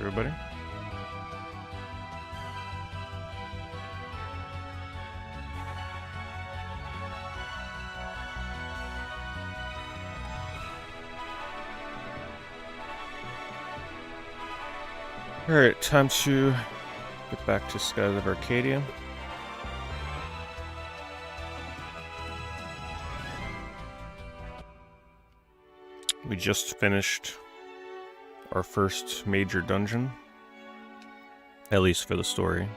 everybody. Alright, time to get back to Skies of Arcadia. We just finished our first major dungeon, at least for the story.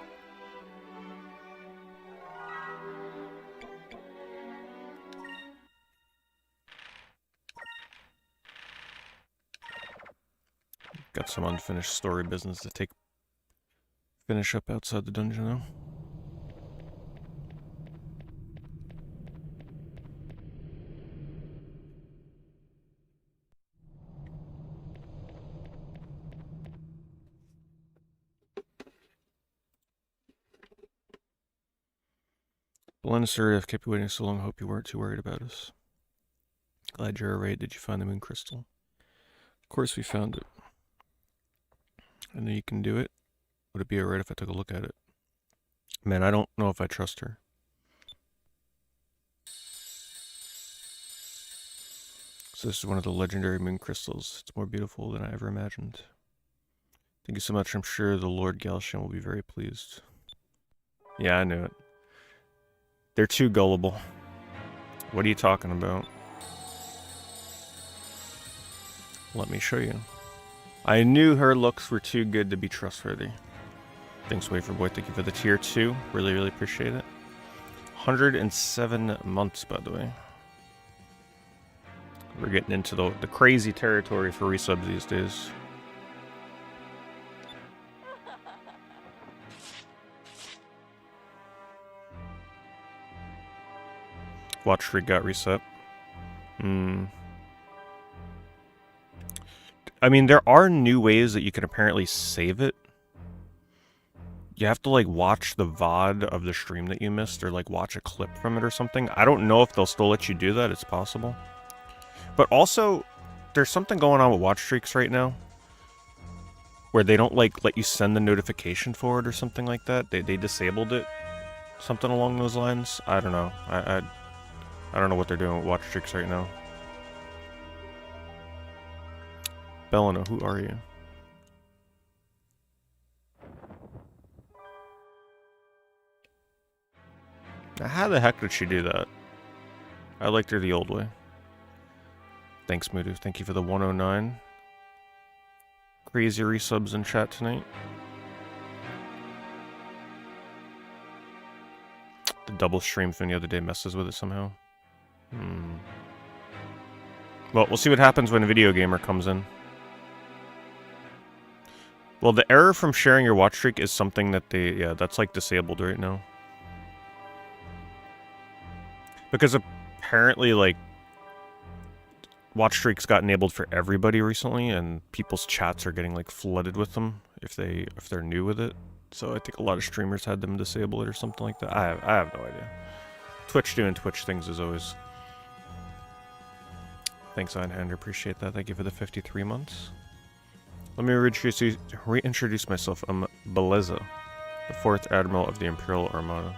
Got some unfinished story business to finish up outside the dungeon though. Belinda, sorry I've kept you waiting so long. Hope you weren't too worried about us. Glad you're alright. Did you find the moon crystal? Of course we found it. I know you can do it. Would it be alright if I took a look at it? Man, I don't know if I trust her. So this is one of the legendary moon crystals. It's more beautiful than I ever imagined. Thank you so much. I'm sure the Lord Galshan will be very pleased. Yeah, I knew it. They're too gullible. What are you talking about? Let me show you. I knew her looks were too good to be trustworthy. Thanks, Waferboy. Thank you for the tier 2. Really, really appreciate it. 107 months, by the way. We're getting into the crazy territory for resubs these days. Watch Freak got reset. I mean, there are new ways that you can apparently save it. You have to, like, watch the VOD of the stream that you missed, or, like, watch a clip from it or something. I don't know if they'll still let you do that. It's possible. But also, there's something going on with watch streaks right now, where they don't, like, let you send the notification for it or something like that. They disabled it. Something along those lines. I don't know. I don't know what they're doing with watch streaks right now. Bellina, who are you? Now, how the heck did she do that? I liked her the old way. Thanks, Mudu. Thank you for the 109. Crazy resubs in chat tonight. The double stream thing the other day messes with it somehow. Well, we'll see what happens when a video gamer comes in. Well, the error from sharing your watch streak is something that that's like disabled right now. Because apparently, like, watch streaks got enabled for everybody recently, and people's chats are getting, like, flooded with them if they're new with it. So I think a lot of streamers had them disable it or something like that. I have no idea. Twitch doing Twitch things as always. Thanks, Einhander. Appreciate that. Thank you for the 53 months. Let me reintroduce myself. I'm Beleza, the 4th Admiral of the Imperial Armada.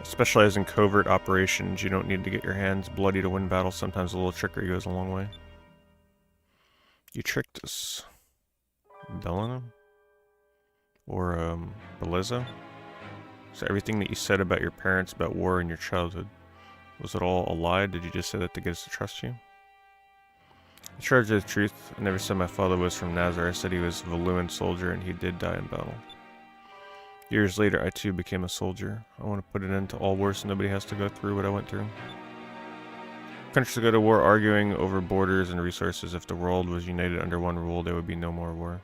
I specialize in covert operations. You don't need to get your hands bloody to win battles. Sometimes a little trickery goes a long way. You tricked us. Bellina? Or, Beleza? So everything that you said about your parents, about war and your childhood, was it all a lie? Did you just say that to get us to trust you? I charge you the truth. I never said my father was from Nazareth. I said he was a Valuan soldier and he did die in battle. Years later, I too became a soldier. I want to put an end to all war so nobody has to go through what I went through. Countries go to war arguing over borders and resources. If the world was united under one rule, there would be no more war.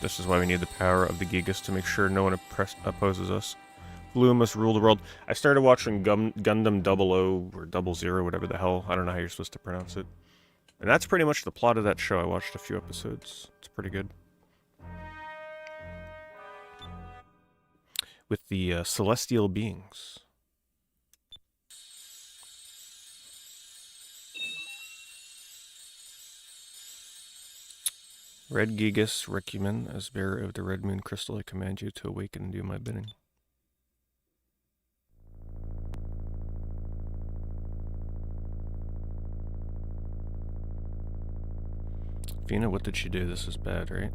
This is why we need the power of the Gigas to make sure no one opposes us. Blue must rule the world. I started watching Gundam 00 or 00, whatever the hell. I don't know how you're supposed to pronounce it. And that's pretty much the plot of that show. I watched a few episodes. It's pretty good. With the celestial beings. Red Gigas Recumen, as bearer of the Red Moon Crystal, I command you to awaken and do my bidding. Fina, what did she do? This is bad, right?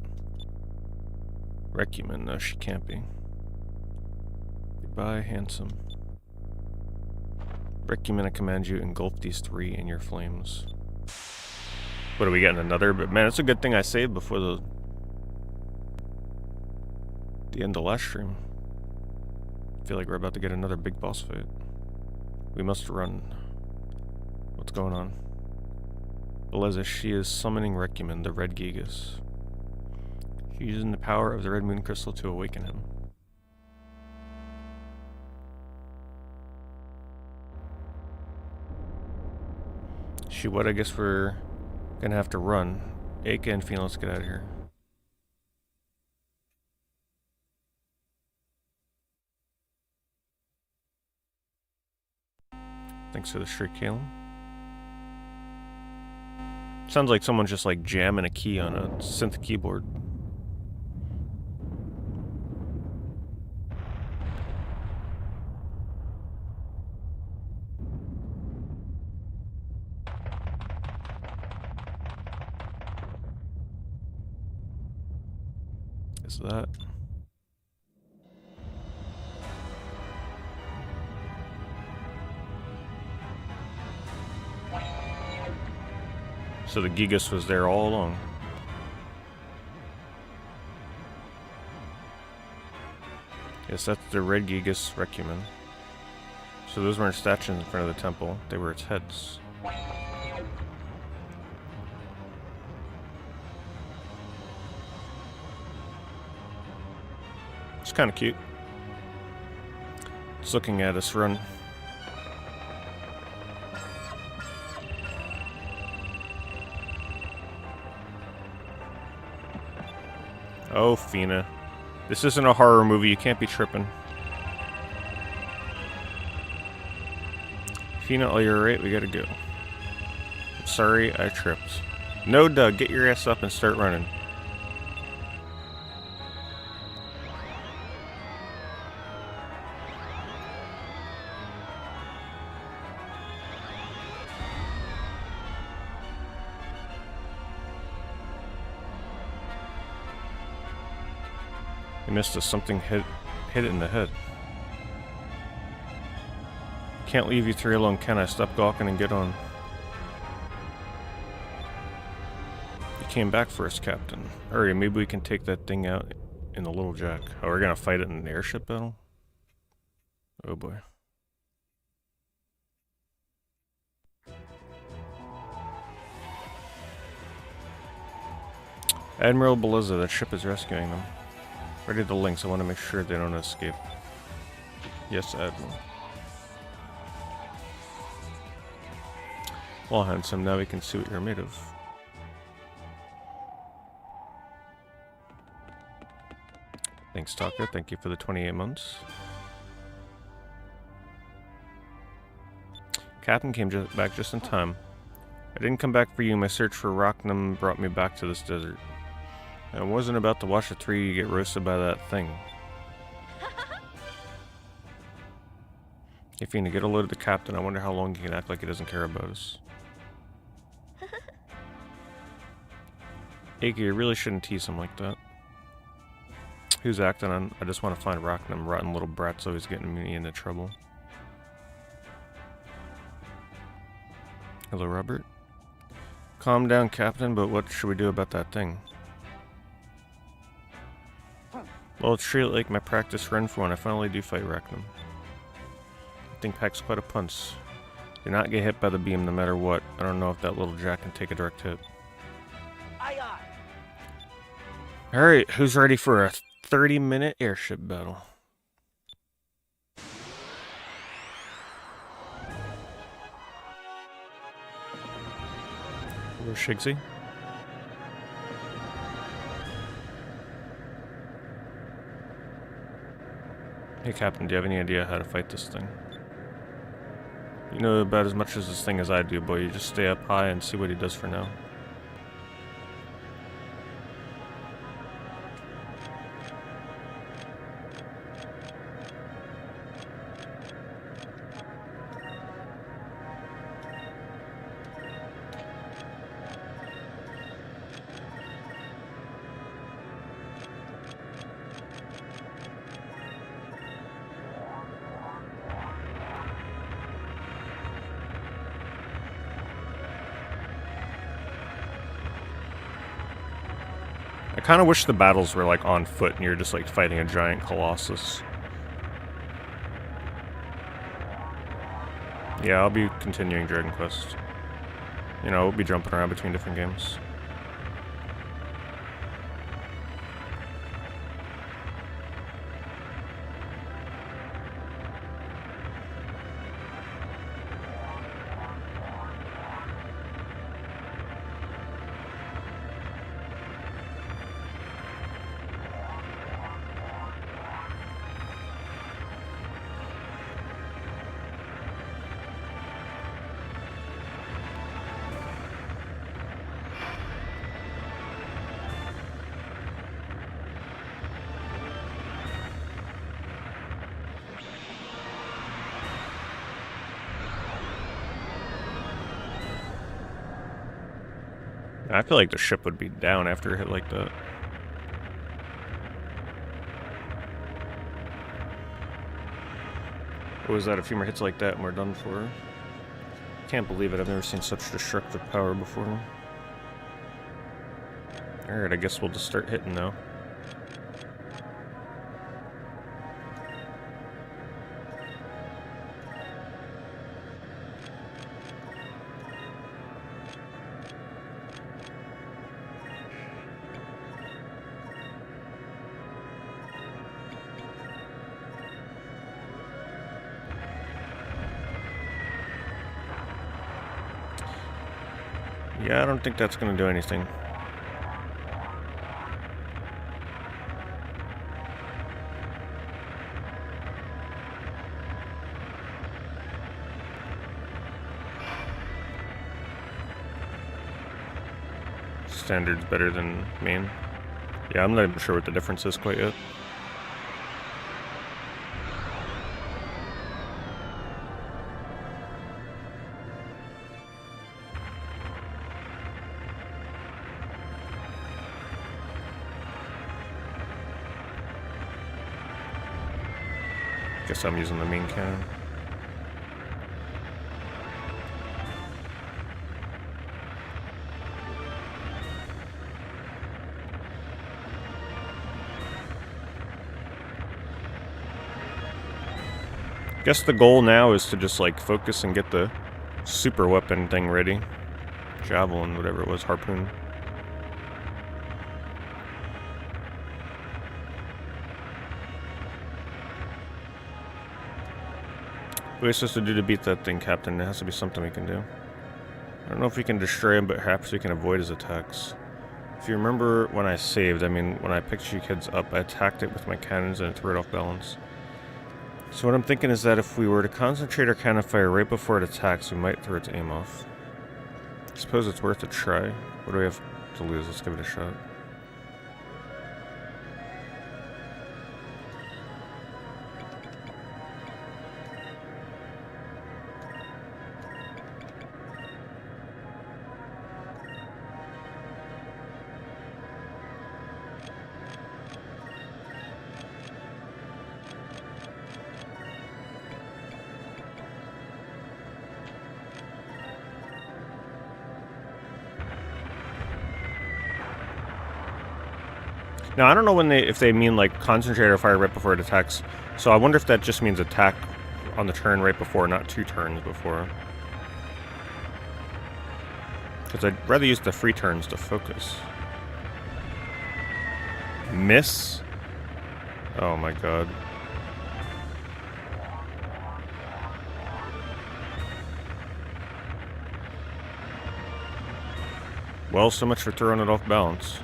Recumen, no, she can't be. Goodbye, handsome. Recumen, I command you, engulf these three in your flames. What are we getting? Another? But man, it's a good thing I saved before the end of last stream. I feel like we're about to get another big boss fight. We must run. What's going on? Beleza, she is summoning Recumen, the Red Gigas. She's using the power of the Red Moon Crystal to awaken him. She what? I guess we're gonna have to run. Aka and Fina, let's get out of here. Thanks for the streak, Kalen. Sounds like someone's just like jamming a key on a synth keyboard. Is that? So the Gigas was there all along. Yes, that's the Red Gigas Recumen. So those weren't statues in front of the temple, they were its heads. It's kind of cute. It's looking at us run. Oh, Fina. This isn't a horror movie, you can't be tripping. Fina, oh, you're right, we gotta go. I'm sorry, I tripped. No, Doug, get your ass up and start running. Missed us. Something hit it in the head. Can't leave you three alone, can I? Stop gawking and get on. You came back for us, Captain. Hurry, maybe we can take that thing out in the Little Jack. Oh, we're gonna fight it in an airship battle? Oh boy. Admiral Beleza, that ship is rescuing them. Ready the links, I want to make sure they don't escape. Yes, Admiral. Well, handsome, now we can see what you're made of. Thanks, Taka. Thank you for the 28 months. Captain came back just in time. I didn't come back for you. My search for Rocknum brought me back to this desert. I wasn't about to watch the three of you get roasted by that thing. Hey, Fina, get a load of the captain. I wonder how long he can act like he doesn't care about us. Aka, you really shouldn't tease him like that. Who's acting on? I just want to find Rocknum. Rotten little brat's always getting me into trouble. Hello, Robert. Calm down, Captain, but what should we do about that thing? Well, treat it like my practice run for when I finally do fight Rocknum. The thing packs quite a punch. Do not get hit by the beam no matter what. I don't know if that little jack can take a direct hit. Aye, aye. Alright, who's ready for a 30-minute airship battle? Where's Shigsy? Hey, Captain, do you have any idea how to fight this thing? You know about as much as this thing as I do, boy. You just stay up high and see what he does for now. kind of wish the battles were like on foot and you're just like fighting a giant colossus. Yeah, I'll be continuing Dragon Quest. You know, we'll be jumping around between different games. I feel like the ship would be down after a hit like that. What was that? A few more hits like that and we're done for. Can't believe it. I've never seen such destructive power before. Alright, I guess we'll just start hitting now. Yeah, I don't think that's gonna do anything. Standard's better than main. Yeah, I'm not even sure what the difference is quite yet. Guess I'm using the main cannon. Guess the goal now is to just like focus and get the super weapon thing ready. Javelin, whatever it was, harpoon. What are we supposed to do to beat that thing, Captain? It has to be something we can do. I don't know if we can destroy him, but perhaps we can avoid his attacks. If you remember when I saved, I mean, when I picked you kids up, I attacked it with my cannons and it threw it off balance. So what I'm thinking is that if we were to concentrate our cannon fire right before it attacks, we might throw its aim off. I suppose it's worth a try. What do we have to lose? Let's give it a shot. Now, I don't know when if they mean like concentrate our fire right before it attacks. So I wonder if that just means attack on the turn right before, not 2 turns before. Because I'd rather use the free turns to focus. Miss? Oh my god. Well, so much for throwing it off balance.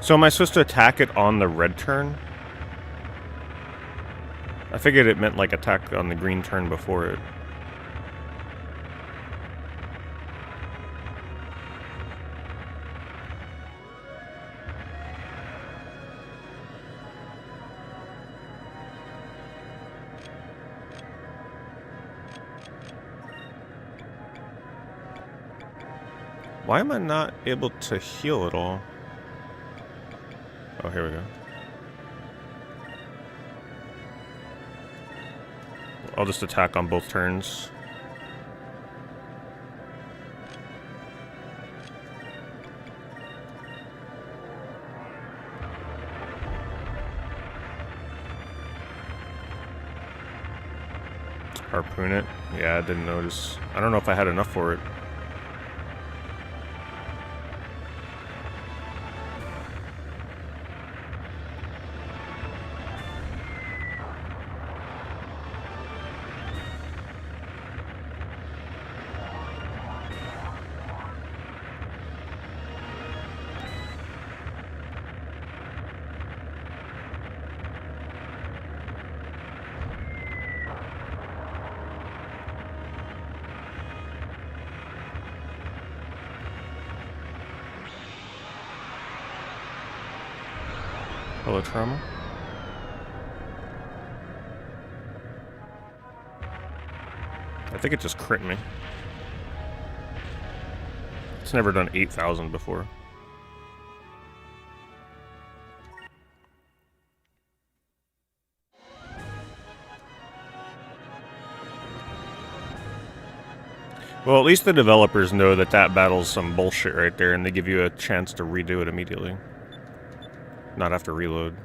So am I supposed to attack it on the red turn? I figured it meant like attack on the green turn before it. Why am I not able to heal at all? Oh, here we go. I'll just attack on both turns. Harpoon it? Yeah, I didn't notice. I don't know if I had enough for it. Hello, trauma. I think it just crit me. It's never done 8,000 before. Well, at least the developers know that that battle's some bullshit right there, and they give you a chance to redo it immediately. Not have to reload.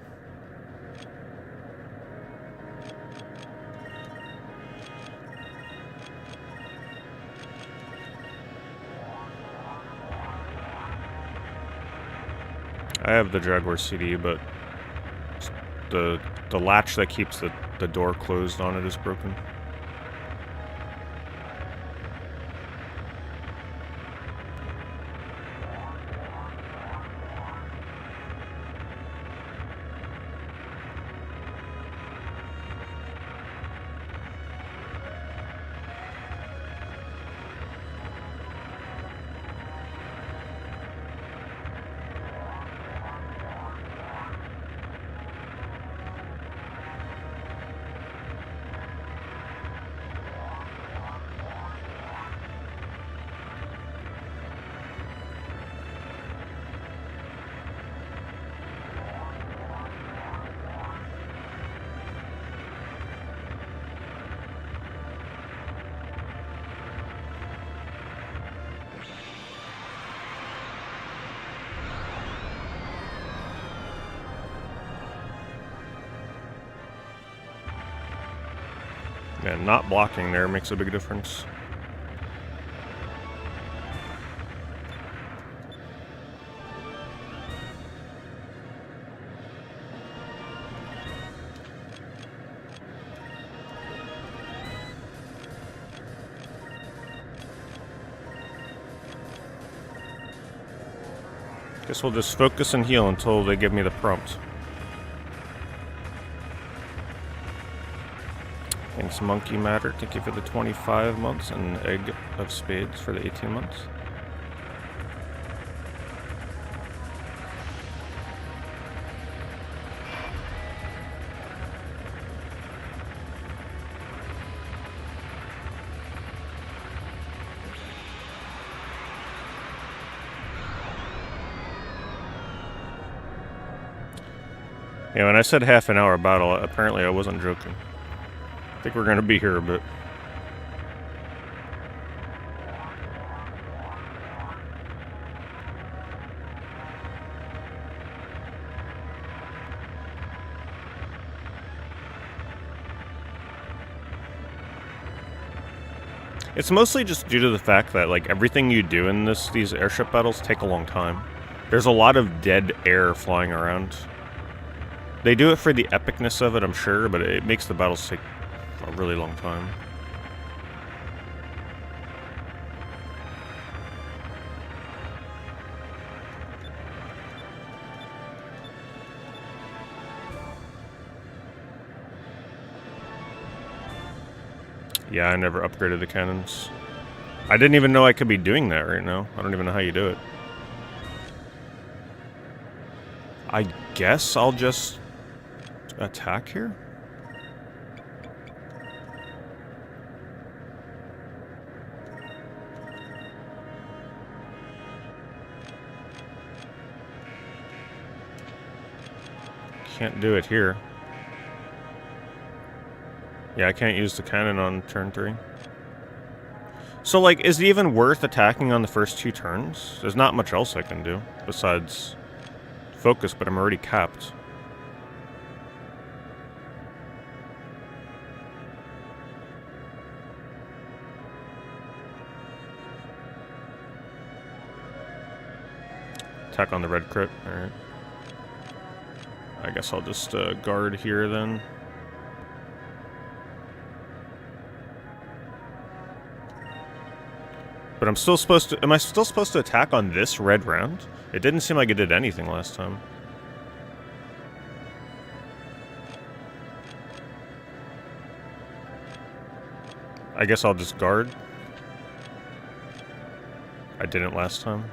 I have the Jaguar CD, but the latch that keeps the door closed on it is broken. Yeah, not blocking there makes a big difference. Guess we'll just focus and heal until they give me the prompt. Thanks, Monkey Matter. Thank you for the 25 months and Egg of Spades for the 18 months. Yeah, when I said half an hour battle, apparently I wasn't joking. I think we're gonna be here a bit. It's mostly just due to the fact that like everything you do in these airship battles take a long time. There's a lot of dead air flying around. They do it for the epicness of it, I'm sure, but it makes the battles take a really long time. Yeah, I never upgraded the cannons. I didn't even know I could be doing that right now. I don't even know how you do it. I guess I'll just attack here? Can't do it here. Yeah, I can't use the cannon on turn 3. So, like, is it even worth attacking on the first 2 turns? There's not much else I can do besides focus, but I'm already capped. Attack on the red crit. Alright. I guess I'll just guard here then. But I'm still supposed to... Am I still supposed to attack on this red round? It didn't seem like it did anything last time. I guess I'll just guard. I didn't last time.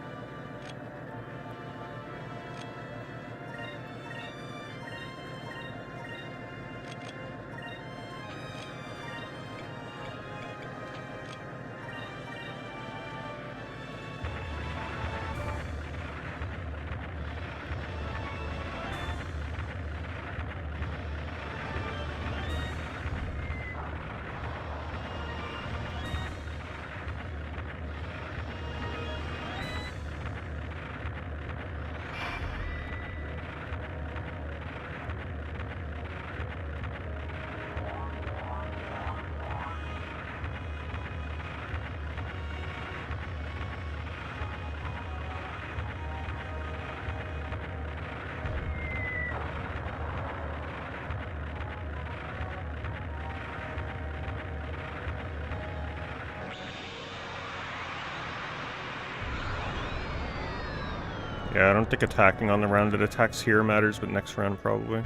Yeah, I don't think attacking on the round it attacks here matters, but next round probably.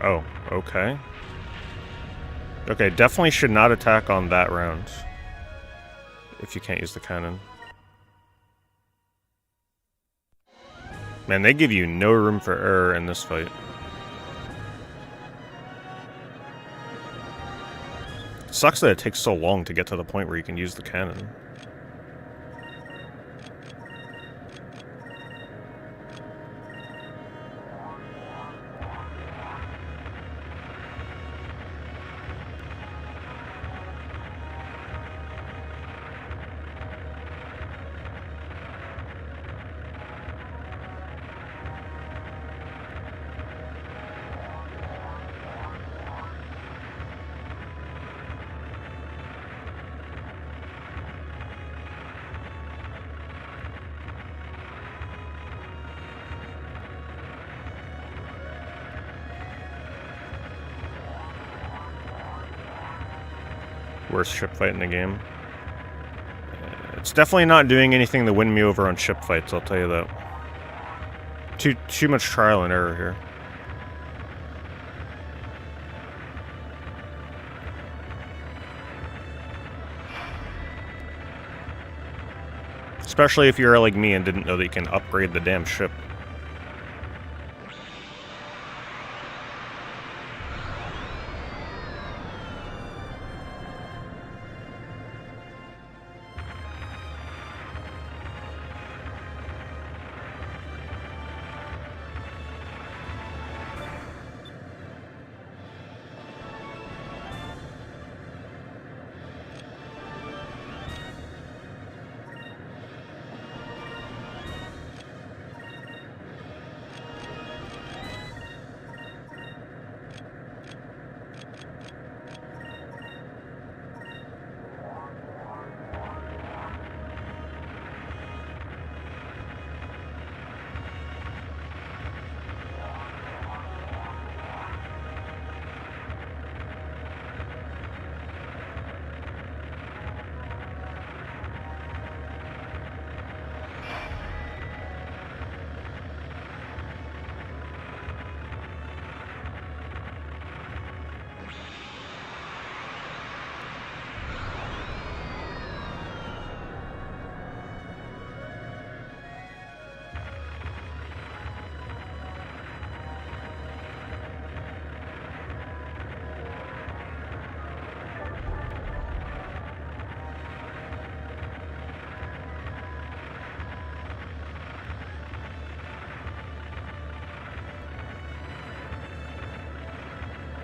Oh, okay. Okay, definitely should not attack on that round. If you can't use the cannon. Man, they give you no room for error in this fight. Sucks that it takes so long to get to the point where you can use the cannon. Worst ship fight in the game. It's definitely not doing anything to win me over on ship fights, I'll tell you that. Too much trial and error here. Especially if you're like me and didn't know that you can upgrade the damn ship.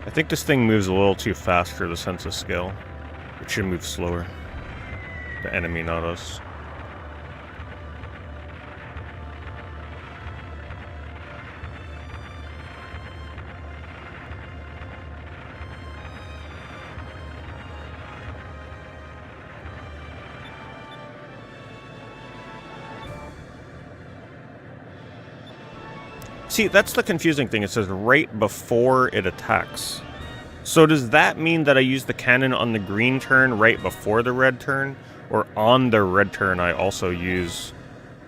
I think this thing moves a little too fast for the sense of scale. It should move slower. The enemy, not us. See, that's the confusing thing. It says right before it attacks. So does that mean that I use the cannon on the green turn right before the red turn? Or on the red turn I also use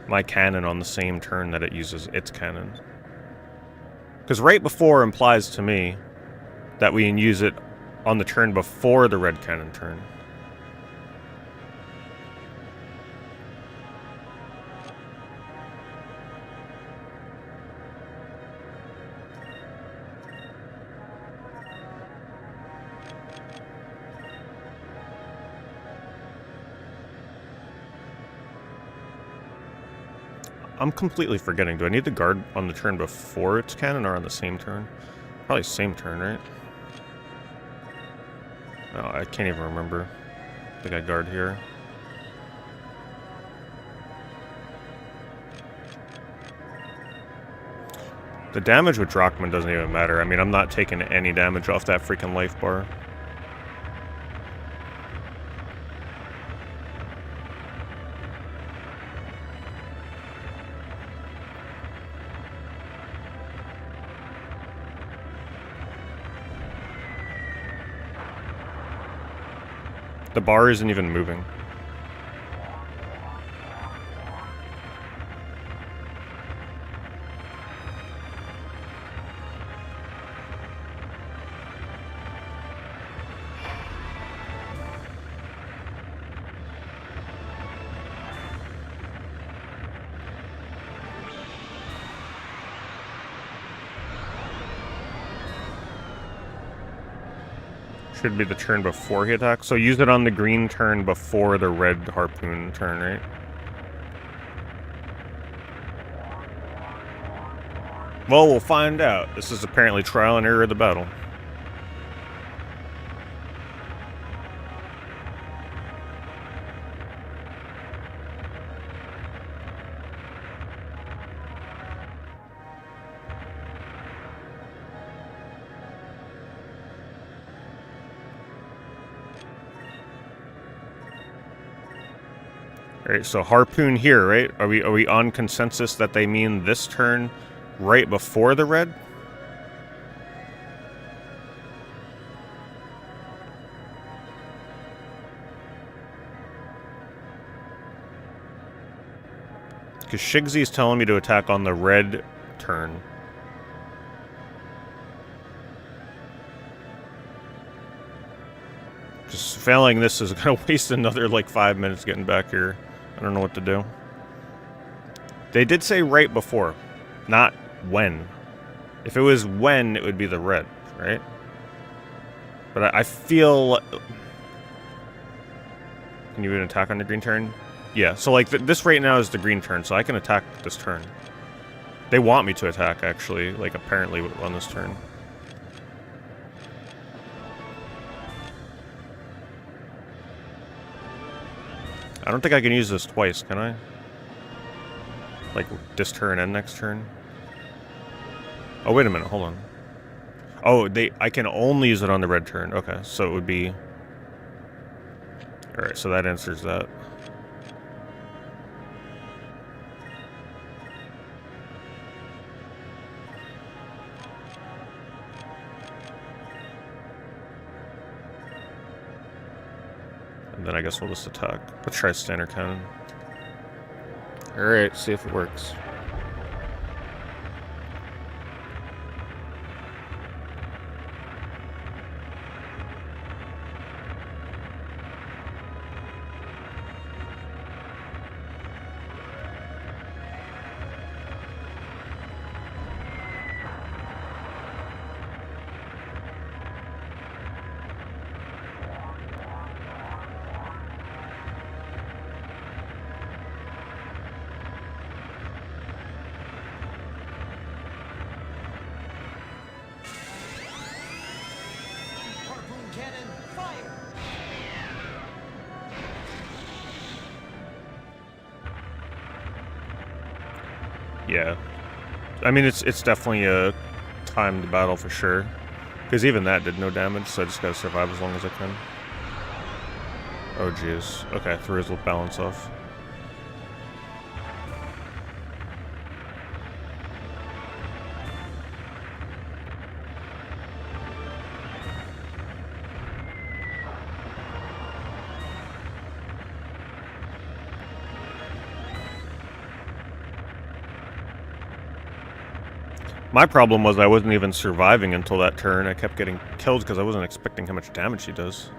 my cannon on the same turn that it uses its cannon? Because right before implies to me that we can use it on the turn before the red cannon turn. I'm completely forgetting. Do I need the guard on the turn before its cannon or on the same turn? Probably same turn, right? No, I can't even remember. I think I guard here. The damage with Drachman doesn't even matter. I mean, I'm not taking any damage off that freaking life bar. The bar isn't even moving. Should be the turn before he attacks. So use it on the green turn before the red harpoon turn, right? Well, we'll find out. This is apparently trial and error of the battle. Alright, so harpoon here, right? Are we on consensus that they mean this turn right before the red? Because Shigsy's telling me to attack on the red turn. Just failing this is gonna waste another like 5 minutes getting back here. I don't know what to do. They did say right before, not when. If it was when, it would be the red, right? But I feel... Can you even attack on the green turn? Yeah, so like this right now is the green turn, so I can attack this turn. They want me to attack, actually, like apparently on this turn. I don't think I can use this twice, can I? Like, this turn and next turn? Oh, wait a minute, hold on. Oh, I can only use it on the red turn. Okay, so it would be... Alright, so that answers that. And then I guess we'll just attack. Let's try standard cannon. Alright, see if it works. cannon, fire! Yeah. I mean, it's definitely a timed battle for sure. Because even that did no damage, so I just gotta survive as long as I can. Oh, jeez. Okay, threw his balance off. My problem was I wasn't even surviving until that turn. I kept getting killed because I wasn't expecting how much damage he does.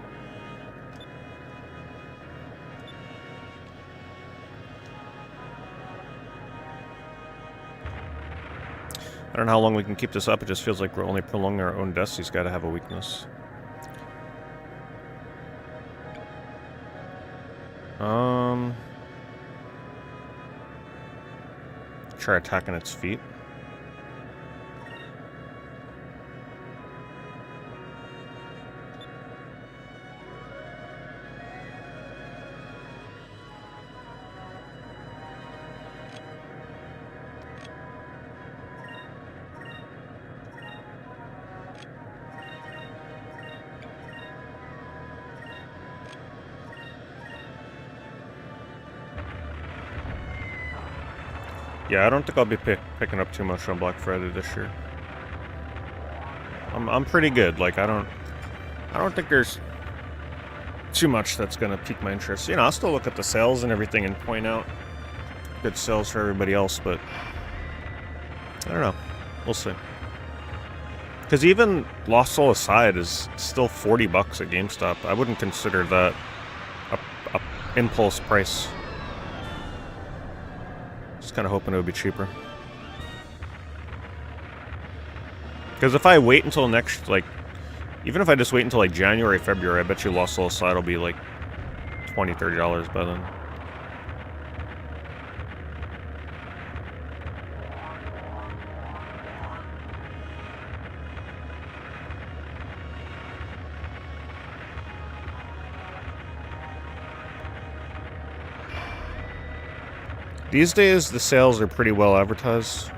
I don't know how long we can keep this up. It just feels like we're only prolonging our own deaths. He's got to have a weakness. Try attacking its feet. Yeah, I don't think I'll be picking up too much on Black Friday this year. I'm pretty good. Like I don't think there's too much that's gonna pique my interest. You know, I'll still look at the sales and everything and point out good sales for everybody else, but I don't know. We'll see. Because even Lost Soul Aside is still $40 at GameStop. I wouldn't consider that a impulse price. Just kind of hoping it would be cheaper. Because if I wait until next, like, even if I just wait until like January, February, I bet you Lost Soul Aside will be like $20, $30 by then. These days, the sales are pretty well advertised.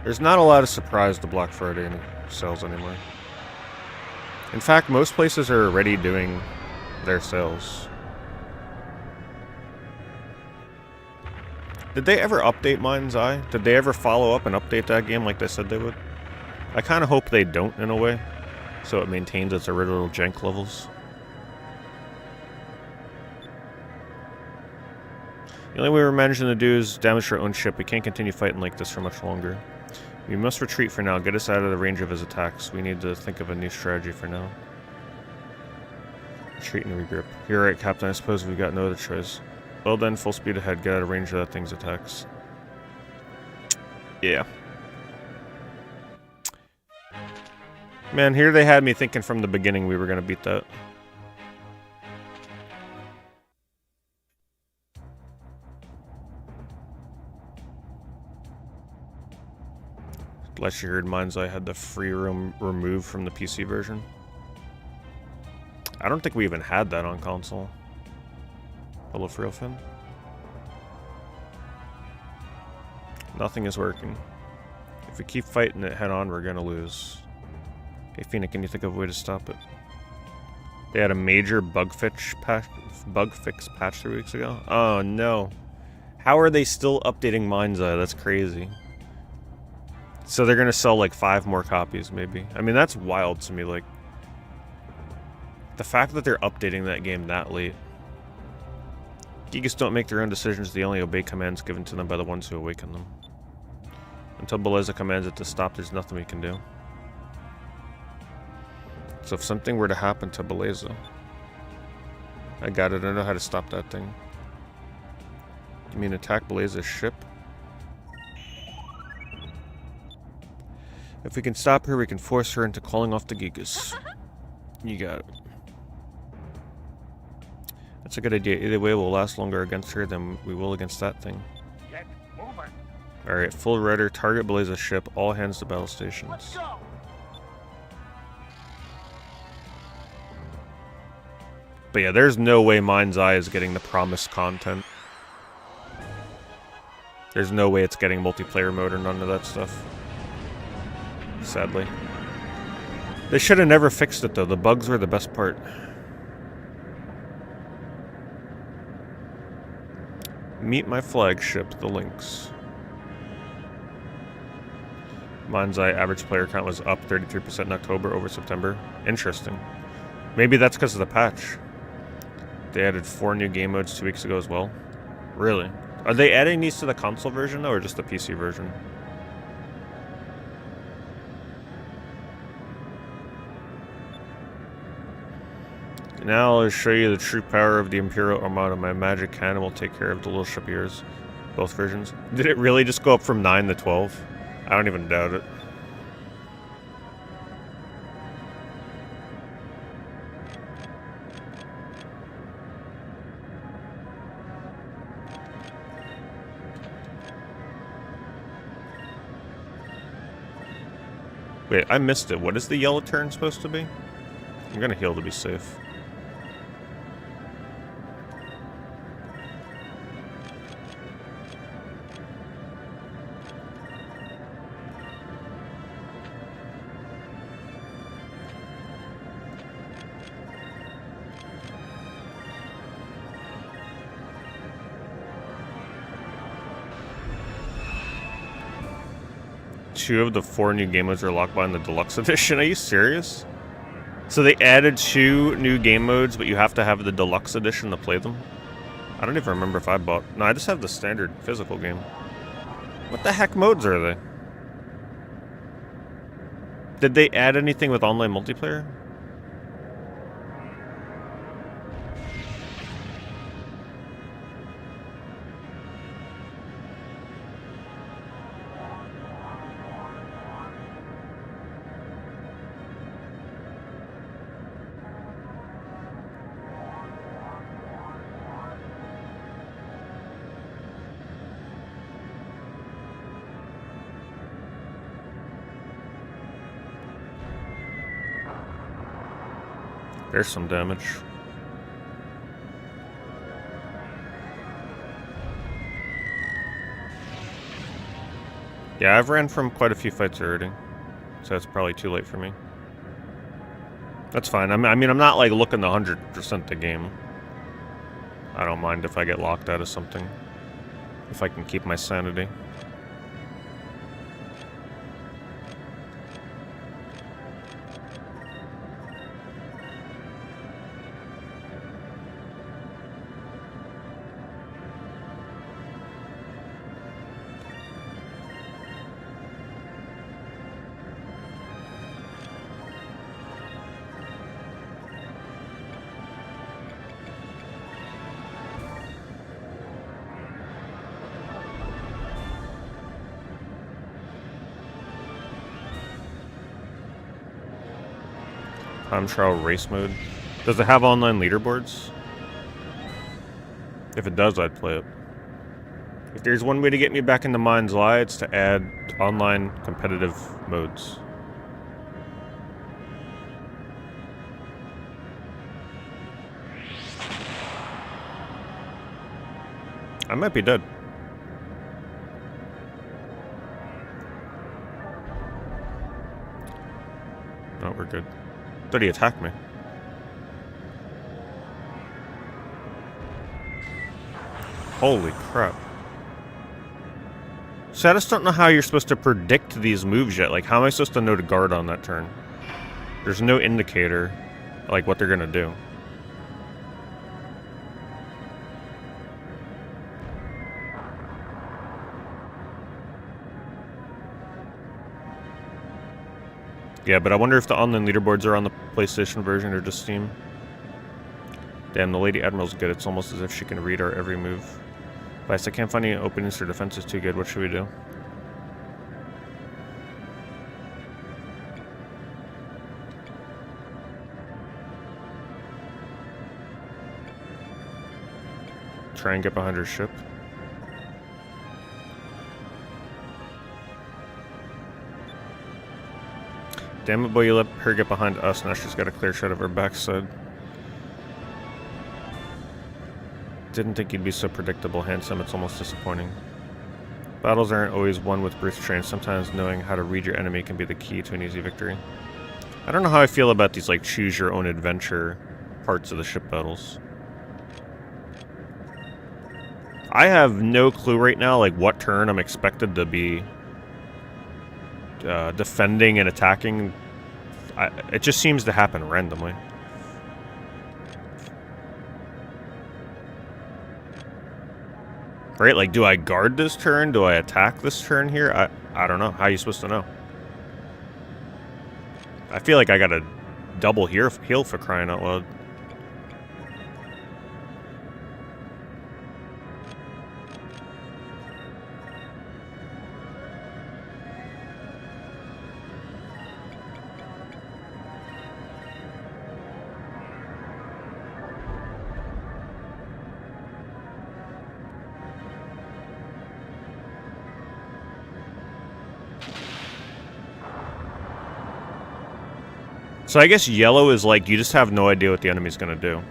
There's not a lot of surprise to Black Friday sales anymore. In fact, most places are already doing their sales. Did they ever update Mind's Eye? Did they ever follow up and update that game like they said they would? I kind of hope they don't in a way, so it maintains its original jank levels. The only way we're managing to do is damage our own ship. We can't continue fighting like this for much longer. We must retreat for now. Get us out of the range of his attacks. We need to think of a new strategy for now. Retreat and regroup. You're right, Captain. I suppose we've got no other choice. Well then, full speed ahead. Get out of range of that thing's attacks. Yeah. Man, here they had me thinking from the beginning we were going to beat that. Unless you heard Mind's Eye had the free roam removed from the PC version. I don't think we even had that on console. Hello, Frailfin. Nothing is working. If we keep fighting it head on, we're gonna lose. Hey, Phoenix, can you think of a way to stop it? They had a major bug fix patch 3 weeks ago. Oh no. How are they still updating Mind's Eye? That's crazy. So they're gonna sell like 5 more copies, maybe. I mean, that's wild to me. Like, the fact that they're updating that game that late. Gigas don't make their own decisions. They only obey commands given to them by the ones who awaken them. Until Beleza commands it to stop, there's nothing we can do. So if something were to happen to Beleza, I got it. I know how to stop that thing. You mean attack Beleza's ship? If we can stop her, we can force her into calling off the Gigas. You got it. That's a good idea. Either way, we'll last longer against her than we will against that thing. Alright, full rudder, target Beleza's ship, all hands to battle stations. Let's go. But yeah, there's no way Mind's Eye is getting the promised content. There's no way it's getting multiplayer mode or none of that stuff. Sadly. They should have never fixed it though. The bugs were the best part. Meet my flagship, the Lynx. Mind's Eye average player count was up 33% in October over September. Interesting. Maybe that's because of the patch. They added 4 new game modes 2 weeks ago as well. Really? Are they adding these to the console version though, or just the PC version? Now I'll show you the true power of the Imperial Armada. My magic cannon will take care of the little ship of yours. Both versions. Did it really just go up from 9 to 12? I don't even doubt it. Wait, I missed it. What is the yellow turn supposed to be? I'm gonna heal to be safe. Two of the 4 new game modes are locked behind the deluxe edition. Are you serious? So they added 2 new game modes, but you have to have the deluxe edition to play them? I don't even remember if I bought... No, I just have the standard physical game. What the heck modes are they? Did they add anything with online multiplayer? There's some damage. Yeah, I've ran from quite a few fights already, so it's probably too late for me. That's fine. I mean, I'm not like looking to 100% the game. I don't mind if I get locked out of something, if I can keep my sanity. Time trial race mode. Does it have online leaderboards? If it does, I'd play it. If there's one way to get me back into Mind's Eye, it's to add online competitive modes. I might be dead. No, we're good. Thought he attacked me. Holy crap. So I just don't know how you're supposed to predict these moves yet. Like, how am I supposed to know to guard on that turn? There's no indicator, like, what they're gonna do. Yeah, but I wonder if the online leaderboards are on the PlayStation version or just Steam. Damn, the Lady Admiral's good. It's almost as if she can read our every move. Vice, I can't find any openings. Her defense is too good. What should we do? Try and get behind her ship. Damn it, boy, you let her get behind us. Now she's got a clear shot of her backside. Didn't think you'd be so predictable, handsome. It's almost disappointing. Battles aren't always won with brute strength. Sometimes knowing how to read your enemy can be the key to an easy victory. I don't know how I feel about these, like, choose-your-own-adventure parts of the ship battles. I have no clue right now, like, what turn I'm expected to be defending and attacking. It just seems to happen randomly. Right, like, do I guard this turn? Do I attack this turn here? I don't know. How are you supposed to know? I feel like I gotta double heal for crying out loud. So I guess yellow is like, you just have no idea what the enemy's gonna do.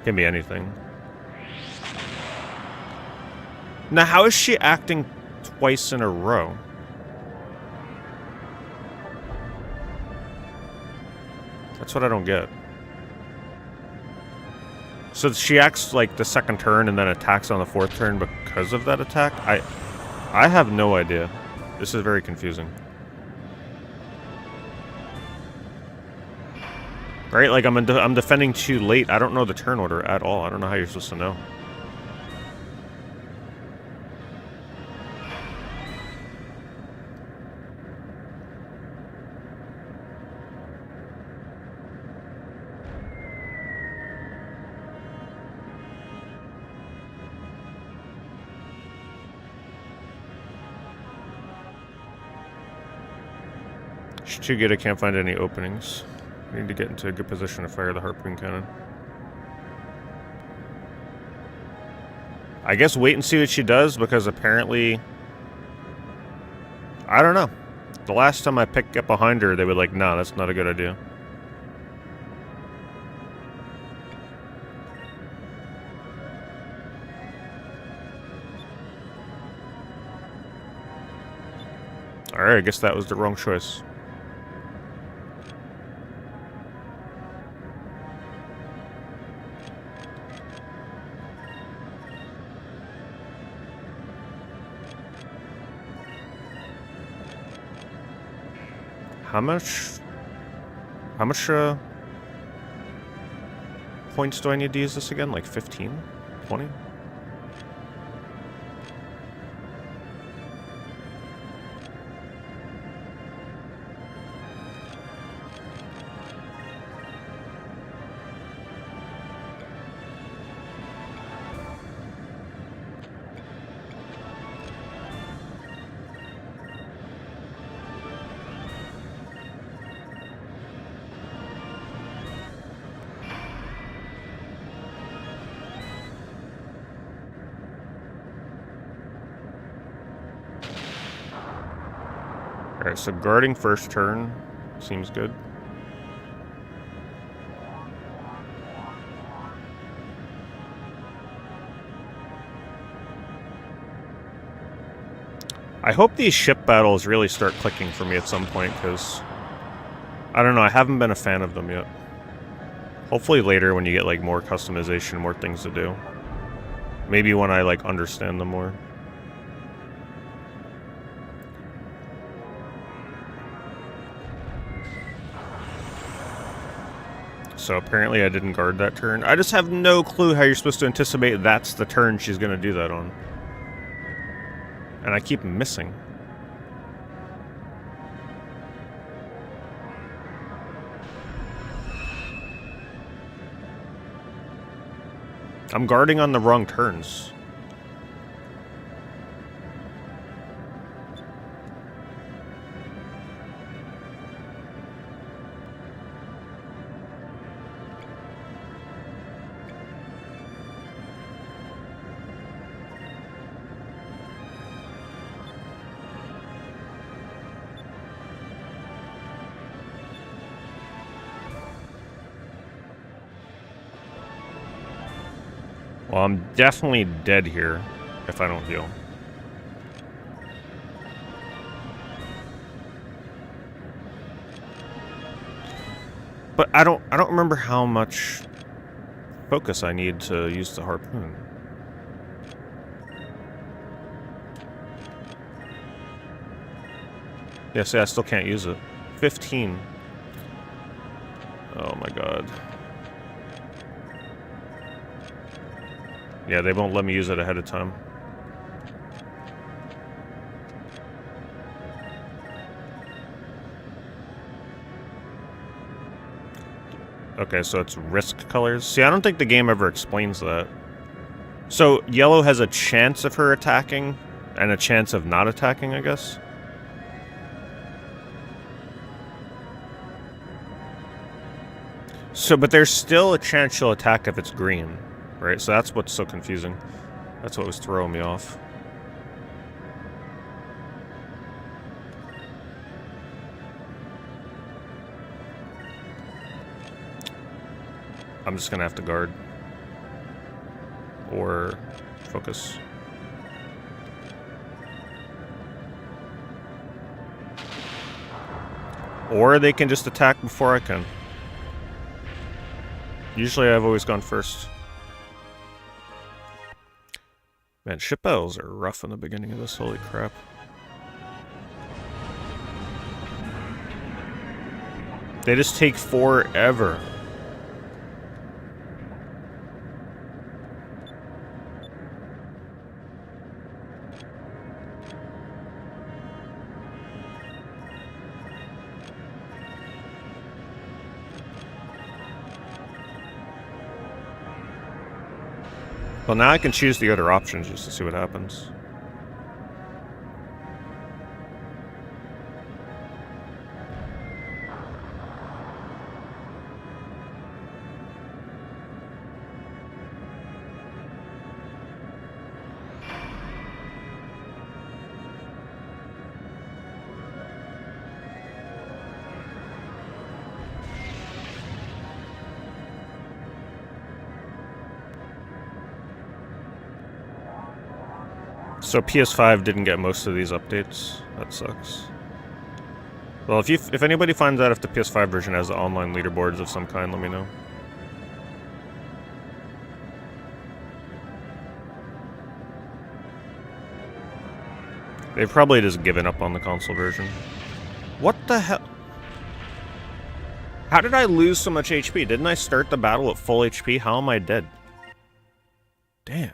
Can be anything. Now, how is she acting twice in a row? That's what I don't get. So she acts like the second turn and then attacks on the fourth turn because of that attack? I have no idea. This is very confusing. Right, like I'm defending too late. I don't know the turn order at all. I don't know how you're supposed to know. She's too good, I can't find any openings. I need to get into a good position to fire the harpoon cannon. I guess wait and see what she does, because apparently... I don't know. The last time I picked up behind her, they were like, nah, that's not a good idea. Alright, I guess that was the wrong choice. How much points do I need to use this again? Like 15? 20? Alright, so guarding first turn seems good. I hope these ship battles really start clicking for me at some point, because... I don't know, I haven't been a fan of them yet. Hopefully later when you get, like, more customization, more things to do. Maybe when I, like, understand them more. So apparently I didn't guard that turn. I just have no clue how you're supposed to anticipate that's the turn she's gonna do that on. And I keep missing. I'm guarding on the wrong turns. Well, I'm definitely dead here if I don't heal. But I don't remember how much focus I need to use the harpoon. Yeah, see, I still can't use it. 15. Oh my god. Yeah, they won't let me use it ahead of time. Okay, so it's risk colors. See, I don't think the game ever explains that. So, yellow has a chance of her attacking, and a chance of not attacking, I guess? So, but there's still a chance she'll attack if it's green, right? So that's what's so confusing. That's what was throwing me off. I'm just gonna have to guard. Or focus. Or they can just attack before I can. Usually I've always gone first. Man, ship battles are rough in the beginning of this, holy crap. They just take forever. Well, now I can choose the other options just to see what happens. So PS5 didn't get most of these updates. That sucks. Well, if anybody finds out if the PS5 version has online leaderboards of some kind, let me know. They've probably just given up on the console version. What the hell? How did I lose so much HP? Didn't I start the battle at full HP? How am I dead? Damn.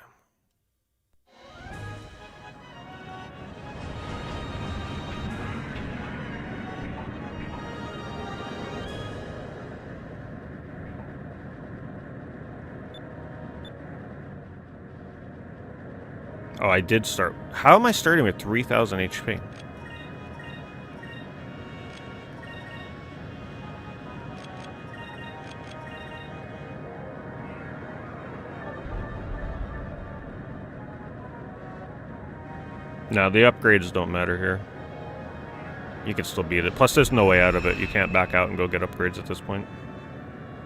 Oh, I did start. How am I starting with 3,000 HP? No, the upgrades don't matter here. You can still beat it. Plus, there's no way out of it. You can't back out and go get upgrades at this point.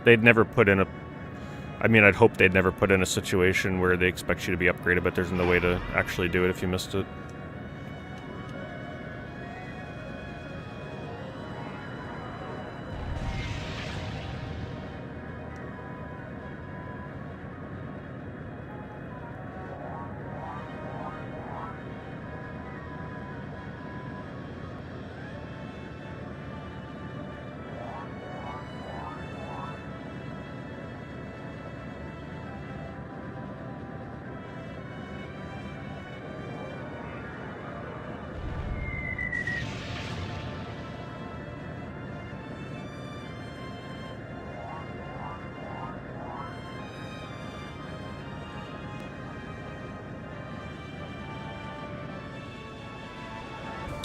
They'd never put in a... I mean, I'd hope they'd never put in a situation where they expect you to be upgraded, but there's no way to actually do it if you missed it.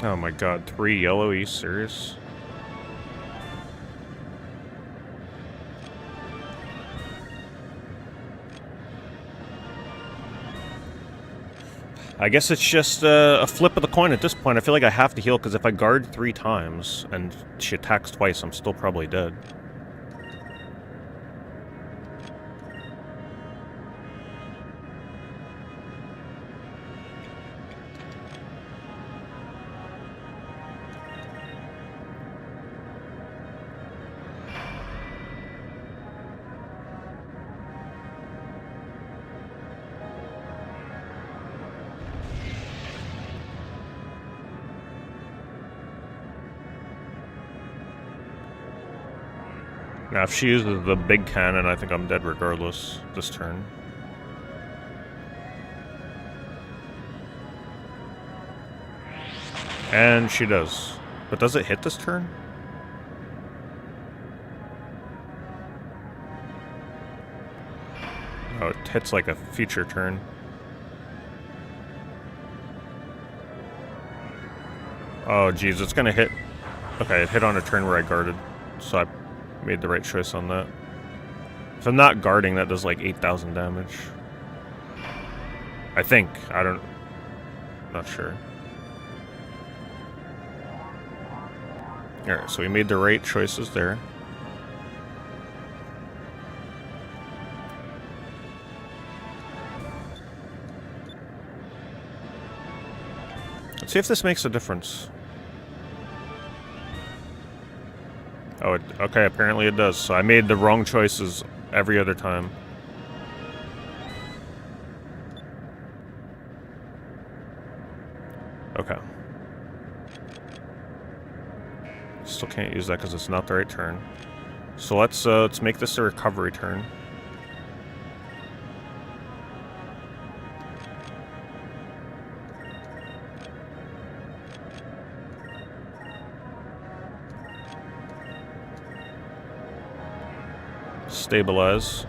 Oh my god, 3 yellow, are you serious? I guess it's just a flip of the coin at this point. I feel like I have to heal, because if I guard 3 times, and she attacks twice, I'm still probably dead. Now, if she uses the big cannon, I think I'm dead regardless this turn. And she does. But does it hit this turn? Oh, it hits like a future turn. Oh, geez, it's gonna hit. Okay, it hit on a turn where I guarded, so I made the right choice on that. If I'm not guarding, that does like 8,000 damage. I think. Not sure. Alright, so we made the right choices there. Let's see if this makes a difference. Oh, okay, apparently it does. So I made the wrong choices every other time. Okay. Still can't use that because it's not the right turn. So let's make this a recovery turn. Stabilize.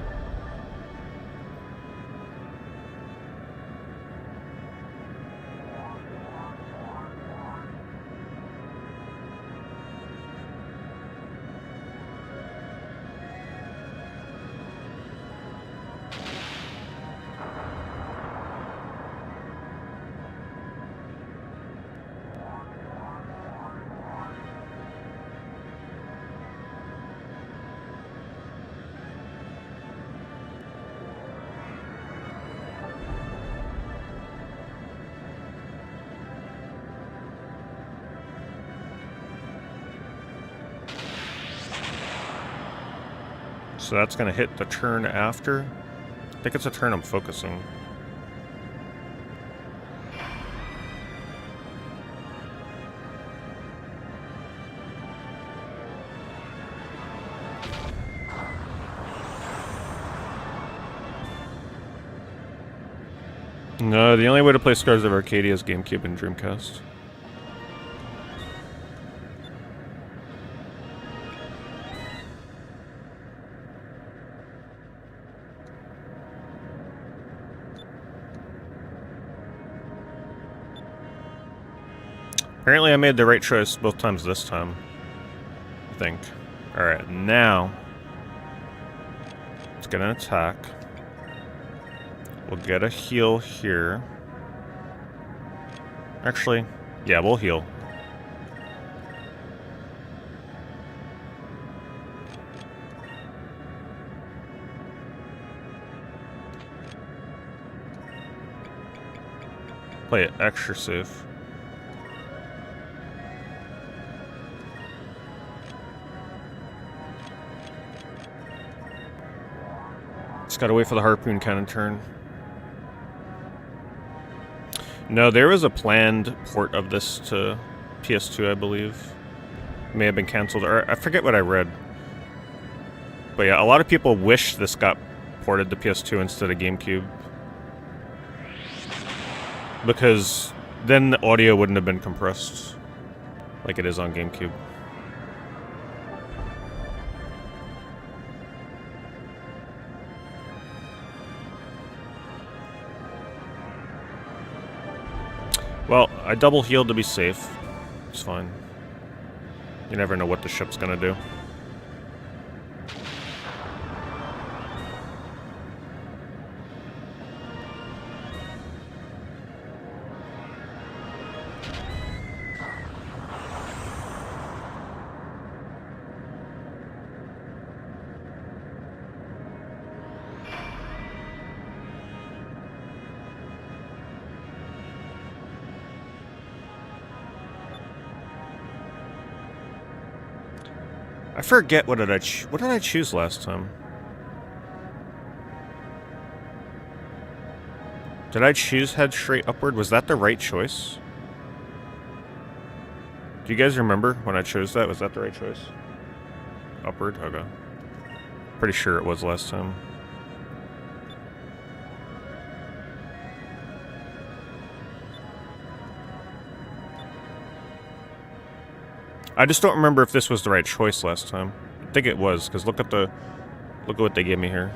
So that's going to hit the turn after. I think it's a turn I'm focusing. No, the only way to play Scars of Arcadia is GameCube and Dreamcast. Apparently I made the right choice both times this time. I think. Alright, now let's get an attack. We'll get a heal here. Actually, yeah, we'll heal. Play it extra safe. Just gotta wait for the harpoon cannon turn. No, there was a planned port of this to PS2, I believe. May have been canceled, or I forget what I read. But yeah, a lot of people wish this got ported to PS2 instead of GameCube. Because then the audio wouldn't have been compressed like it is on GameCube. Well, I double healed to be safe. It's fine. You never know what the ship's gonna do. I forget what did I choose last time? Did I choose head straight upward? Was that the right choice? Do you guys remember when I chose that? Was that the right choice? Upward? Okay. Pretty sure it was last time. I just don't remember if this was the right choice last time. I think it was, because look at what they gave me here.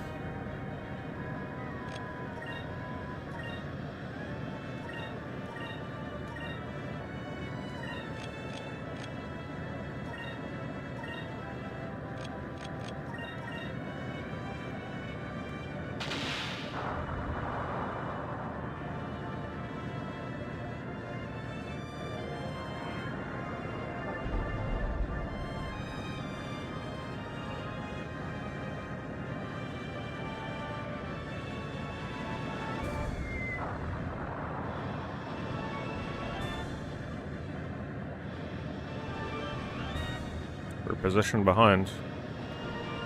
We're positioned behind.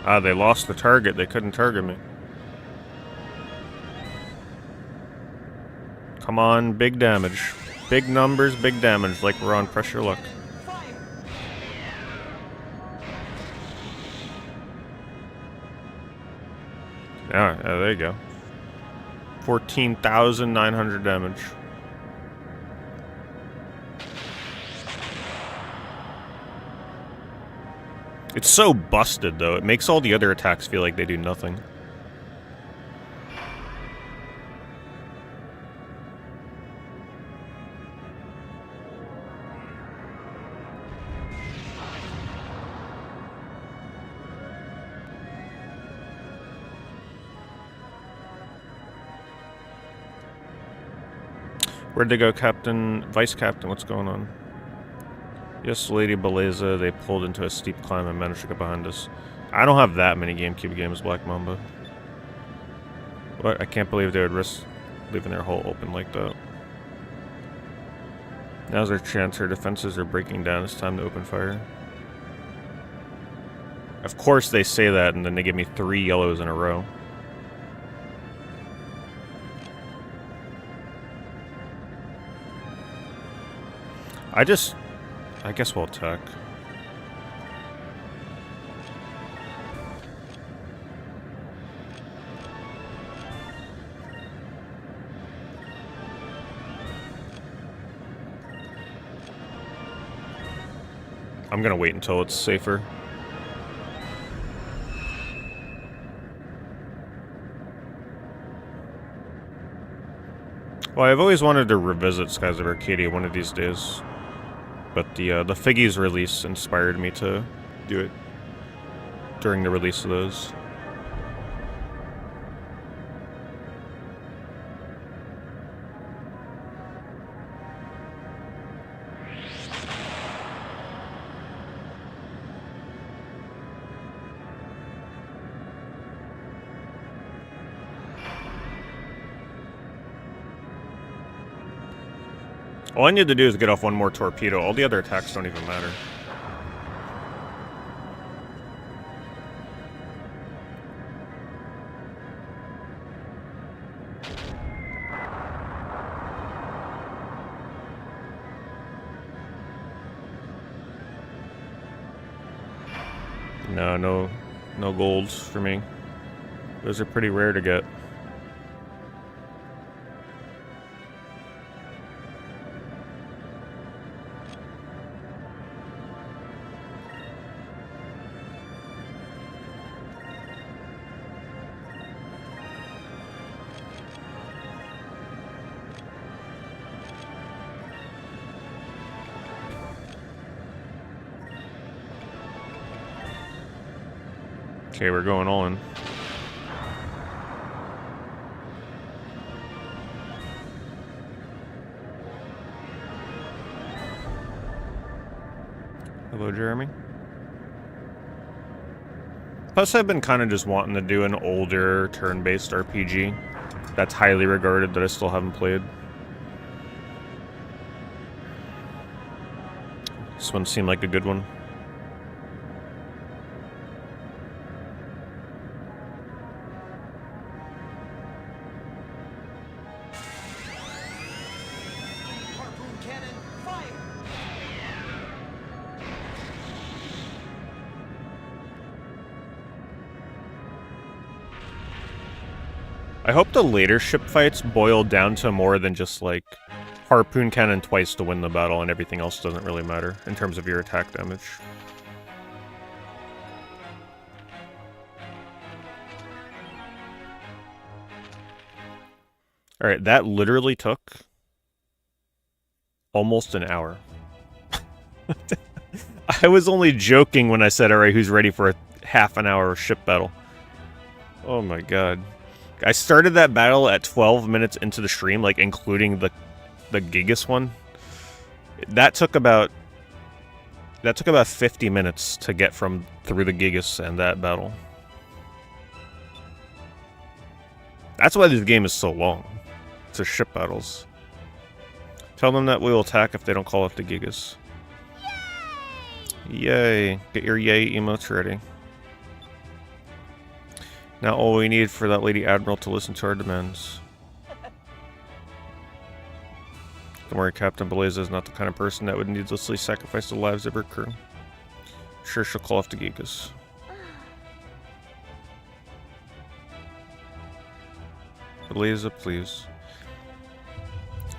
Ah, they lost the target. They couldn't target me. Come on, big damage. Big numbers, big damage, like we're on Pressure Luck. Yeah, there you go. 14,900 damage. It's so busted, though. It makes all the other attacks feel like they do nothing. Where'd they go, Captain? Vice Captain, what's going on? Yes, Lady Beleza, they pulled into a steep climb and managed to get behind us. I don't have that many GameCube games, Black Mamba. What? I can't believe they would risk leaving their hole open like that. Now's their chance. Her defenses are breaking down. It's time to open fire. Of course they say that, and then they give me 3 yellows in a row. I guess we'll attack. I'm gonna wait until it's safer. Well, I've always wanted to revisit Skies of Arcadia one of these days. But the Figgies release inspired me to do it during the release of those. All I need to do is get off one more torpedo. All the other attacks don't even matter. No golds for me. Those are pretty rare to get. Okay, we're going all in. Hello, Jeremy. Plus, I've been kind of just wanting to do an older turn-based RPG that's highly regarded that I still haven't played. This one seemed like a good one. I hope the later ship fights boil down to more than just, like, harpoon cannon twice to win the battle and everything else doesn't really matter in terms of your attack damage. Alright, that literally took almost an hour. I was only joking when I said, alright, who's ready for a half an hour ship battle? Oh my god. I started that battle at 12 minutes into the stream, like, including the Gigas one. That took about 50 minutes to get through the Gigas and that battle. That's why this game is so long. It's a ship battles. Tell them that we will attack if they don't call up the Gigas. Yay! Get your yay emotes ready. Now all we need for that Lady Admiral to listen to our demands. Don't worry, Captain Blaze is not the kind of person that would needlessly sacrifice the lives of her crew. Sure, she'll call off the Gigas. Blaze, please.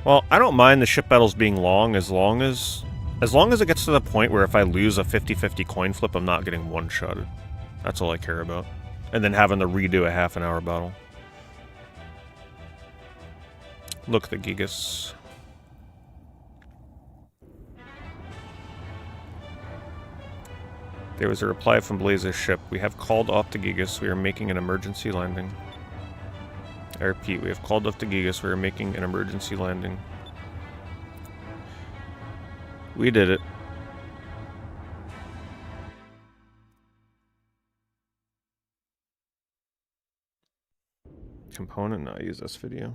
Well, I don't mind the ship battles being long as long as it gets to the point where if I lose a 50-50 coin flip, I'm not getting one-shotted. That's all I care about. And then having to redo a half-an-hour battle. Look, the Gigas. There was a reply from Blaze's ship. We have called off the Gigas. We are making an emergency landing. I repeat, we have called off the Gigas. We are making an emergency landing. We did it. Component? No, I use this video.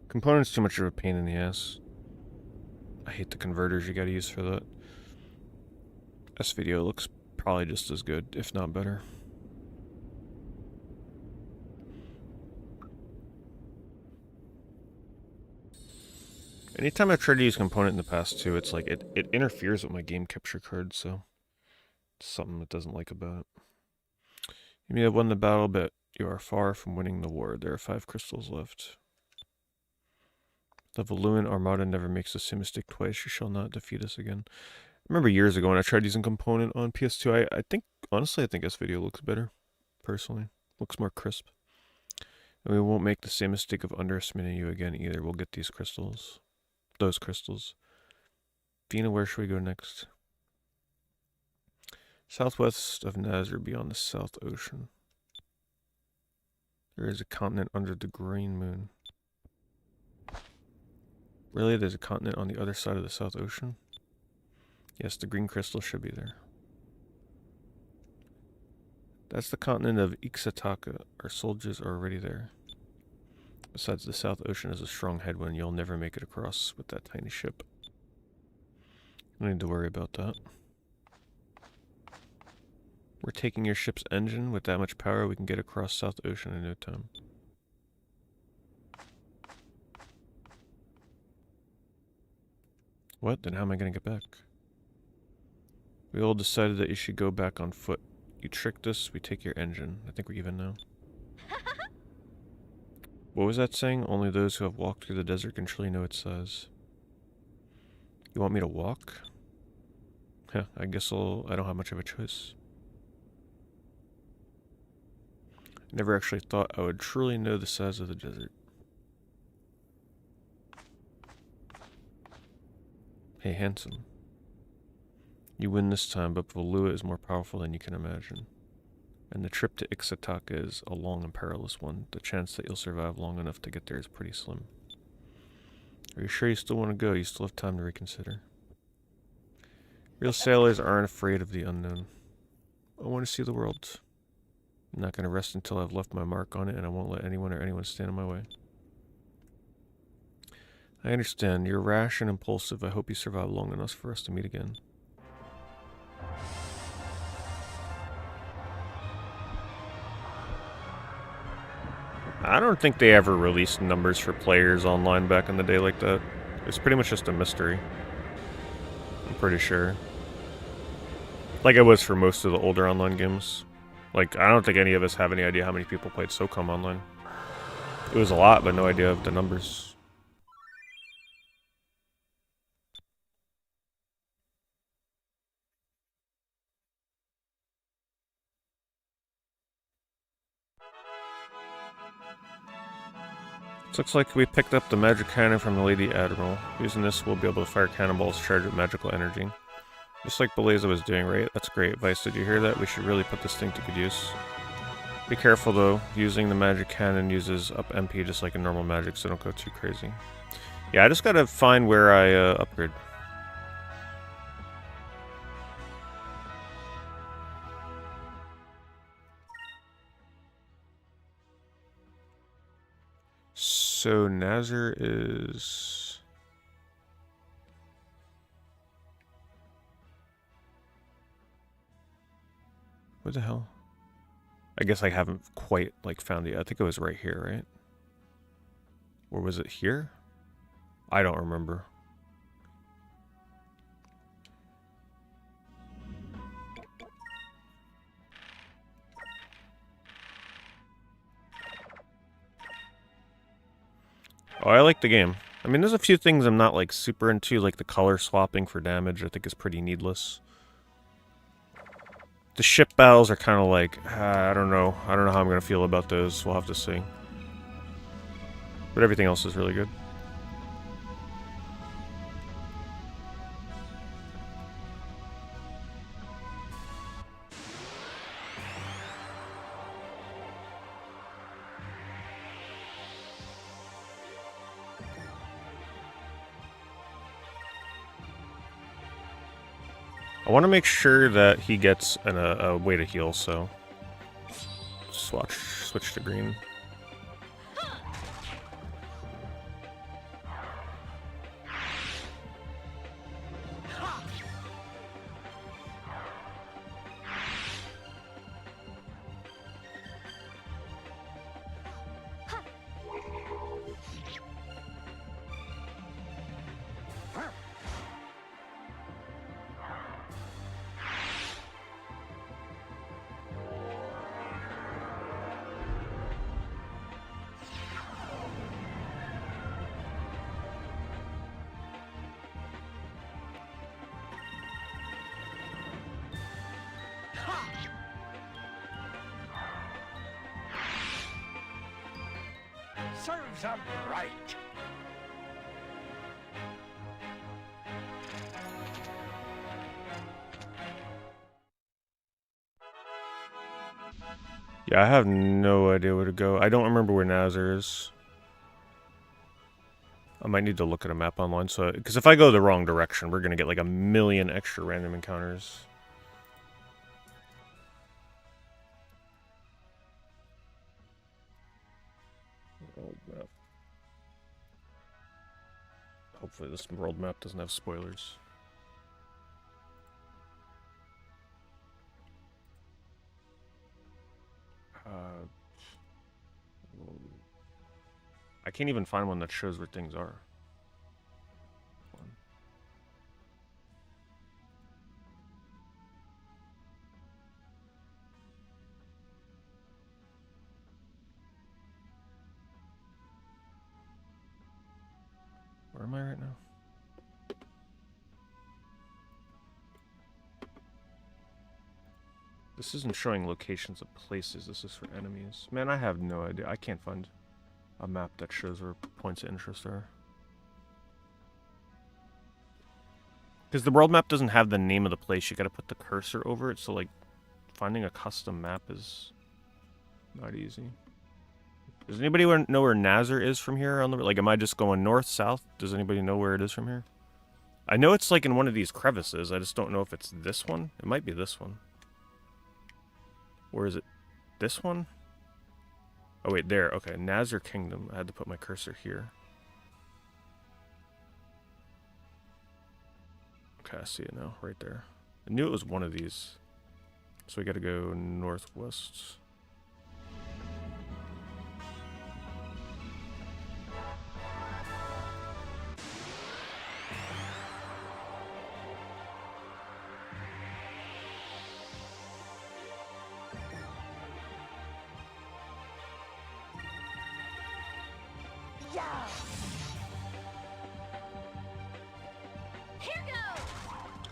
Component's too much of a pain in the ass. I hate the converters you gotta use for that. This video looks probably just as good, if not better. Anytime I've tried to use component in the past too, it's like it interferes with my game capture card, so it's something it doesn't like about it. You may have won the battle, but you are far from winning the war. There are 5 crystals left. The Valuan Armada never makes a sim mistake twice. You shall not defeat us again. I remember years ago when I tried using component on PS2, I think, honestly, I think this video looks better, personally. Looks more crisp. And we won't make the same mistake of underestimating you again either. We'll get these crystals. Those crystals. Vina, where should we go next? Southwest of Nazar, beyond the South Ocean. There is a continent under the green moon. Really? There's a continent on the other side of the South Ocean? Yes, the green crystal should be there. That's the continent of Ixataka. Our soldiers are already there. Besides, the South Ocean is a strong headwind. You'll never make it across with that tiny ship. No need to worry about that. We're taking your ship's engine. With that much power, we can get across South Ocean in no time. What? Then how am I going to get back? We all decided that you should go back on foot. You tricked us, we take your engine. I think we're even now. What was that saying? Only those who have walked through the desert can truly know its size. You want me to walk? Huh, I guess I don't have much of a choice. I never actually thought I would truly know the size of the desert. Hey, handsome. You win this time, but Valua is more powerful than you can imagine. And the trip to Ixataka is a long and perilous one. The chance that you'll survive long enough to get there is pretty slim. Are you sure you still want to go? You still have time to reconsider. Real sailors aren't afraid of the unknown. I want to see the world. I'm not going to rest until I've left my mark on it, and I won't let anyone stand in my way. I understand. You're rash and impulsive. I hope you survive long enough for us to meet again. I don't think they ever released numbers for players online back in the day like that. It's pretty much just a mystery. I'm pretty sure. Like it was for most of the older online games. Like, I don't think any of us have any idea how many people played SOCOM online. It was a lot, but no idea of the numbers. Looks like we picked up the magic cannon from the Lady Admiral. Using this, we'll be able to fire cannonballs charged with magical energy. Just like Beleza was doing, right? That's great advice. Did you hear that? We should really put this thing to good use. Be careful though, using the magic cannon uses up MP just like a normal magic, so don't go too crazy. Yeah, I just gotta find where I upgrade. So Nazir is... What the hell? I guess I haven't quite like found it yet. I think it was right here, right? Or was it here? I don't remember. Oh, I like the game. I mean, there's a few things I'm not like super into, like the color swapping for damage. I think is pretty needless. The ship battles are kind of like, I don't know. I don't know how I'm going to feel about those. We'll have to see. But everything else is really good. I want to make sure that he gets a way to heal, so... Switch to green. Serves them right. Yeah, I have no idea where to go. I don't remember where Nazir is. I might need to look at a map online, so because if I go the wrong direction, we're gonna get like a million extra random encounters. World map. Hopefully this world map doesn't have spoilers. I can't even find one that shows where things are. Where am I right now? This isn't showing locations of places. This is for enemies. Man, I have no idea. I can't find a map that shows where points of interest are. Because the world map doesn't have the name of the place. You gotta put the cursor over it, so like finding a custom map is not easy. Does anybody know where Nazir is from here? On the like, am I just going north, south? Does anybody know where it is from here? I know it's like in one of these crevices. I just don't know if it's this one. It might be this one. Or is it this one? Oh wait, there. Okay, Nazir Kingdom. I had to put my cursor here. Okay, I see it now, right there. I knew it was one of these. So we gotta go northwest. Here goes.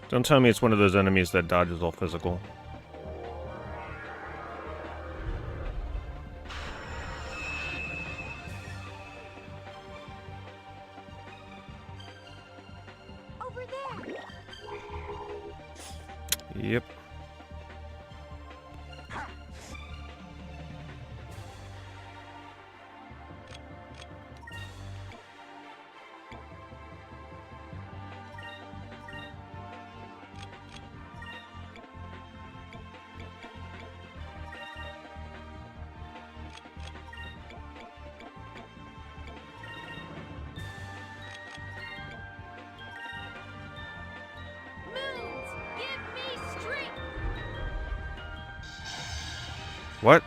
Don't tell me it's one of those enemies that dodges all physical. Over there. Yep. Moons, give me strength. What?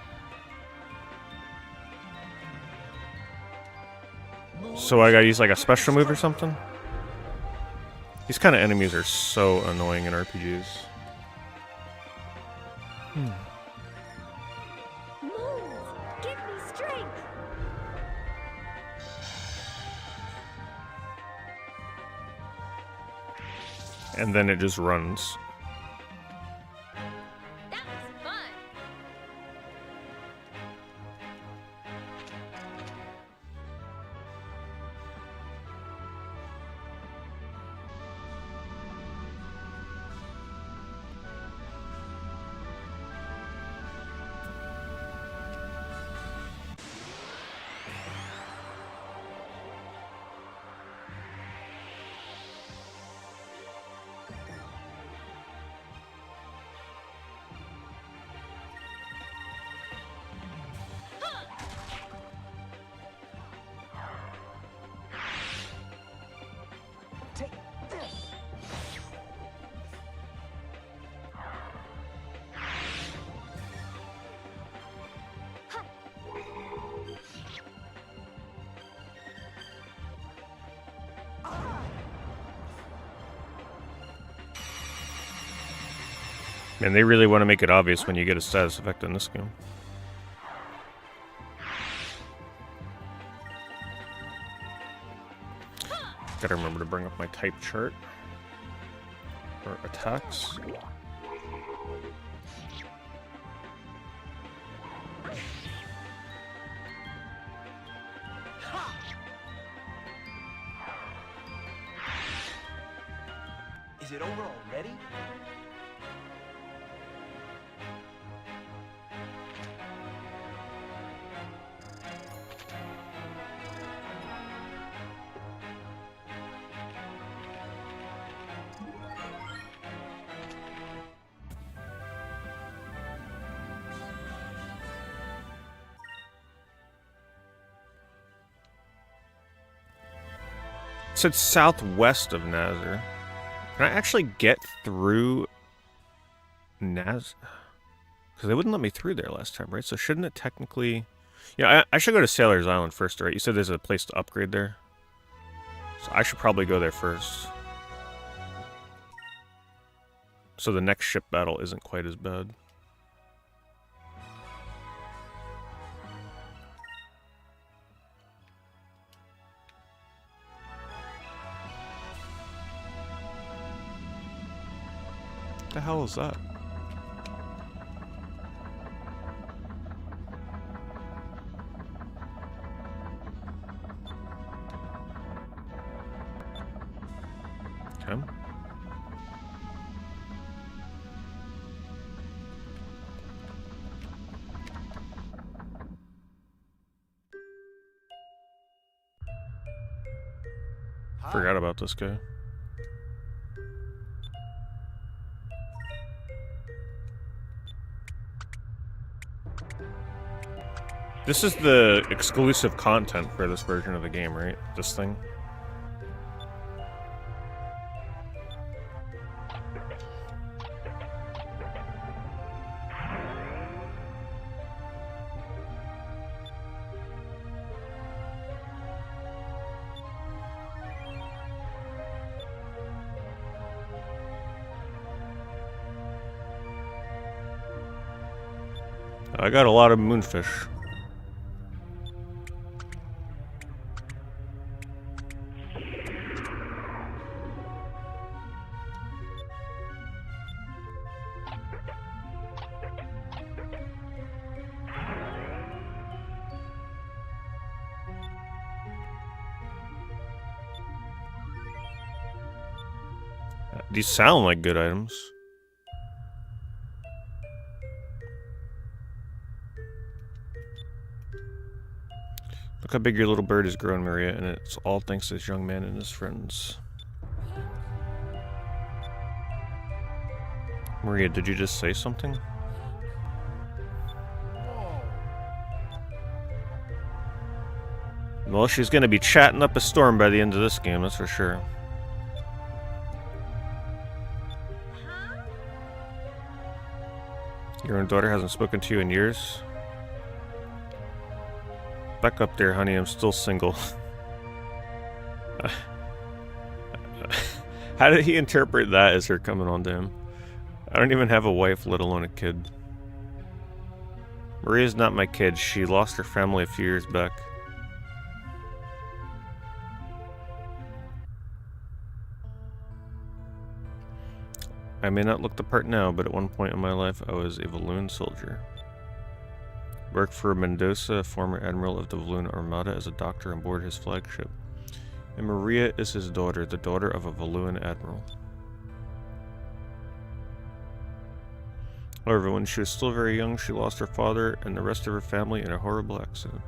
So I gotta use like a special move or something? These kind of enemies are so annoying in RPGs. Moons, give me strength. And then it just runs. That was fun. Take this. And they really want to make it obvious when you get a status effect in this game. Gotta remember to bring up my type chart. Or attacks. Is it over already? It said southwest of Nazar. Can I actually get through Nazar? Because they wouldn't let me through there last time, right? So shouldn't it technically... Yeah, I should go to Sailor's Island first, right? You said there's a place to upgrade there. So I should probably go there first. So the next ship battle isn't quite as bad. What the hell is that? Okay. Forgot about this guy. This is the exclusive content for this version of the game, right? This thing? I got a lot of moonfish. These sound like good items. Look how big your little bird has grown, Maria, and it's all thanks to this young man and his friends. Maria, did you just say something? Well, she's gonna be chatting up a storm by the end of this game, that's for sure. Your own daughter hasn't spoken to you in years? Back up there, honey, I'm still single. How did he interpret that as her coming on to him? I don't even have a wife, let alone a kid. Maria's not my kid. She lost her family a few years back. I may not look the part now, but at one point in my life I was a Walloon soldier. Worked for Mendoza, former admiral of the Walloon Armada, as a doctor on board his flagship. And Maria is his daughter, the daughter of a Walloon admiral. However, when she was still very young, she lost her father and the rest of her family in a horrible accident.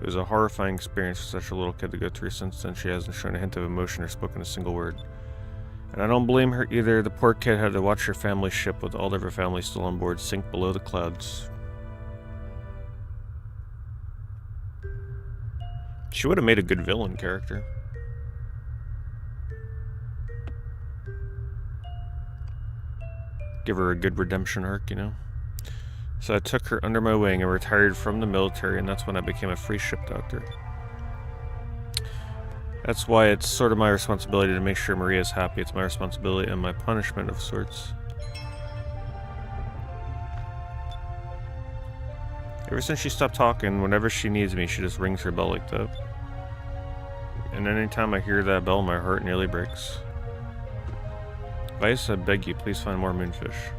It was a horrifying experience for such a little kid to go through. Since then, she hasn't shown a hint of emotion or spoken a single word. And I don't blame her either. The poor kid had to watch her family's ship, with all of her family still on board, sink below the clouds. She would have made a good villain character. Give her a good redemption arc, you know? So I took her under my wing and retired from the military, and that's when I became a free ship doctor. That's why it's sort of my responsibility to make sure Maria's happy. It's my responsibility and my punishment of sorts. Ever since she stopped talking, whenever she needs me, she just rings her bell like that. And anytime I hear that bell, my heart nearly breaks. Vice, I beg you, please find more moonfish.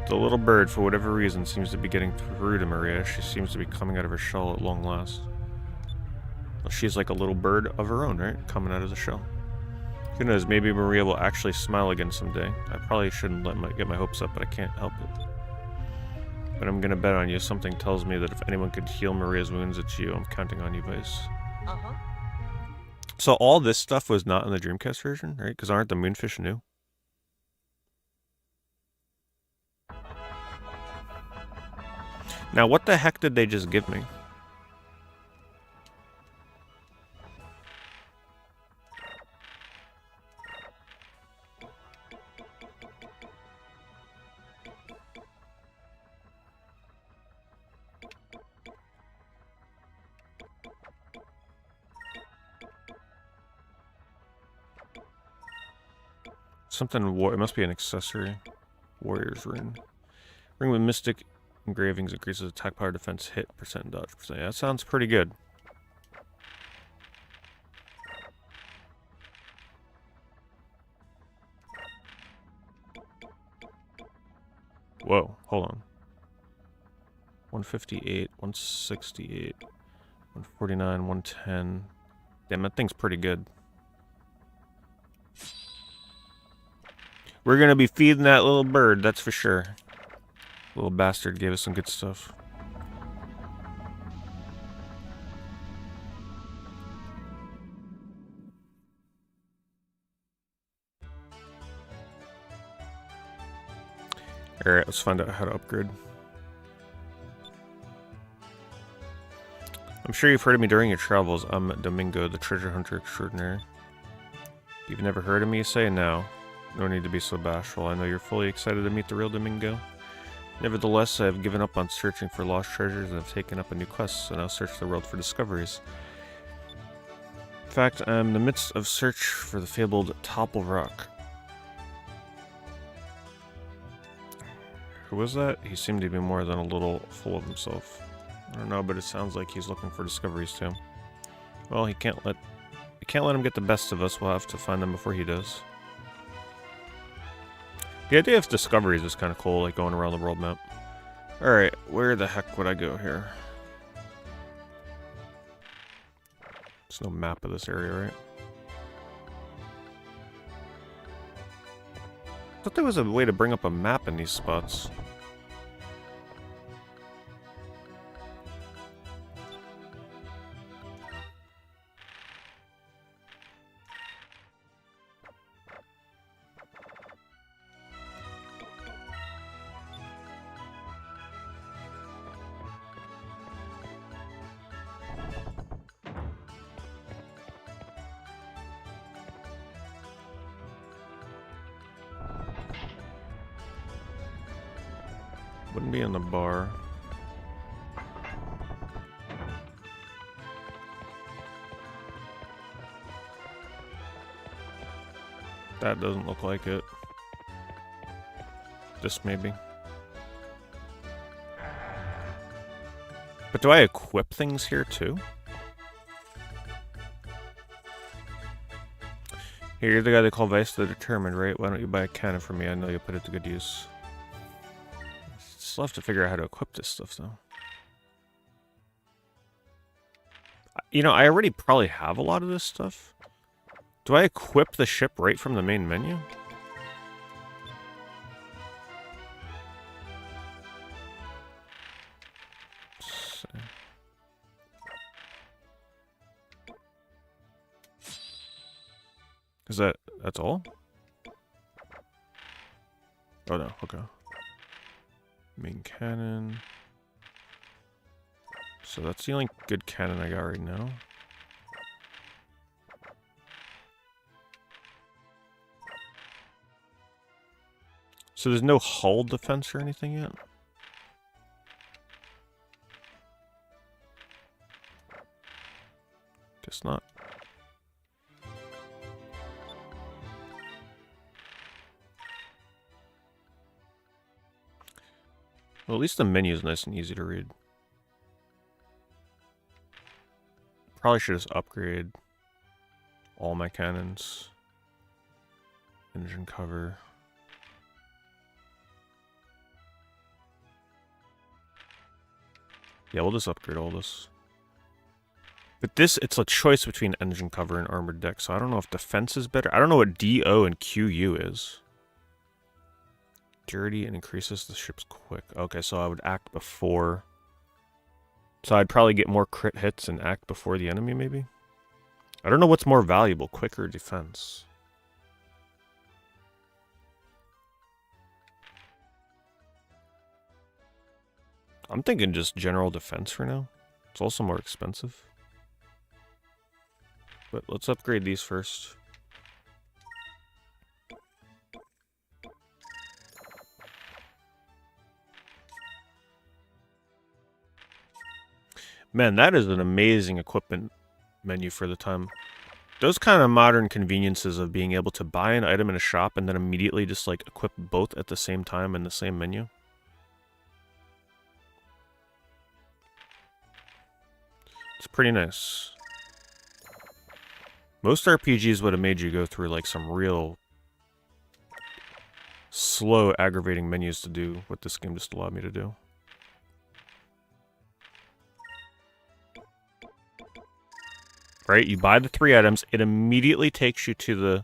The little bird, for whatever reason, seems to be getting through to Maria. She seems to be coming out of her shell at long last. Well, she's like a little bird of her own, right? Coming out of the shell. Who knows, maybe Maria will actually smile again someday. I probably shouldn't get my hopes up, but I can't help it. But I'm gonna bet on you. Something tells me that if anyone could heal Maria's wounds, it's you. I'm counting on you, Vice. Uh-huh. So all this stuff was not in the Dreamcast version, right? Because aren't the moonfish new? Now, what the heck did they just give me? Something, it must be an accessory. Warrior's Ring. Ring with Mystic engravings increases attack power, defense, hit percent, and dodge percent. Yeah, that sounds pretty good. Whoa, hold on. 158, 168, 149, 110. Damn, that thing's pretty good. We're gonna be feeding that little bird, that's for sure. Little bastard gave us some good stuff. Alright, let's find out how to upgrade. I'm sure you've heard of me during your travels. I'm Domingo, the treasure hunter extraordinary. You've never heard of me, you say? No. No need to be so bashful. I know you're fully excited to meet the real Domingo. Nevertheless, I have given up on searching for lost treasures and have taken up a new quest, so now search the world for discoveries. In fact, I'm in the midst of search for the fabled Topple Rock. Who was that? He seemed to be more than a little full of himself. I don't know, but it sounds like he's looking for discoveries too. Well, we can't let him get the best of us. We'll have to find them before he does. The idea of discoveries is kind of cool, like going around the world map. Alright, where the heck would I go here? There's no map of this area, right? I thought there was a way to bring up a map in these spots. Wouldn't be in the bar. That doesn't look like it. This maybe. But do I equip things here too? Here, you're the guy they call Vice the Determined, right? Why don't you buy a cannon for me? I know you'll put it to good use. Still have to figure out how to equip this stuff, though. You know, I already probably have a lot of this stuff. Do I equip the ship right from the main menu? Let's see. Is that's all? Oh no, okay. Main cannon. So that's the only good cannon I got right now. So there's no hull defense or anything yet? Guess not. Well, at least the menu is nice and easy to read. Probably should just upgrade all my cannons. Engine cover. Yeah, we'll just upgrade all this. But this, it's a choice between engine cover and armored deck, so I don't know if defense is better. I don't know what DO and QU is. Dirty and increases the ship's quick. Okay, so I would act before. So I'd probably get more crit hits and act before the enemy, maybe? I don't know what's more valuable, quick or defense. I'm thinking just general defense for now. It's also more expensive. But let's upgrade these first. Man, that is an amazing equipment menu for the time. Those kind of modern conveniences of being able to buy an item in a shop and then immediately just like equip both at the same time in the same menu. It's pretty nice. Most RPGs would have made you go through like some real slow, aggravating menus to do what this game just allowed me to do. Right, you buy the 3 items, it immediately takes you to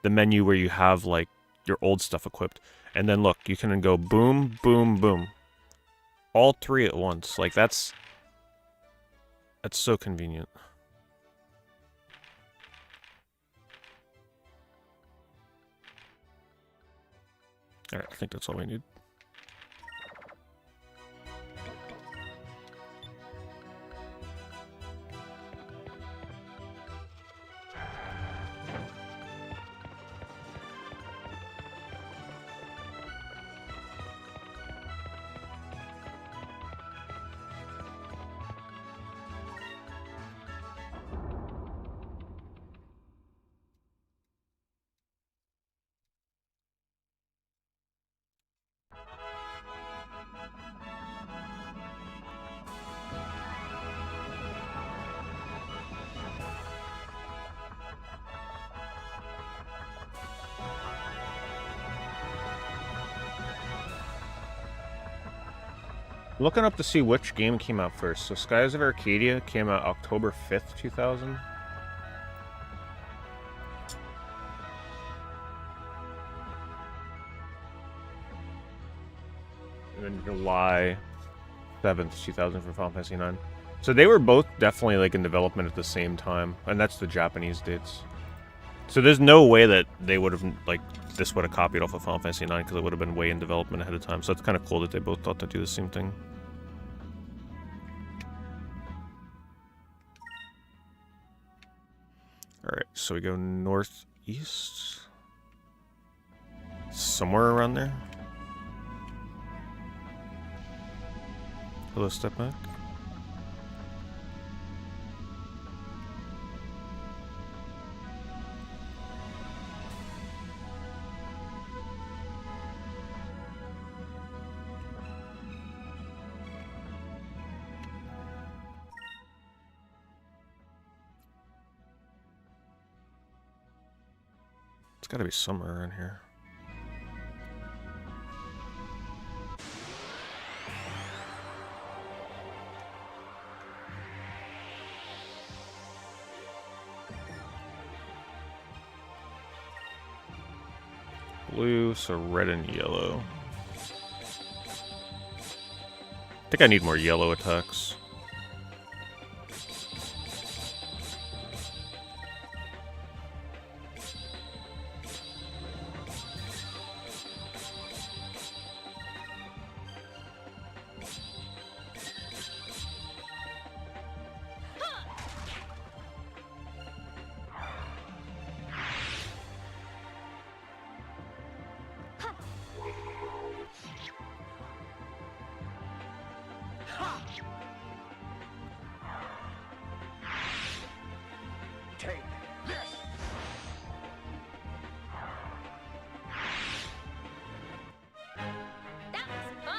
the menu where you have like your old stuff equipped. And then look, you can go boom, boom, boom. All 3 at once. Like that's so convenient. Alright, I think that's all we need. Looking up to see which game came out first. So Skies of Arcadia came out October 5th, 2000. July 7th, 2000 for Final Fantasy 9. So they were both definitely like in development at the same time, and that's the Japanese dates. So there's no way that they would have like this would have copied off of Final Fantasy 9 because it would have been way in development ahead of time. So it's kind of cool that they both thought to do the same thing. All right, so we go northeast, somewhere around there. Hello, step back. It's got to be somewhere around here. Blue, so red and yellow. I think I need more yellow attacks. Take this. That was fun.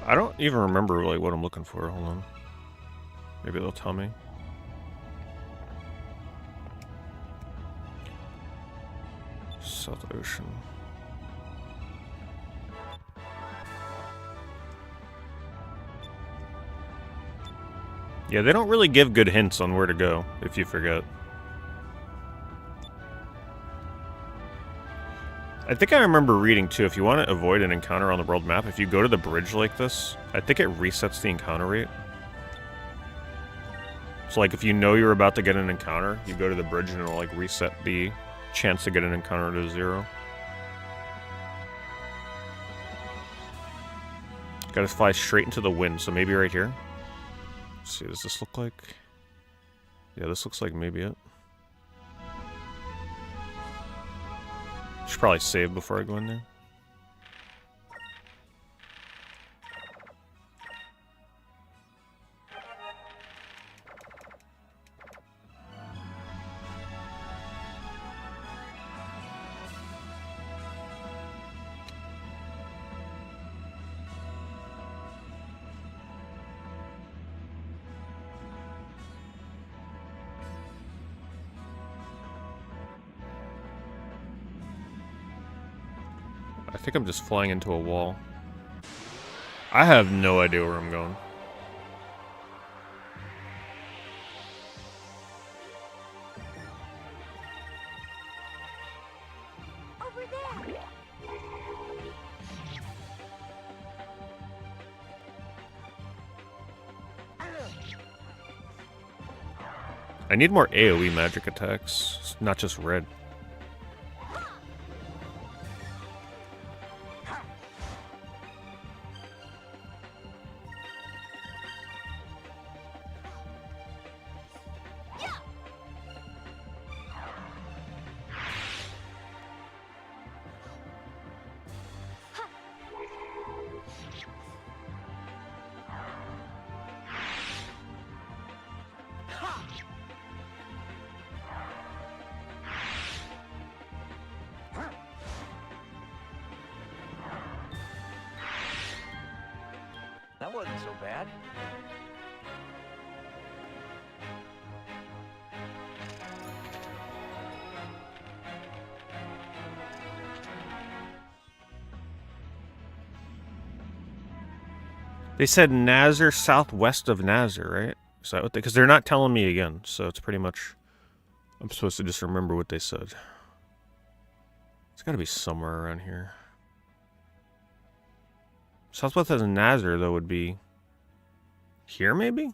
I don't even remember like what I'm looking for. Hold on. Maybe they'll tell me. South Ocean. Yeah, they don't really give good hints on where to go if you forget. I think I remember reading too, if you want to avoid an encounter on the world map, if you go to the bridge like this, I think it resets the encounter rate. So like if you know you're about to get an encounter, you go to the bridge and it'll like reset the chance to get an encounter to 0. Gotta fly straight into the wind, so maybe right here. Let's see, does this look like... Yeah, this looks like maybe it. Should probably save before I go in there. I think I'm just flying into a wall. I have no idea where I'm going. Over there. I need more AoE magic attacks, not just red. That wasn't so bad. They said Nazar, southwest of Nazar, right? Is that what because they're not telling me again, so it's pretty much... I'm supposed to just remember what they said. It's gotta be somewhere around here. Southwest of Nazar, though, would be... here, maybe?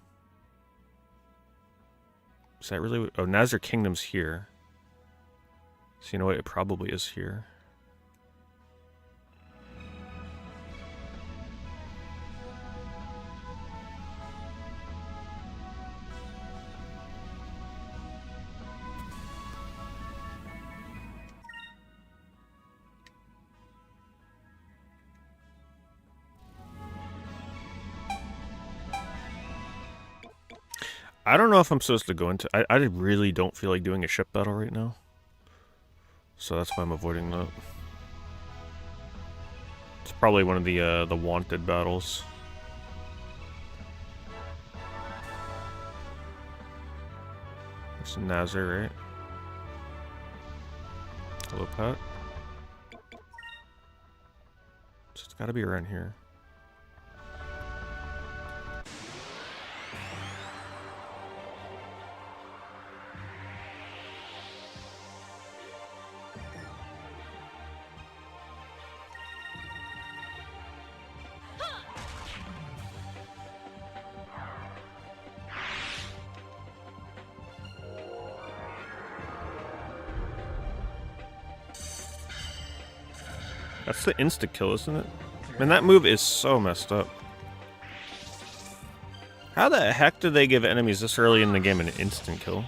Is that really... oh, Nazar Kingdom's here. So you know what? It probably is here. I don't know if I'm supposed to go into... I really don't feel like doing a ship battle right now. So that's why I'm avoiding that. It's probably one of the wanted battles. It's Nazar, right? Hello, Pat. So it's gotta be around here. That's the insta-kill, isn't it? Man, that move is so messed up. How the heck did they give enemies this early in the game an instant kill?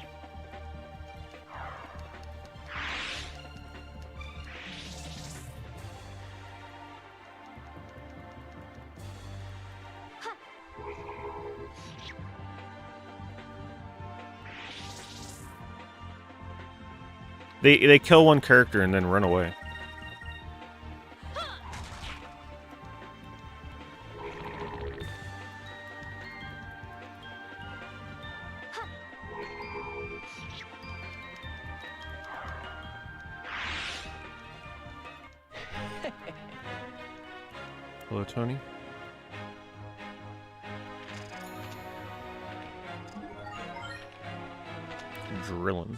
They kill one character and then run away. Hello, Tony. Drilling.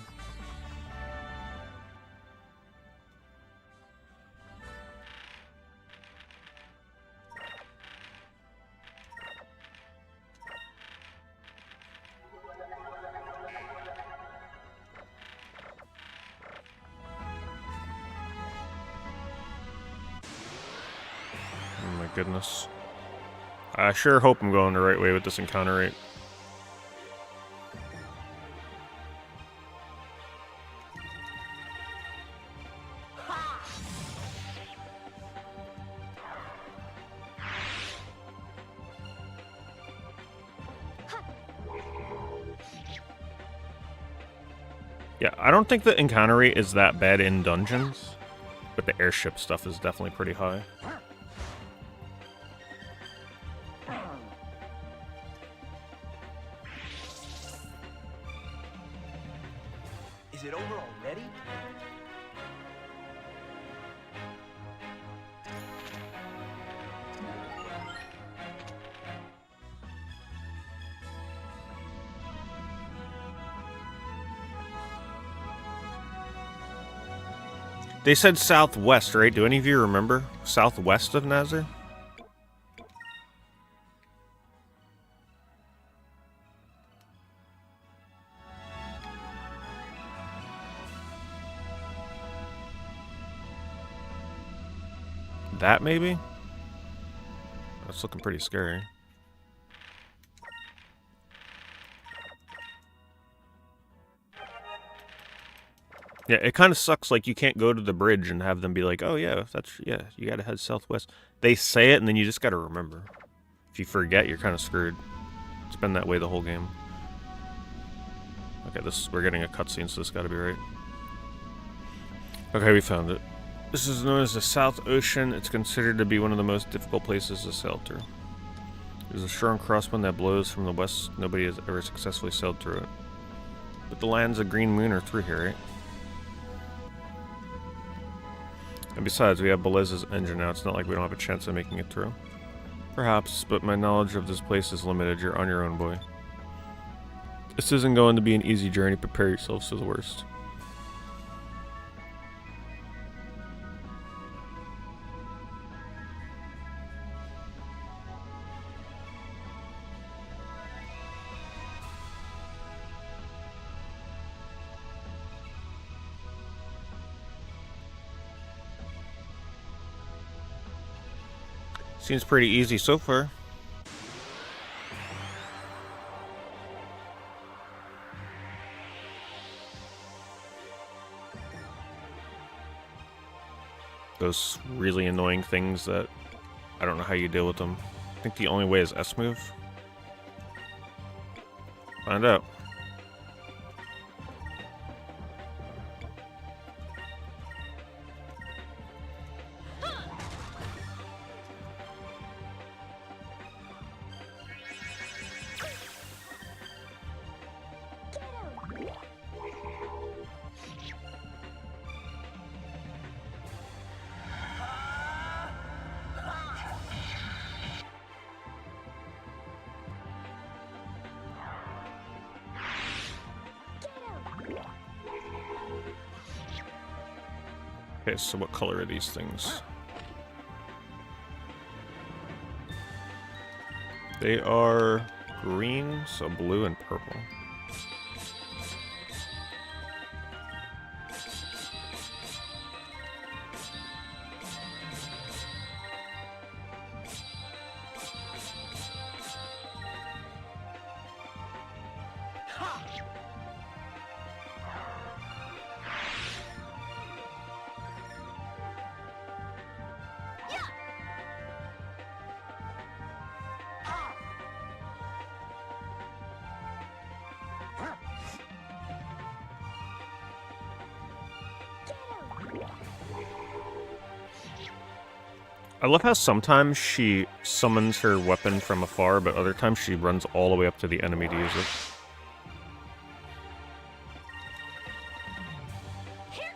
Goodness. I sure hope I'm going the right way with this encounter rate. Yeah, I don't think the encounter rate is that bad in dungeons, but the airship stuff is definitely pretty high. Is it over already? They said southwest, right? Do any of you remember? Southwest of Nazar? That maybe? That's looking pretty scary. Yeah, it kind of sucks, like, you can't go to the bridge and have them be like, oh, yeah, yeah, you gotta head southwest. They say it, and then you just gotta remember. If you forget, you're kind of screwed. It's been that way the whole game. Okay, we're getting a cutscene, so this gotta be right. Okay, we found it. This is known as the South Ocean. It's considered to be one of the most difficult places to sail through. There's a strong crosswind that blows from the west. Nobody has ever successfully sailed through it. But the lands of Green Moon are through here, right? And besides, we have Belez's engine now. It's not like we don't have a chance of making it through. Perhaps, but my knowledge of this place is limited. You're on your own, boy. This isn't going to be an easy journey. Prepare yourselves for the worst. Seems pretty easy so far. Those really annoying things that I don't know how you deal with them. I think the only way is S move. Find out. Okay, so what color are these things? They are green, so blue and purple. I love how sometimes she summons her weapon from afar, but other times she runs all the way up to the enemy to use it. Here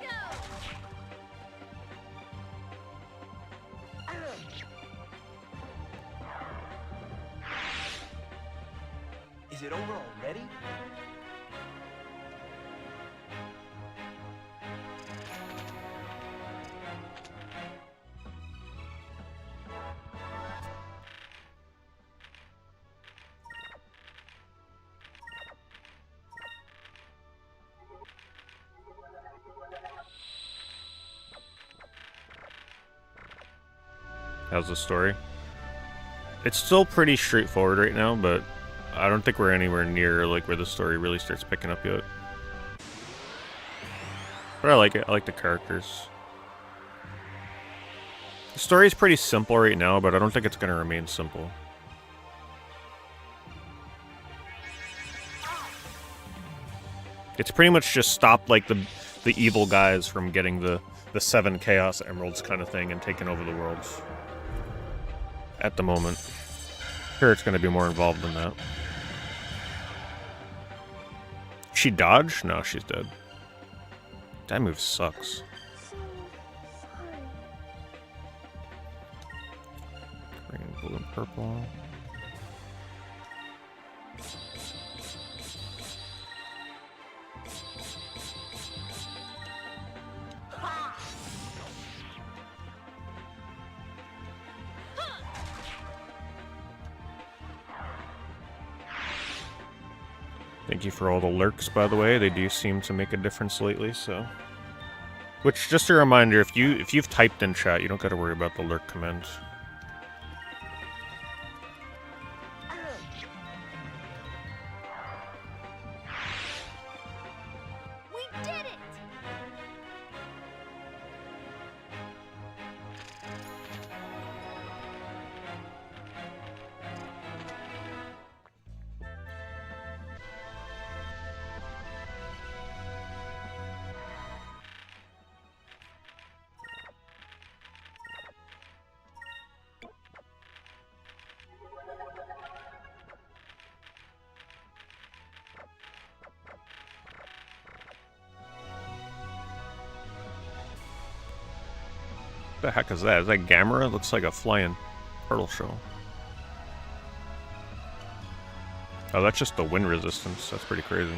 Is it over already? How's the story? It's still pretty straightforward right now, but I don't think we're anywhere near like where the story really starts picking up yet. But I like it. I like the characters. The story's pretty simple right now, but I don't think it's going to remain simple. It's pretty much just stop like the evil guys from getting the 7 Chaos Emeralds kind of thing and taking over the worlds. At the moment. Sure, it's going to be more involved than that. She dodged? No, she's dead. That move sucks. so sorry. Green, blue, and purple. Thank you for all the lurks, by the way. They do seem to make a difference lately, so... Which, just a reminder, if you've typed in chat, you don't gotta worry about the lurk command. We did it! What the heck is that? Is that Gamera? It looks like a flying turtle shell. Oh, that's just the wind resistance. That's pretty crazy.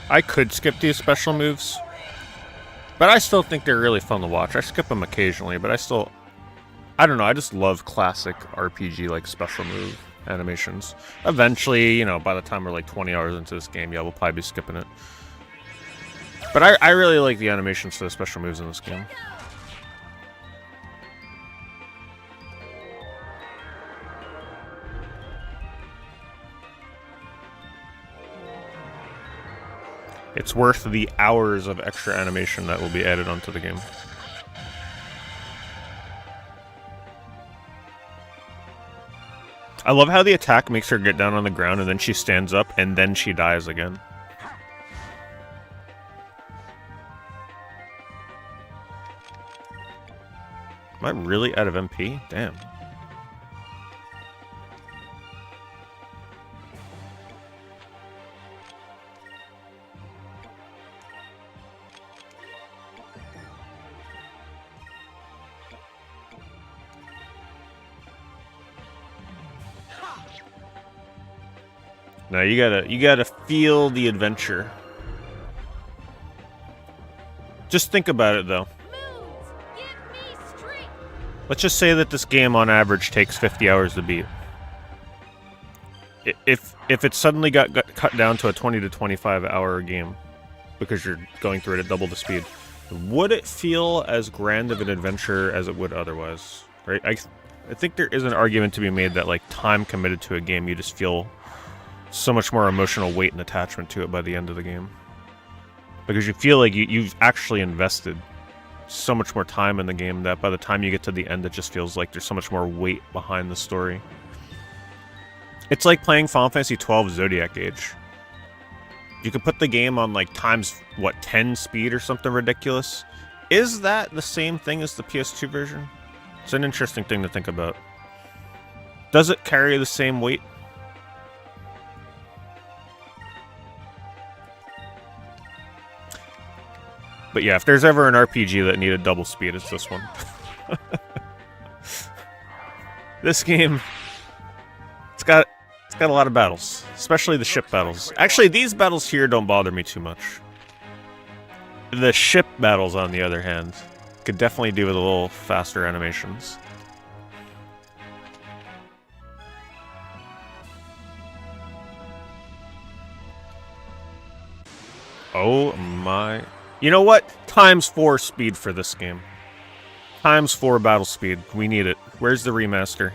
I could skip these special moves, but I still think they're really fun to watch. I skip them occasionally, but I don't know, I just love classic RPG, like, special move animations. Eventually, you know, by the time we're like 20 hours into this game, yeah, we'll probably be skipping it. But I really like the animations for the special moves in this game. It's worth the hours of extra animation that will be added onto the game. I love how the attack makes her get down on the ground and then she stands up and then she dies again. Am I really out of MP? Damn. No, you gotta feel the adventure. Just think about it, though. Let's just say that this game, on average, takes 50 hours to beat. If it suddenly got cut down to a 20 to 25 hour game, because you're going through it at double the speed, would it feel as grand of an adventure as it would otherwise? Right? I think there is an argument to be made that, like, time committed to a game, you just feel so much more emotional weight and attachment to it by the end of the game. Because you feel like you've actually invested so much more time in the game that by the time you get to the end, it just feels like there's so much more weight behind the story. It's like playing Final Fantasy XII Zodiac Age. You could put the game on, like, times, what, 10 speed or something ridiculous? Is that the same thing as the PS2 version? It's an interesting thing to think about. Does it carry the same weight? But yeah, if there's ever an RPG that needed double speed, it's this one. This game, it's got a lot of battles, especially the ship battles. Actually, these battles here don't bother me too much. The ship battles, on the other hand, could definitely do with a little faster animations. Oh my... You know what? Times 4 speed for this game. Times 4 battle speed. We need it. Where's the remaster?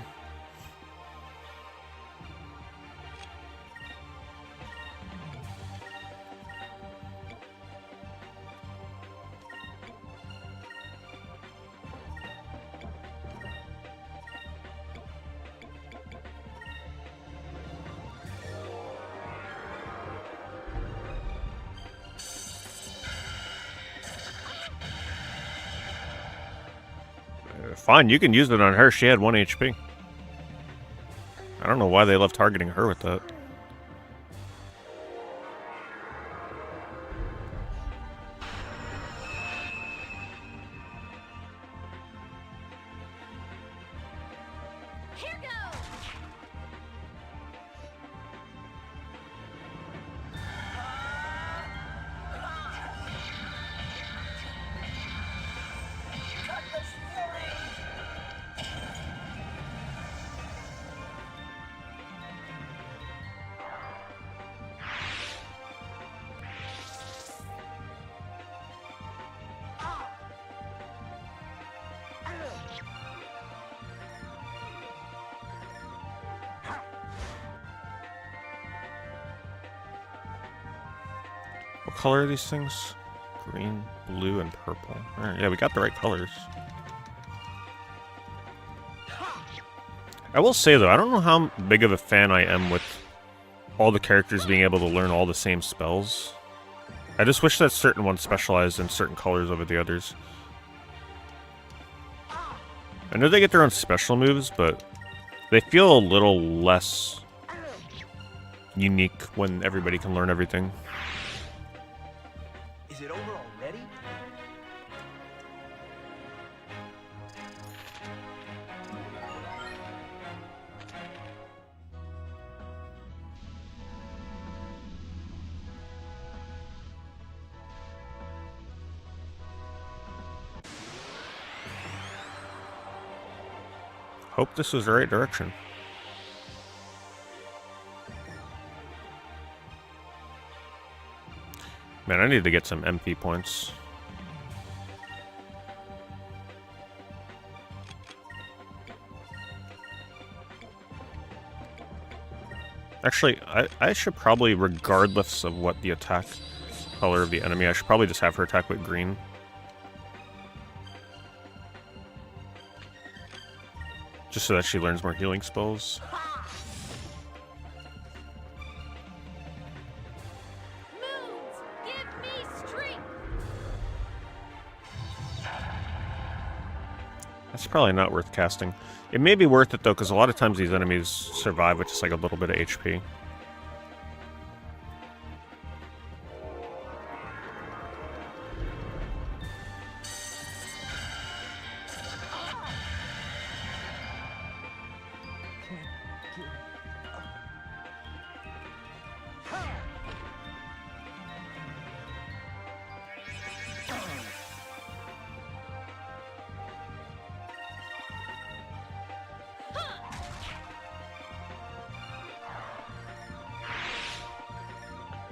Fine, you can use it on her. She had 1 HP. I don't know why they love targeting her with that. Here goes. What color are these things? green, blue, and purple. Alright, yeah, we got the right colors. I will say, though, I don't know how big of a fan I am with all the characters being able to learn all the same spells. I just wish that certain ones specialized in certain colors over the others. I know they get their own special moves, but they feel a little less unique when everybody can learn everything. Is it over already? Hope this was the right direction. Man, I need to get some MP points. Actually, I should probably, regardless of what the attack color of the enemy, I should probably just have her attack with green. Just so that she learns more healing spells. Moons, give me strength. That's probably not worth casting. It may be worth it, though, because a lot of times these enemies survive with just like a little bit of HP.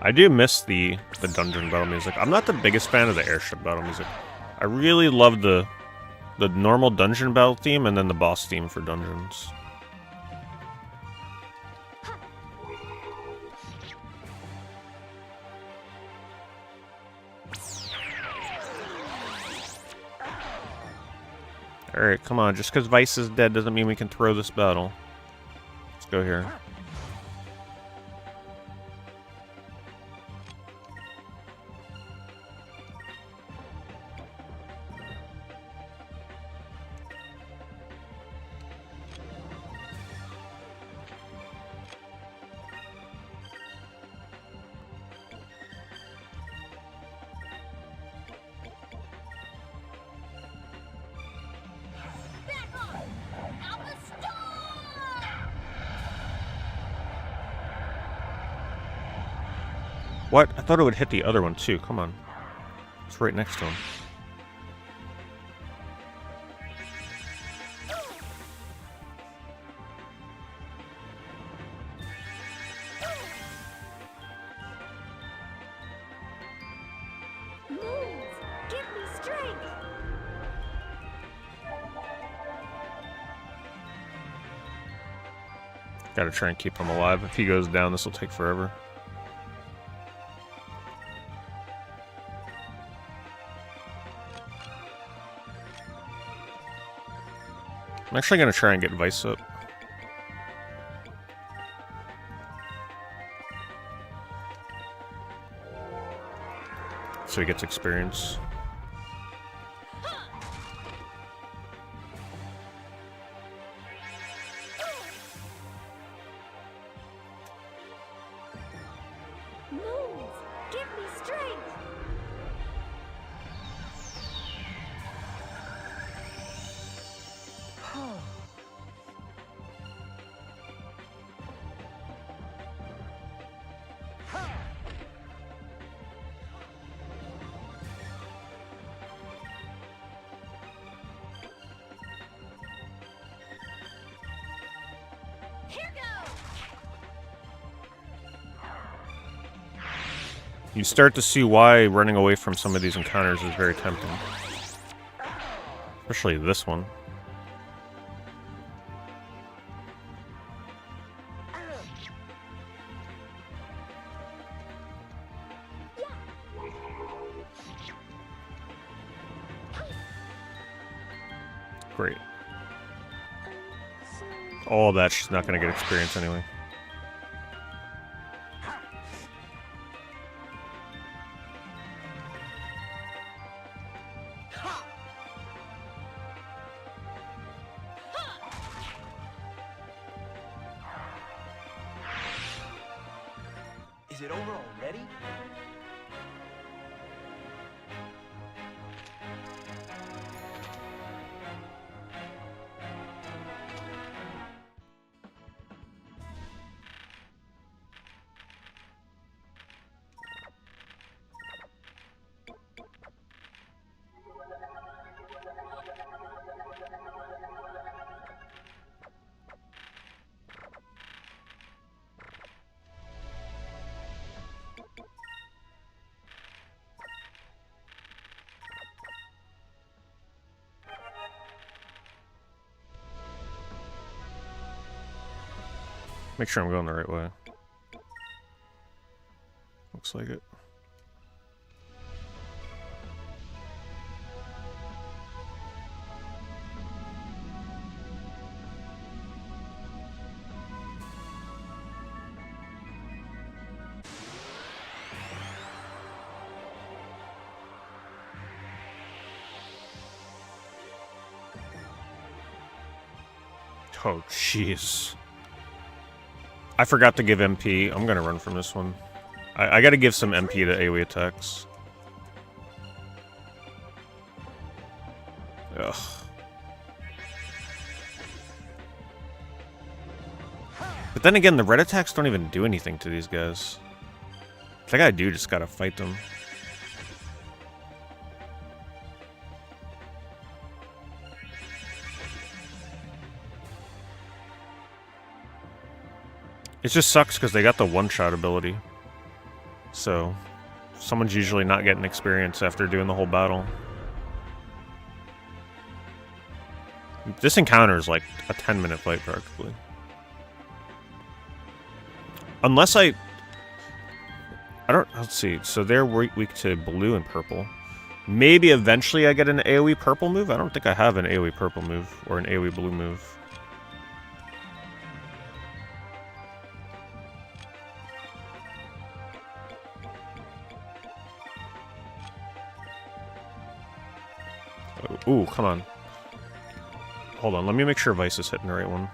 I do miss the dungeon battle music. I'm not the biggest fan of the airship battle music. I really love the normal dungeon battle theme and then the boss theme for dungeons. Alright, come on. Just because Vice is dead doesn't mean we can throw this battle. Let's go here. What? I thought it would hit the other one too. Come on. It's right next to him. Moons, give me strength. Gotta try and keep him alive. If he goes down, this will take forever. I'm actually gonna try and get Vice up. So he gets experience. Moons, give me strength. Here goes. You start to see why running away from some of these encounters is very tempting. Especially this one. Great. All that, she's not going to get experience anyway. Is it over already? Make sure I'm going the right way. Looks like it. Oh, jeez. I forgot to give MP. I'm gonna run from this one. I gotta give some MP to AoE attacks. Ugh. But then again, the red attacks don't even do anything to these guys. I think I do just gotta fight them. It just sucks because they got the one-shot ability. So, someone's usually not getting experience after doing the whole battle. This encounter is like a 10-minute fight, practically. Unless I don't... Let's see. So they're weak to blue and purple. Maybe eventually I get an AoE purple move? I don't think I have an AoE purple move or an AoE blue move. Ooh, come on. Hold on, let me make sure Vice is hitting the right one.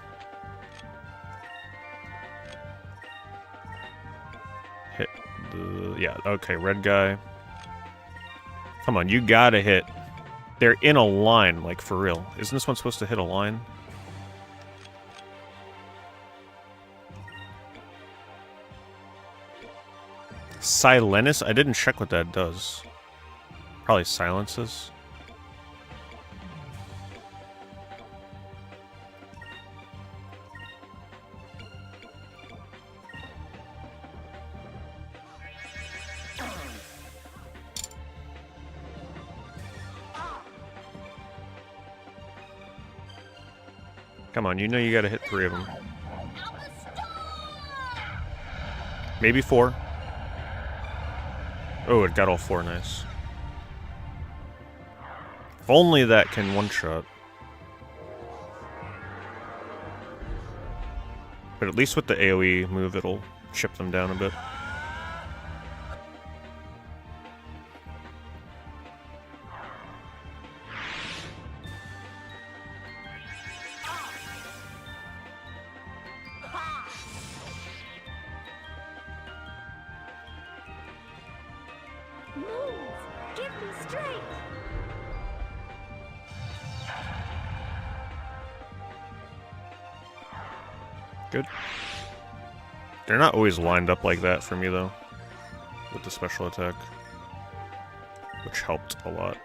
Hit the... Yeah, okay, red guy. Come on, you gotta hit. They're in a line, like, for real. Isn't this one supposed to hit a line? Silenus? I didn't check what that does. Probably silences. Come on, you know you gotta hit 3 of them. Maybe 4. Oh, it got all 4, nice. If only that can one-shot. But at least with the AoE move, it'll chip them down a bit. Good. They're not always lined up like that for me, though, with the special attack, which helped a lot.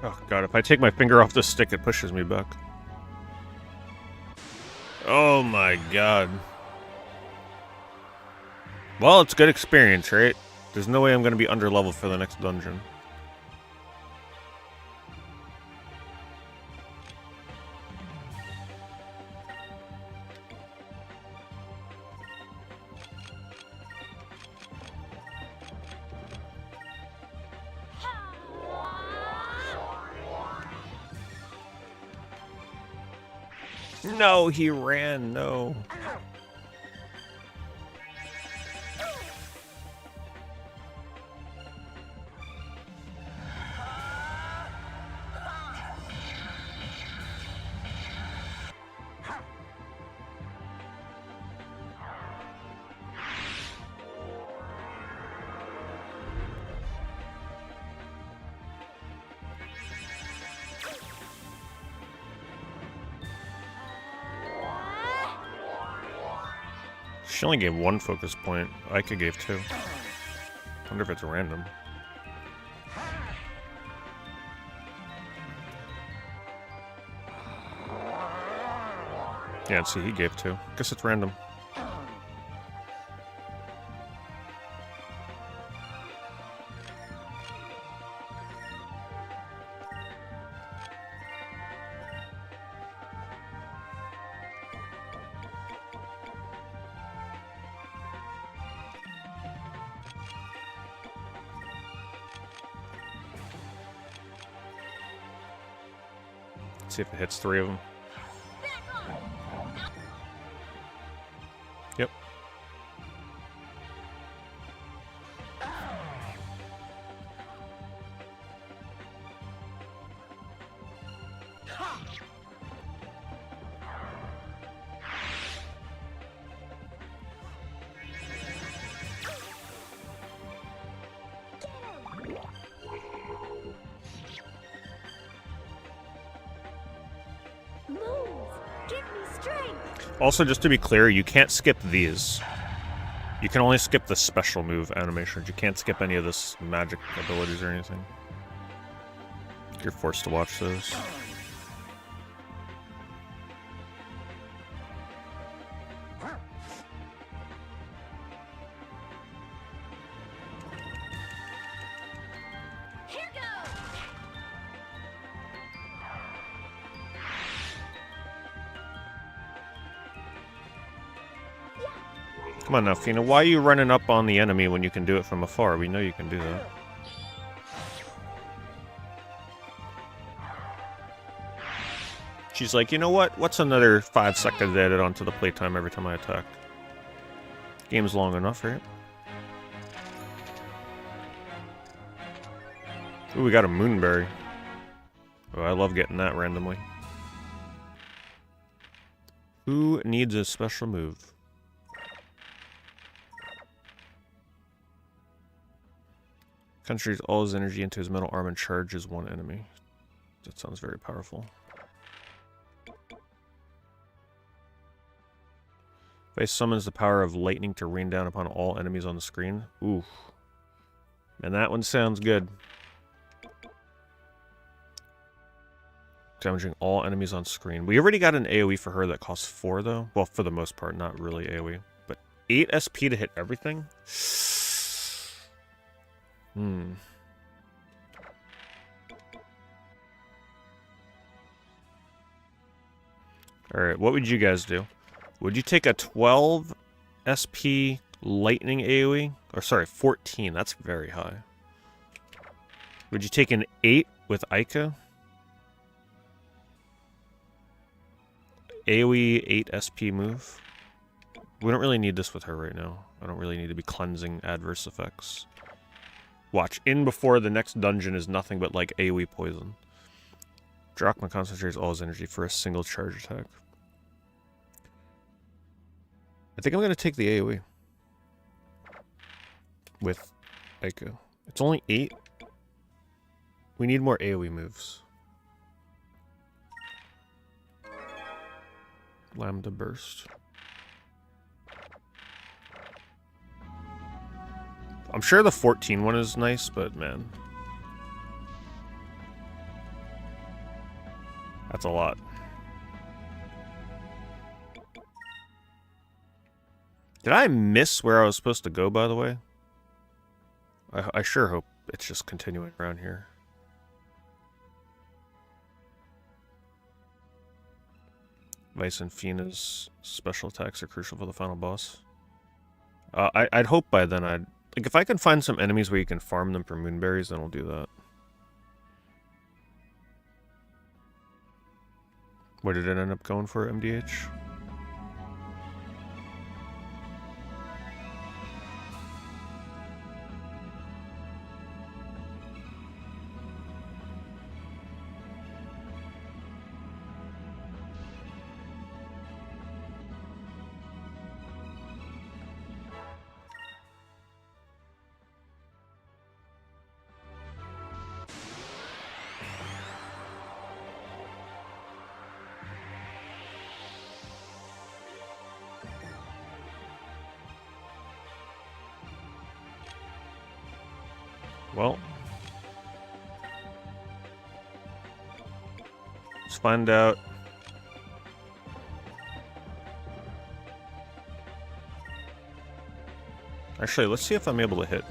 Oh god, if I take my finger off the stick, it pushes me back. Oh my god. Well, it's good experience, right? There's no way I'm gonna be underleveled for the next dungeon. No, he ran, no. She only gave 1 focus point. Ica gave 2. Wonder if it's random. Yeah, see, he gave 2. Guess it's random. See if it hits 3 of them. Yep. Also, just to be clear, you can't skip these. You can only skip the special move animations. You can't skip any of this magic abilities or anything. You're forced to watch those. Come on now, Fina. Why are you running up on the enemy when you can do it from afar? We know you can do that. She's like, you know what? What's another 5 seconds added onto the playtime every time I attack? Game's long enough, right? Ooh, we got a Moonberry. Oh, I love getting that randomly. Who needs a special move? Concentrates all his energy into his metal arm and charges 1 enemy. That sounds very powerful. Face summons the power of lightning to rain down upon all enemies on the screen. Ooh. Man, that one sounds good. Damaging all enemies on screen. We already got an AoE for her that costs 4, though. Well, for the most part, not really AoE. But 8 SP to hit everything? Alright, what would you guys do? Would you take a 12 SP lightning AoE? Or sorry, 14. That's very high. Would you take an 8 with Ica? AoE 8 SP move? We don't really need this with her right now. I don't really need to be cleansing adverse effects. Watch, in before the next dungeon is nothing but like AoE poison. Drachma concentrates all his energy for a single charge attack. I think I'm going to take the AoE. With Ica. It's only 8. We need more AoE moves. Lambda Burst. I'm sure the 14 one is nice, but man. That's a lot. Did I miss where I was supposed to go, by the way? I sure hope it's just continuing around here. Vice and Fina's special attacks are crucial for the final boss. I'd hope by then like, if I can find some enemies where you can farm them for moonberries, then I'll do that. Where did it end up going for, MDH? Well, let's find out. Actually, let's see if I'm able to hit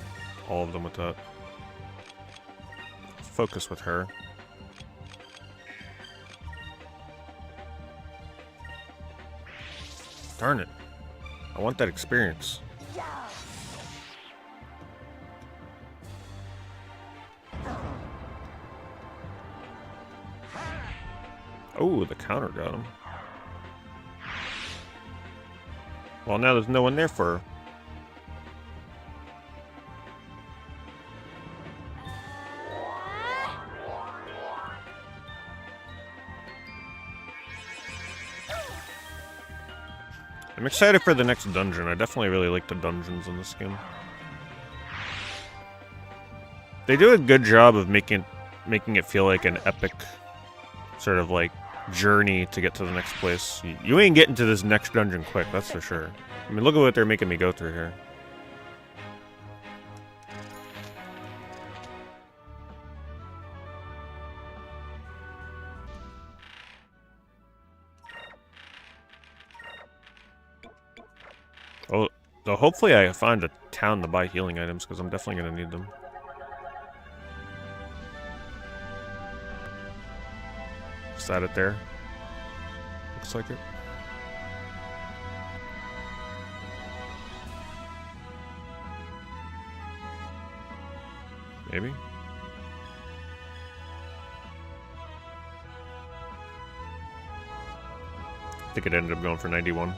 all of them with that. Focus with her. Darn it. I want that experience. Oh, the counter got him. Well, now there's no one there for her. I'm excited for the next dungeon. I definitely really like the dungeons in this game. They do a good job of making it feel like an epic sort of like journey to get to the next place. You ain't getting to this next dungeon quick, that's for sure. I mean, look at what they're making me go through here. Oh, so hopefully I find a town to buy healing items, because I'm definitely going to need them. Is that it there? Looks like it. Maybe? I think it ended up going for 91.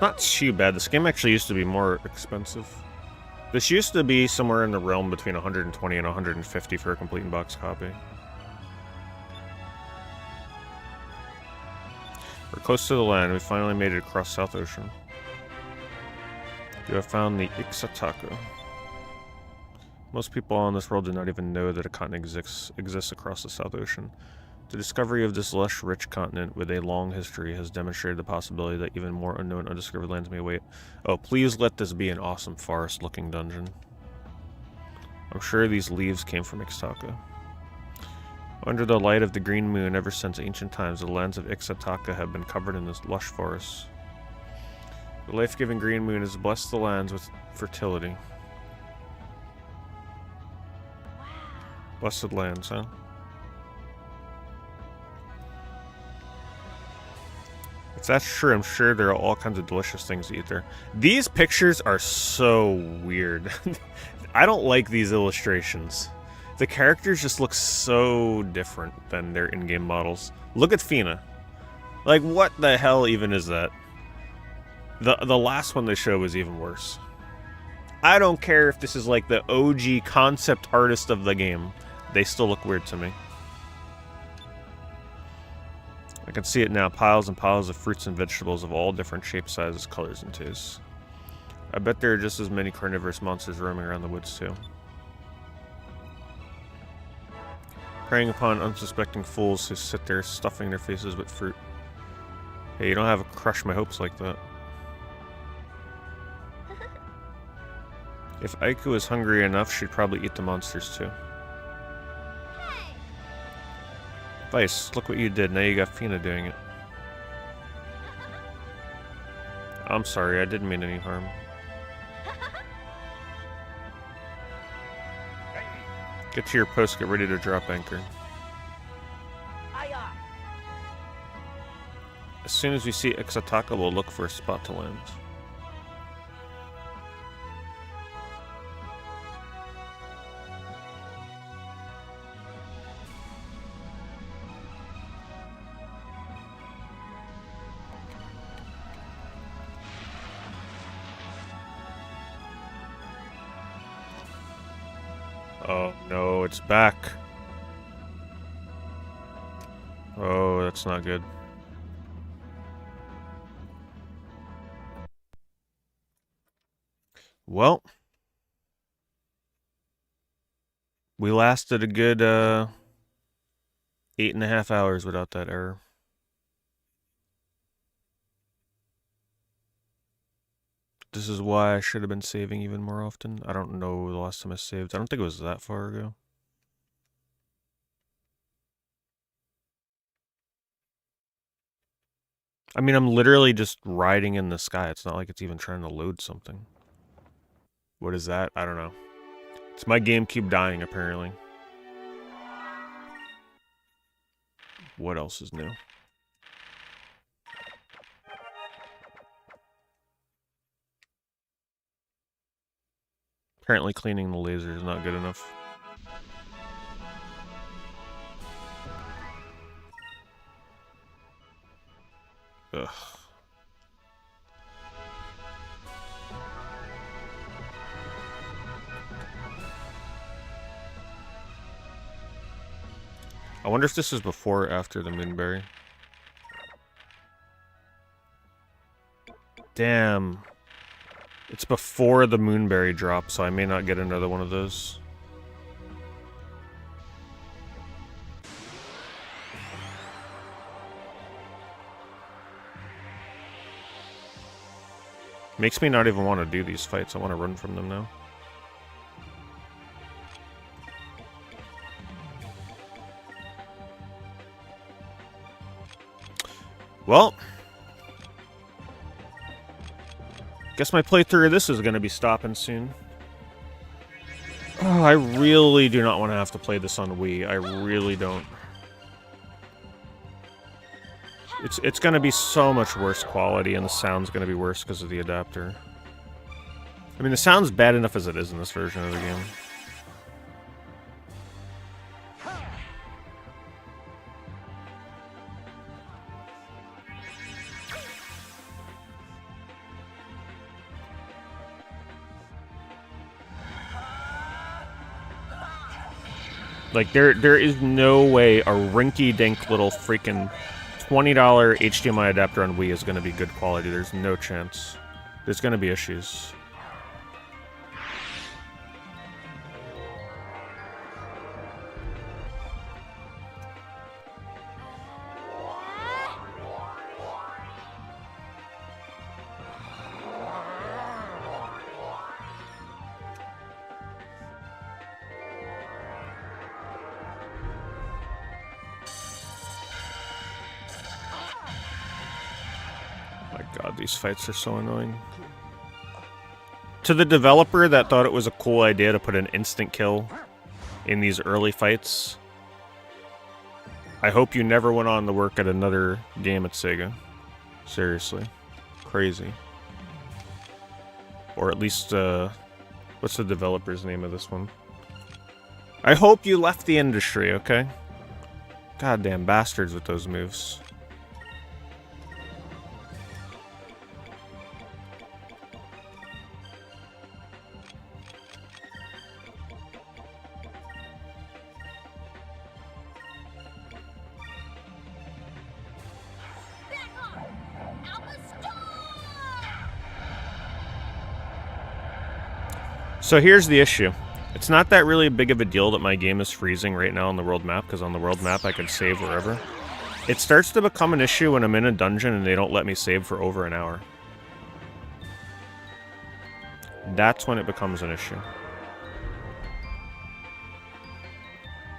Not too bad. This game actually used to be more expensive. This used to be somewhere in the realm between 120 and 150 for a complete in-box copy. We're close to the land. We finally made it across South Ocean. You have found the Ixataco. Most people on this world do not even know that a continent exists across the South Ocean. The discovery of this lush, rich continent with a long history has demonstrated the possibility that even more unknown, undiscovered lands may await. Oh, please let this be an awesome forest-looking dungeon. I'm sure these leaves came from Ixataca. Under the light of the green moon, ever since ancient times, the lands of Ixataca have been covered in this lush forest. The life-giving green moon has blessed the lands with fertility. Blessed lands, huh? If that's true, I'm sure there are all kinds of delicious things to eat there. These pictures are so weird. I don't like these illustrations. The characters just look so different than their in-game models. Look at Fina. Like, what the hell even is that? The last one they showed was even worse. I don't care if this is like the OG concept artist of the game. They still look weird to me. I can see it now, piles and piles of fruits and vegetables of all different shapes, sizes, colors, and tastes. I bet there are just as many carnivorous monsters roaming around the woods too. Preying upon unsuspecting fools who sit there stuffing their faces with fruit. Hey, you don't have to crush my hopes like that. If Aiku is hungry enough, she'd probably eat the monsters too. Vice, look what you did. Now you got Fina doing it. I'm sorry, I didn't mean any harm. Get to your post, get ready to drop anchor. Aye. As soon as we see Ixataka, we'll look for a spot to land. Oh no, it's back. Oh, that's not good. Well, we lasted a good 8.5 hours without that error. This is why I should have been saving even more often. I don't know the last time I saved. I don't think it was that far ago. I mean, I'm literally just riding in the sky. It's not like it's even trying to load something. What is that? I don't know. It's my GameCube dying, apparently. What else is new? Apparently cleaning the laser is not good enough. Ugh. I wonder if this is before or after the Moonberry. Damn. It's before the Moonberry drop, so I may not get another one of those. Makes me not even want to do these fights. I want to run from them now. Well, guess my playthrough of this is going to be stopping soon. Oh, I really do not want to have to play this on Wii. I really don't. It's going to be so much worse quality, and the sound's going to be worse because of the adapter. I mean, the sound's bad enough as it is in this version of the game. Like, there is no way a rinky-dink little freaking $20 HDMI adapter on Wii is going to be good quality. There's no chance. There's going to be issues. These fights are so annoying. To the developer that thought it was a cool idea to put an instant kill in these early fights, I hope you never went on to work at another game at Sega. Seriously. Crazy. Or at least, what's the developer's name of this one? I hope you left the industry, okay? Goddamn bastards with those moves. So here's the issue. It's not that really big of a deal that my game is freezing right now on the world map, because on the world map I can save wherever. It starts to become an issue when I'm in a dungeon and they don't let me save for over an hour. That's when it becomes an issue.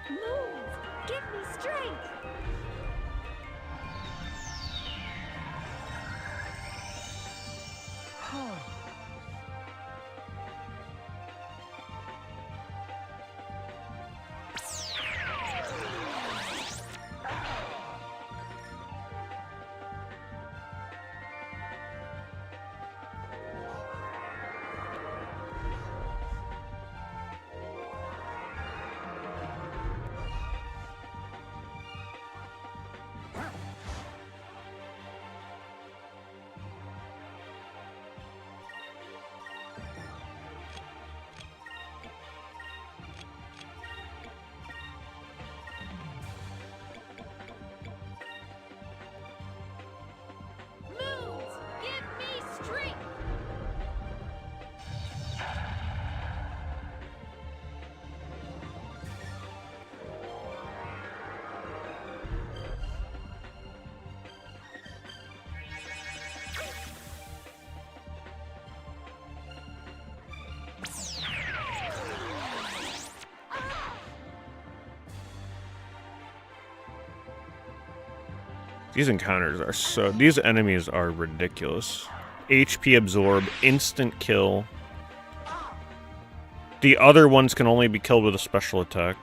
Move! Give me strength! These encounters are so... These enemies are ridiculous. HP absorb, instant kill. The other ones can only be killed with a special attack.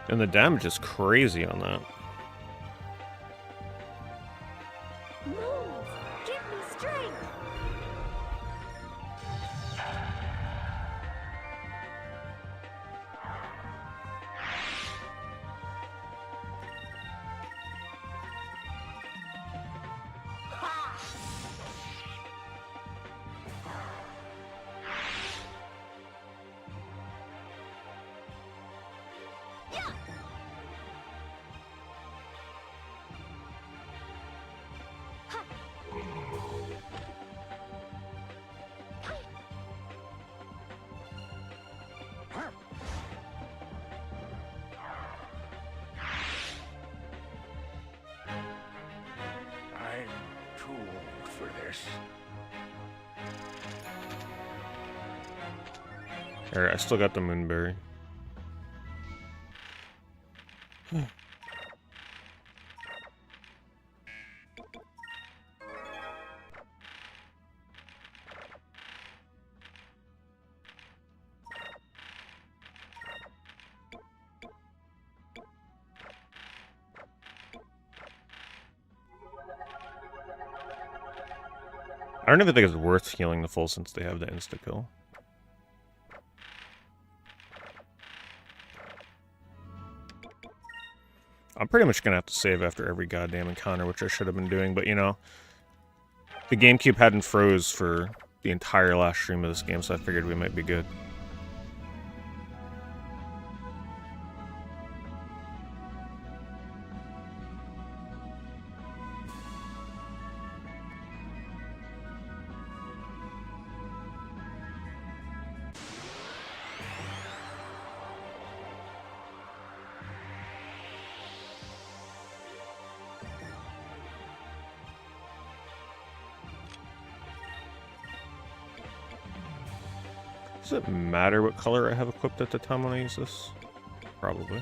And the damage is crazy on that. Moves, give me strength. I'm too old for this. Alright, I still got the Moonberry. I don't even think it's worth healing the full since they have the insta-kill. I'm pretty much gonna have to save after every goddamn encounter, which I should have been doing, but you know, the GameCube hadn't froze for the entire last stream of this game, so I figured we might be good. Does it matter what color I have equipped at the time when I use this? Probably.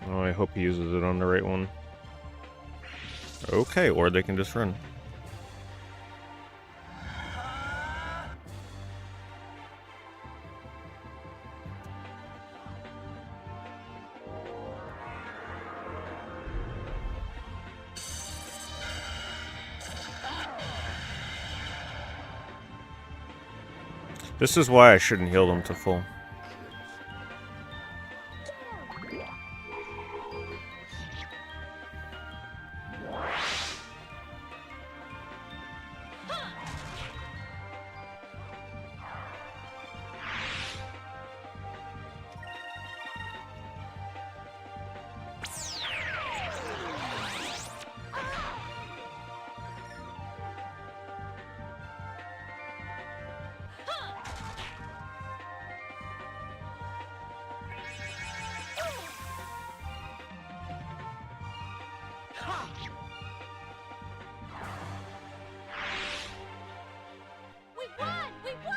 Oh, I hope he uses it on the right one. Okay, or they can just run. This is why I shouldn't heal them to full. We won! We won!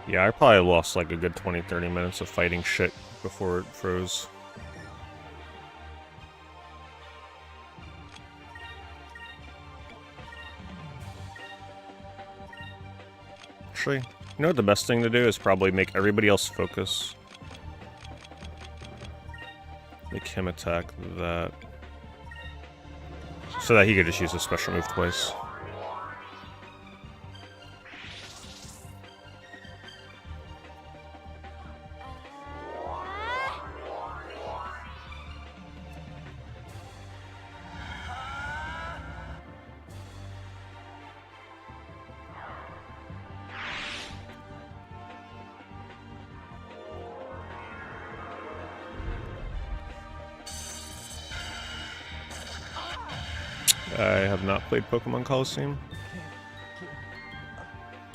Yeah, I probably lost like a good 20-30 minutes of fighting shit before it froze. Actually, You know what the best thing to do is probably make everybody else focus. Make him attack that. So that he could just use a special move twice. I have not played Pokemon Coliseum.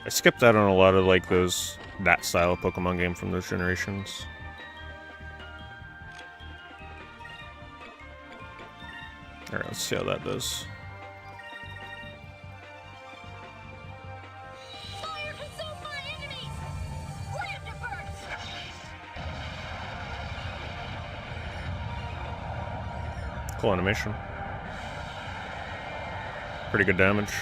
I skipped out on a lot of like that style of Pokemon game from those generations. Alright, let's see how that does. Fire consume my enemies! Land diverse! Cool animation. Pretty good damage.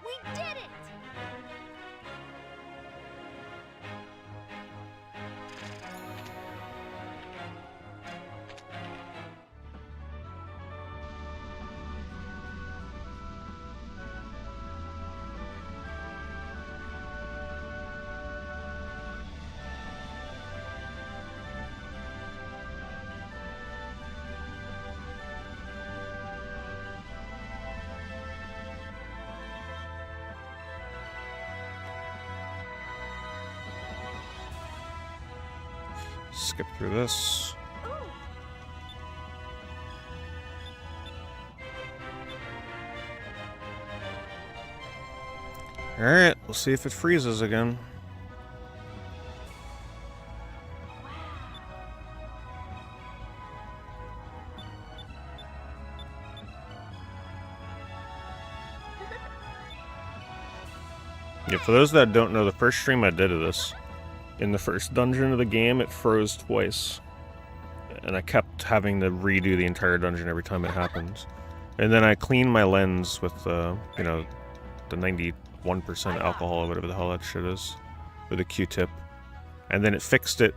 We did it! Skip through this. Ooh. Alright, we'll see if it freezes again. Yeah, for those that don't know, the first stream I did of this, in the first dungeon of the game, it froze twice. And I kept having to redo the entire dungeon every time it happened. And then I cleaned my lens with, you know, the 91% alcohol or whatever the hell that shit is, with a Q-tip. And then it fixed it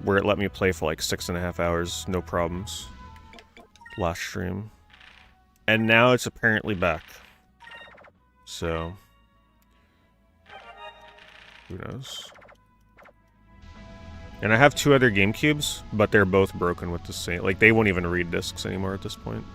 where it let me play for like 6.5 hours, no problems. Last stream. And now it's apparently back. So, who knows? And I have 2 other GameCubes, but they're both broken with the same... Like, they won't even read discs anymore at this point.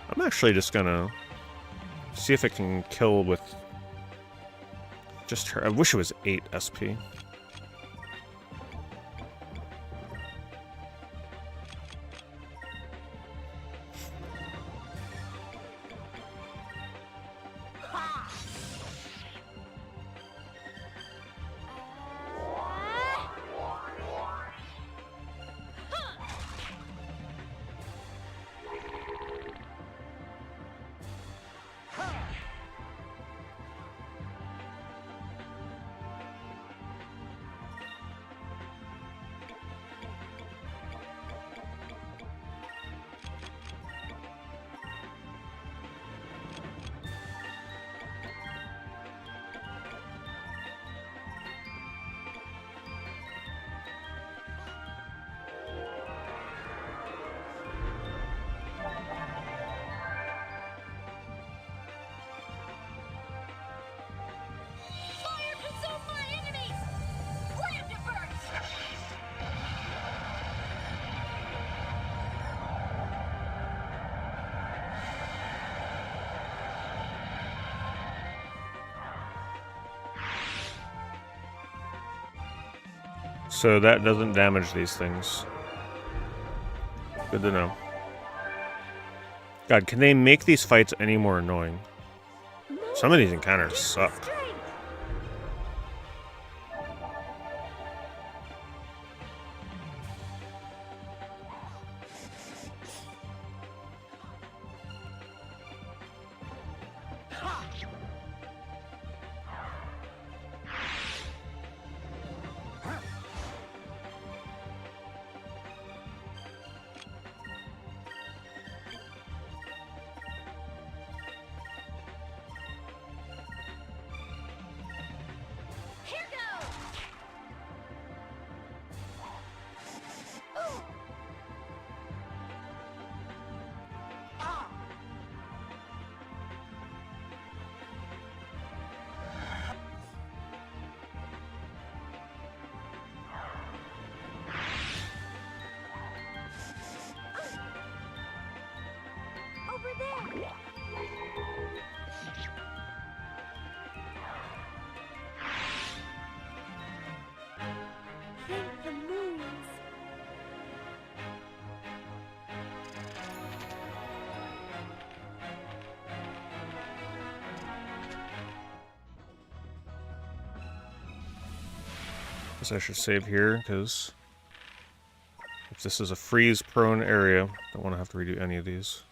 I'm actually just gonna see if it can kill with just her. I wish it was 8 SP. Fire consume my enemies! Land diverse! So that doesn't damage these things. Good to know. God, can they make these fights any more annoying? Some of these encounters suck. Strength! Guess I should save here, because if this is a freeze-prone area, don't want to have to redo any of these.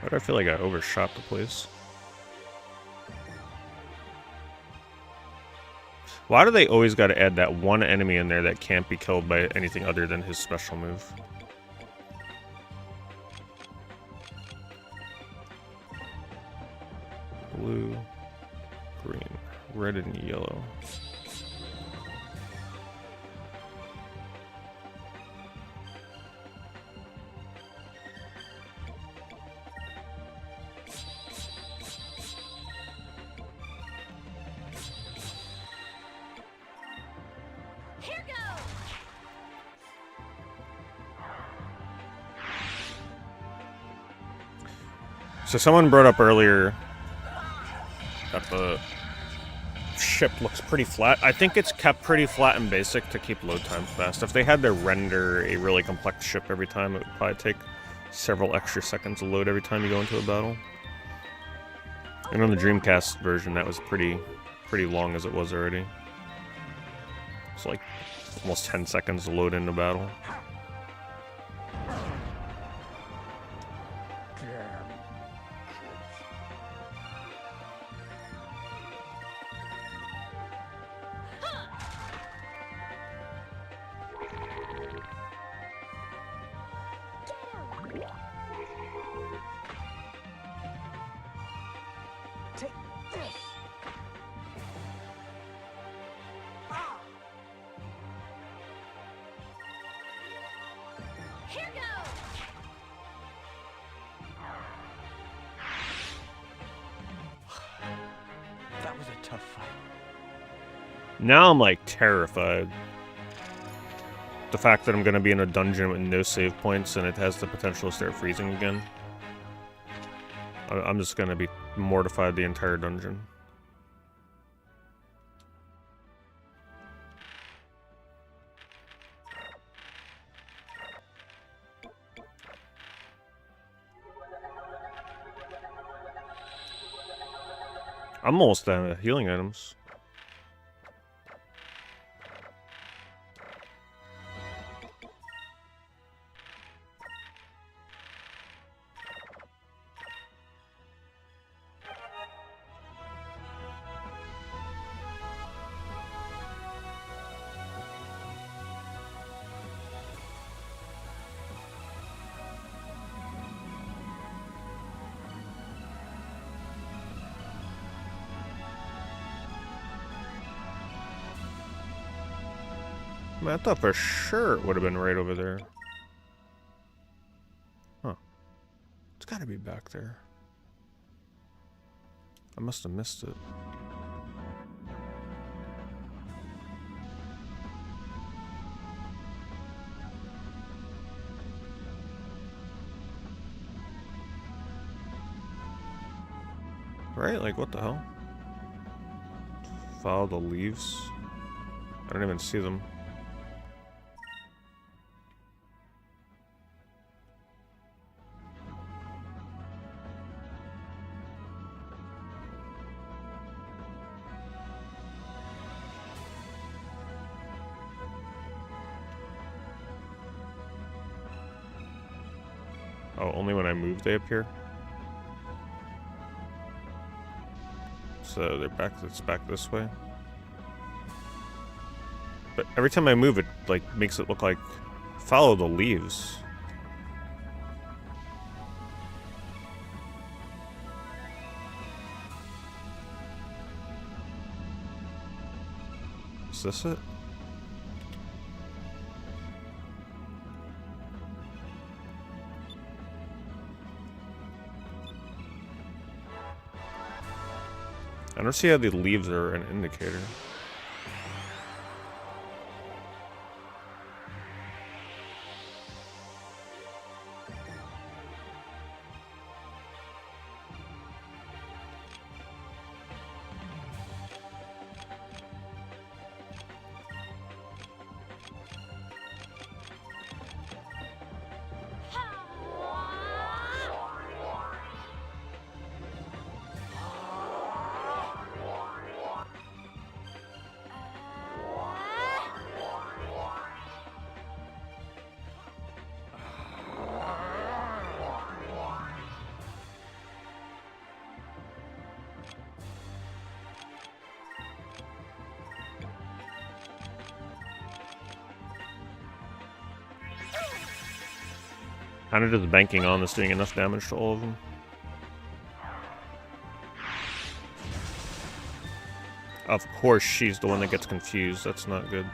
Why do I feel like I overshot the place? Why do they always gotta add that one enemy in there that can't be killed by anything other than his special move? Blue, green, red, and yellow. Here goes! So someone brought up earlier that the ship looks pretty flat. I think it's kept pretty flat and basic to keep load times fast. If they had to render a really complex ship every time, it would probably take several extra seconds to load every time you go into a battle. And on the Dreamcast version, that was pretty long as it was already. It's like almost 10 seconds to load into battle. Take this. Here goes! That was a tough fight. Now I'm like terrified. The fact that I'm gonna be in a dungeon with no save points and it has the potential to start freezing again. I'm just gonna be mortified the entire dungeon. I'm almost down to healing items. I thought for sure it would have been right over there. Huh. It's gotta be back there. I must have missed it. Right? Like, what the hell? Follow the leaves? I don't even see them. Oh, only when I move they appear? So they're back, it's back this way. But every time I move it, like, makes it look like follow the leaves. Is this it? I don't see how the leaves are an indicator. Kind of just banking on this doing enough damage to all of them. Of course, she's the one that gets confused. That's not good.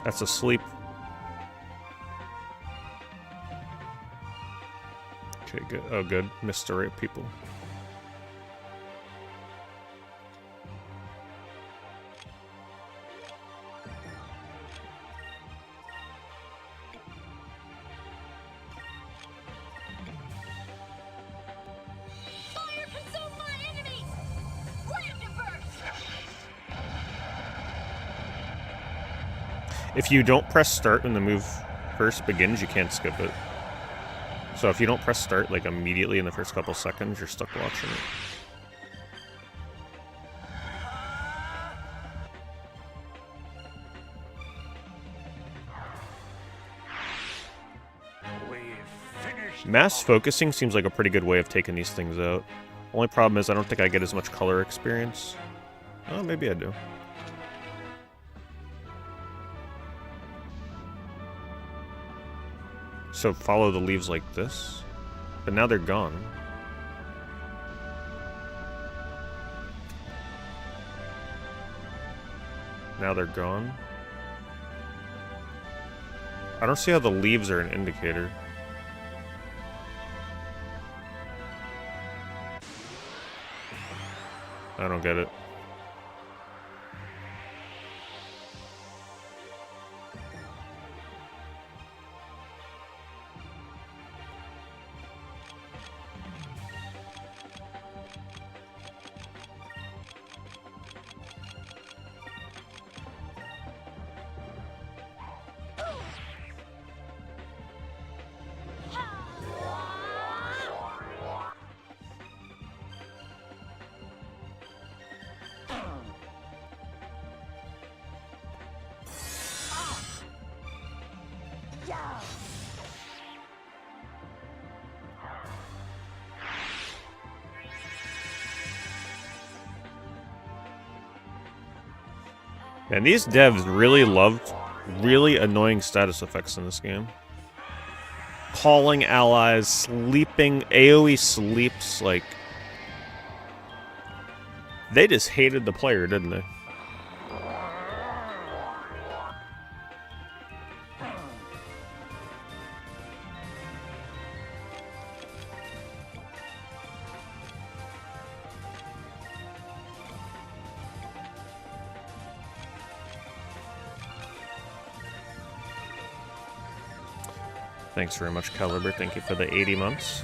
That's asleep. Okay, good. Oh, good. Missed the right people. Fire consume my enemies! Let him burst! If you don't press start when the move first begins, you can't skip it. So if you don't press start like immediately in the first couple seconds, you're stuck watching it. Mass focusing seems like a pretty good way of taking these things out. Only problem is I don't think I get as much color experience. Oh, maybe I do. So follow the leaves like this. But now they're gone. Now they're gone. I don't see how the leaves are an indicator. I don't get it. Man, these devs really loved really annoying status effects in this game. Calling allies, sleeping, AoE sleeps, like... They just hated the player, didn't they? Thanks very much, Caliber. Thank you for the 80 months.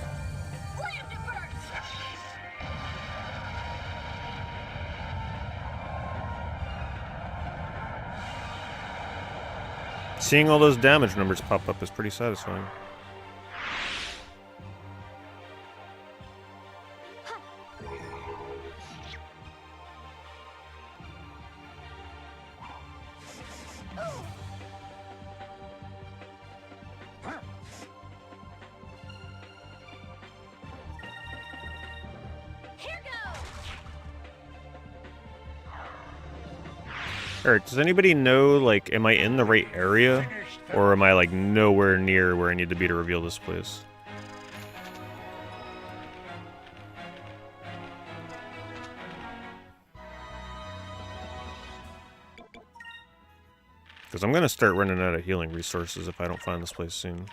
Seeing all those damage numbers pop up is pretty satisfying. Alright, does anybody know, like, am I in the right area? Or am I, like, nowhere near where I need to be to reveal this place? Because I'm going to start running out of healing resources if I don't find this place soon.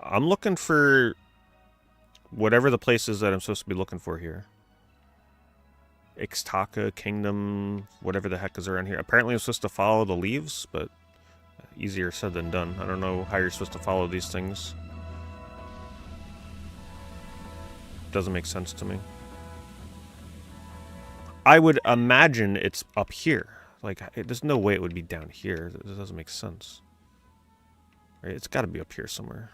I'm looking for whatever the place is that I'm supposed to be looking for here. Ixtaka Kingdom, whatever the heck is around here. Apparently I'm supposed to follow the leaves, but easier said than done. I don't know how you're supposed to follow these things. Doesn't make sense to me. I would imagine it's up here. Like, there's no way it would be down here. This doesn't make sense. Right? It's got to be up here somewhere.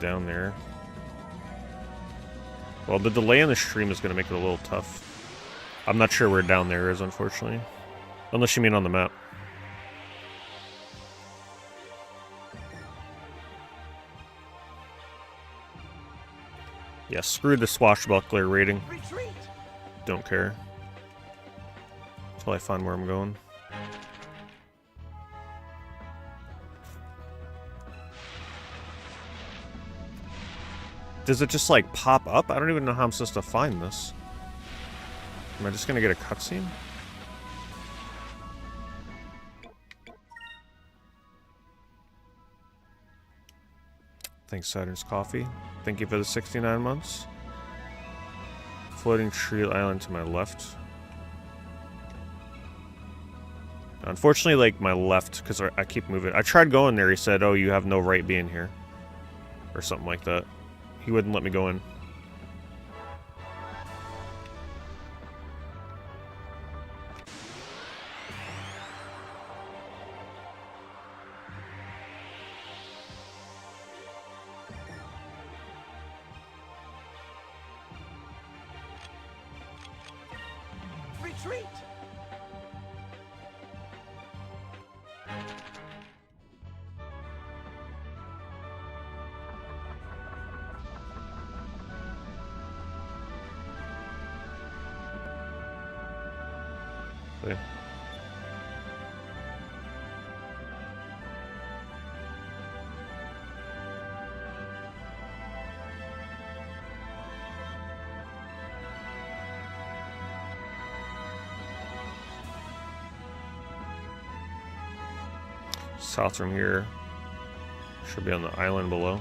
Down there. Well, the delay in the stream is going to make it a little tough. I'm not sure where down there is, unfortunately. Unless you mean on the map. Yeah, screw the swashbuckler rating. Retreat! Don't care. Until I find where I'm going. Does it just, like, pop up? I don't even know how I'm supposed to find this. Am I just gonna get a cutscene? Thanks, Saturn's Coffee. Thank you for the 69 months. Floating tree island to my left. Unfortunately, like, my left, because I keep moving. I tried going there, he said, oh, you have no right being here. Or something like that. He wouldn't let me go in. Retreat! Okay. South from here. Should be on the island below.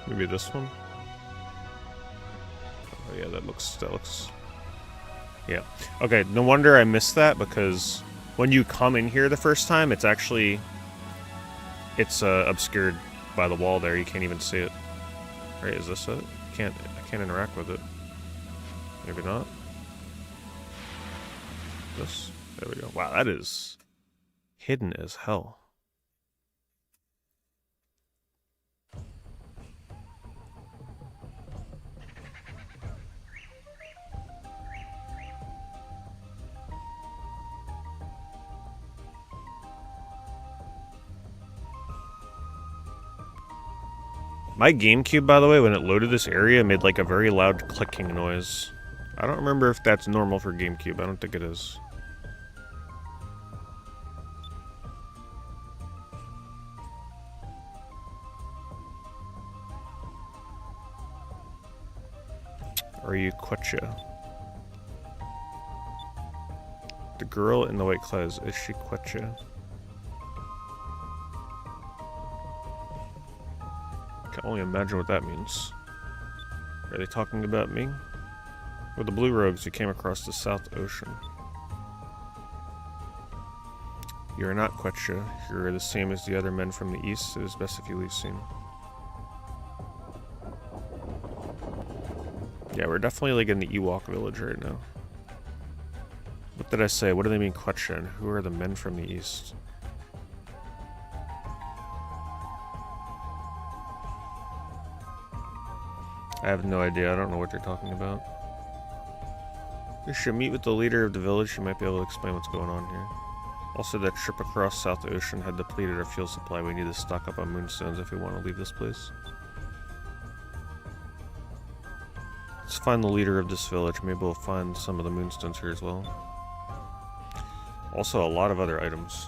Maybe this one? Oh yeah, that looks, yeah. Okay, no wonder I missed that, because when you come in here the first time, it's actually, it's obscured by the wall there. You can't even see it. Right, is this it? I can't interact with it. Maybe not. This? There we go. Wow, that is hidden as hell. My GameCube, by the way, when it loaded this area, made like a very loud clicking noise. I don't remember if that's normal for GameCube. I don't think it is. Are you Quetcha? The girl in the white clothes, is she Quetcha? I can only imagine what that means. Are they talking about me? Or the blue robes who came across the South Ocean? You are not Quetcha. You're the same as the other men from the east. It is best if you leave soon. Yeah, we're definitely like in the Ewok village right now. What did I say? What do they mean, question? Who are the men from the east? I have no idea. I don't know what they're talking about. We should meet with the leader of the village. She might be able to explain what's going on here. Also, that trip across South Ocean had depleted our fuel supply. We need to stock up on moonstones if we want to leave this place. Let's find the leader of this village. Maybe we'll find some of the moonstones here as well. Also, a lot of other items.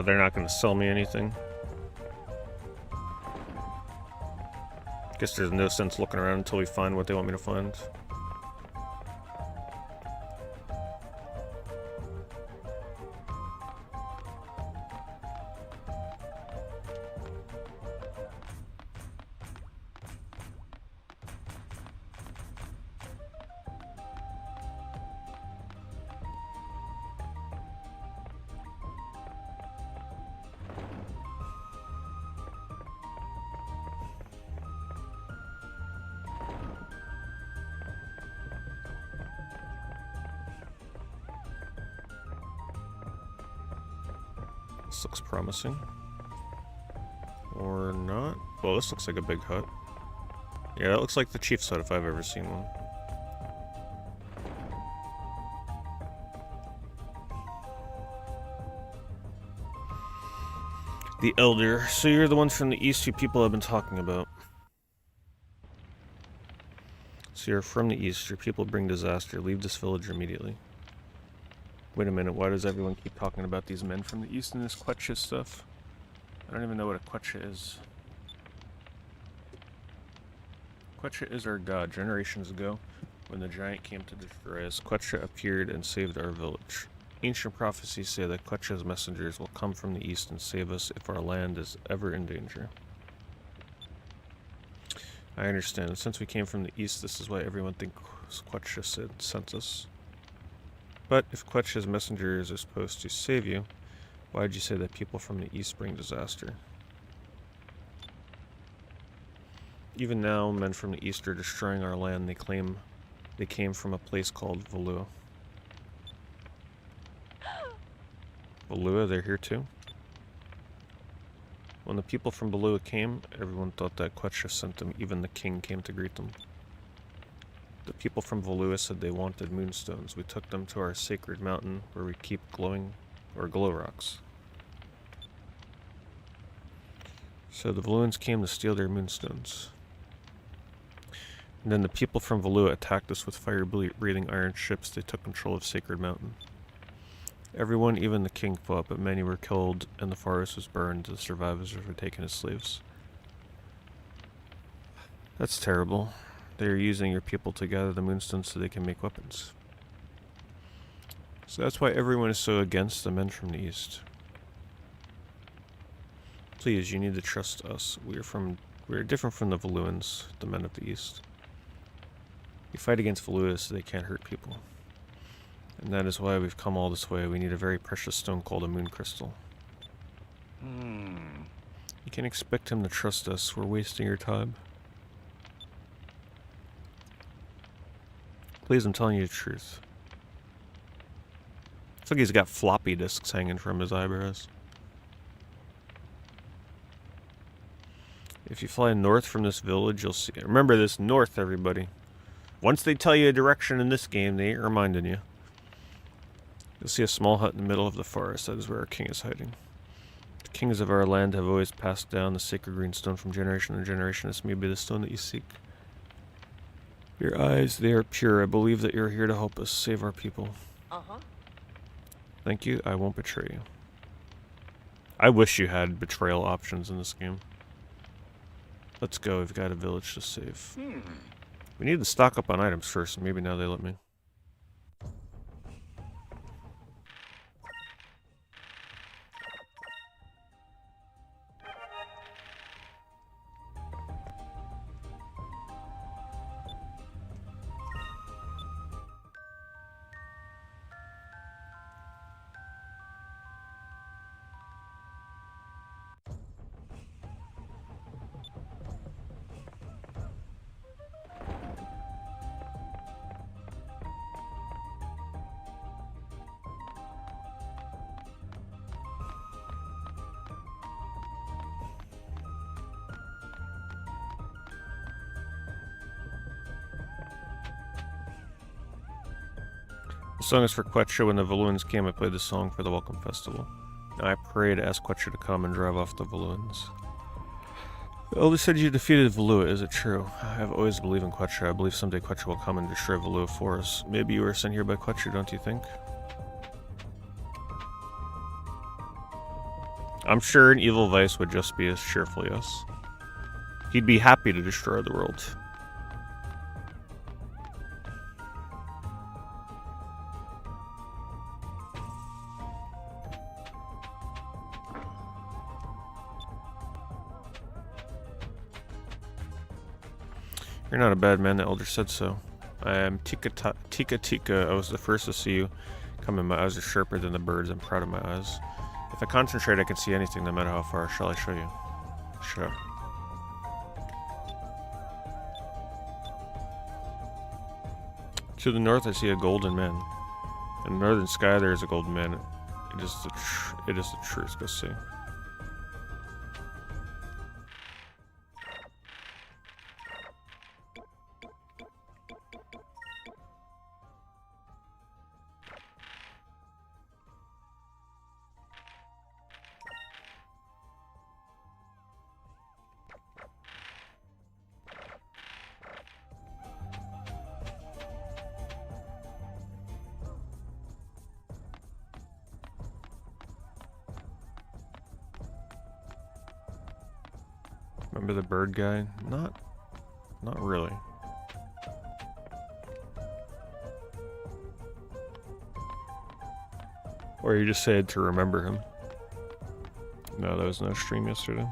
They're not going to sell me anything. Guess there's no sense looking around until we find what they want me to find. This looks promising. Or not. Well, this looks like a big hut. Yeah, that looks like the chief's hut if I've ever seen one. The Elder. So you're the ones from the east who people have been talking about. So you're from the east. Your people bring disaster. Leave this village immediately. Wait a minute, why does everyone keep talking about these men from the east in this Quetcha stuff? I don't even know what a Quetcha is. Quetcha is our god. Generations ago, when the giant came to destroy us, Quetcha appeared and saved our village. Ancient prophecies say that Quetcha's messengers will come from the east and save us if our land is ever in danger. I understand. Since we came from the east, this is why everyone thinks Quetcha sent us. But if Quetcha's messengers are supposed to save you, why'd you say that people from the east bring disaster? Even now, men from the east are destroying our land. They claim they came from a place called Valua. Valua, they're here too? When the people from Valua came, everyone thought that Quetcha sent them. Even the king came to greet them. The people from Valua said they wanted moonstones. We took them to our sacred mountain where we keep glow rocks. So the Valuans came to steal their moonstones. And then the people from Valua attacked us with fire-breathing iron ships. They took control of Sacred Mountain. Everyone, even the king, fought, but many were killed and the forest was burned. The survivors were taken as slaves. That's terrible. They are using your people to gather the moonstones so they can make weapons. So that's why everyone is so against the men from the east. Please, you need to trust us. We are different from the Valuans, the men of the east. We fight against Valua so they can't hurt people. And that is why we've come all this way. We need a very precious stone called a moon crystal. You can't expect him to trust us. We're wasting your time. Please, I'm telling you the truth. It's like he's got floppy disks hanging from his eyebrows. If you fly north from this village, you'll see... Remember this, north, everybody. Once they tell you a direction in this game, they ain't reminding you. You'll see a small hut in the middle of the forest. That is where our king is hiding. The kings of our land have always passed down the sacred green stone from generation to generation. This may be the stone that you seek. Your eyes, they are pure. I believe that you're here to help us save our people. Uh-huh. Thank you. I won't betray you. I wish you had betrayal options in this game. Let's go. We've got a village to save. We need to stock up on items first. Maybe now they let me. The song is for Quetzal. When the Valuans came, I played the song for the Welcome Festival. Now I pray to ask Quetzal to come and drive off the Valuans. The elder said you defeated Valua. Is it true? I have always believed in Quetzal. I believe someday Quetzal will come and destroy Valua for us. Maybe you were sent here by Quetzal, don't you think? I'm sure an evil vice would just be as cheerful, yes. He'd be happy to destroy the world. You're not a bad man, the elder said so. I am Tika. I was the first to see you come in. My eyes are sharper than the birds. I'm proud of my eyes. If I concentrate, I can see anything, no matter how far. Shall I show you? Sure. To the north, I see a golden man. In the northern sky, there is a golden man. It is the truth. Go see. Remember the bird guy? Not really. Or you just said to remember him. No, there was no stream yesterday.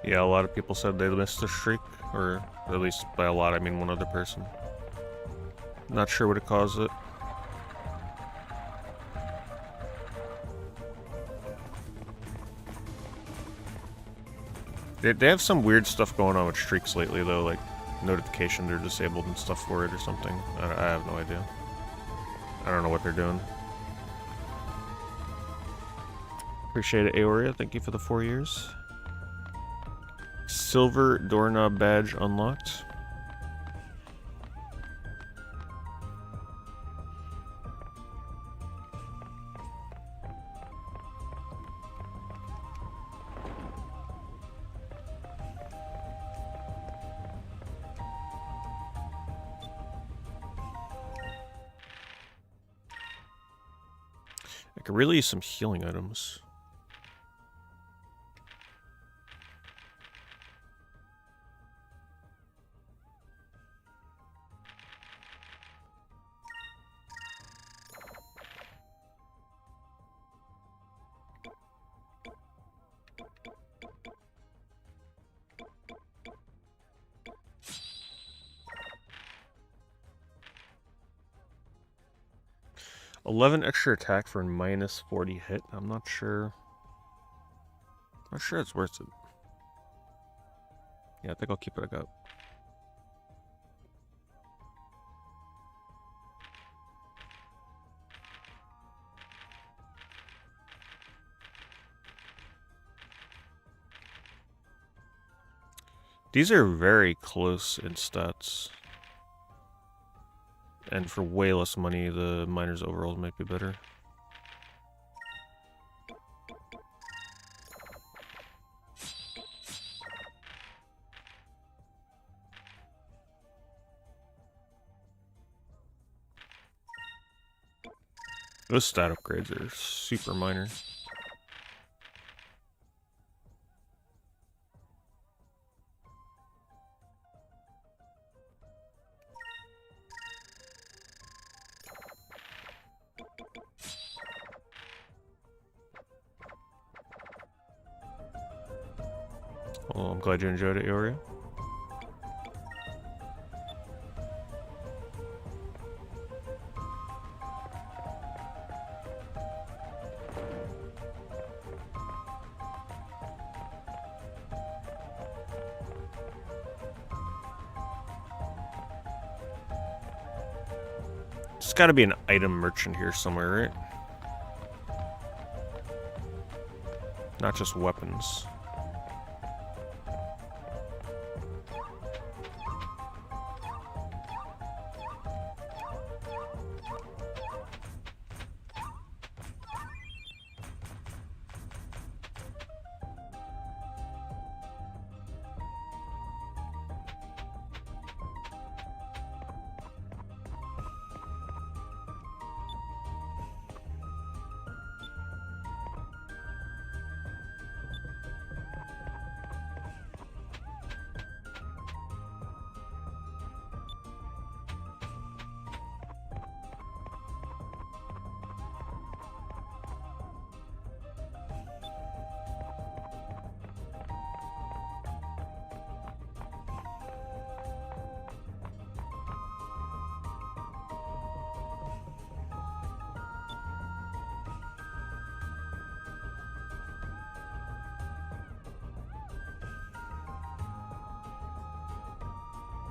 Yeah, a lot of people said they missed the streak, or at least by a lot I mean one other person. Not sure what it caused it. They have some weird stuff going on with streaks lately though, like notifications are disabled and stuff for it or something. I have no idea. I don't know what they're doing. Appreciate it, Aoria. Thank you for the 4 years. Silver doorknob badge unlocked. I could really use some healing items. 11 extra attack for minus 40 hit. I'm not sure. Not sure it's worth it. Yeah, I think I'll keep it like up. These are very close in stats. And for way less money, the miners overall might be better. Those stat upgrades are super minor. Well, I'm glad you enjoyed it, Ioria. There's gotta be an item merchant here somewhere, right? Not just weapons.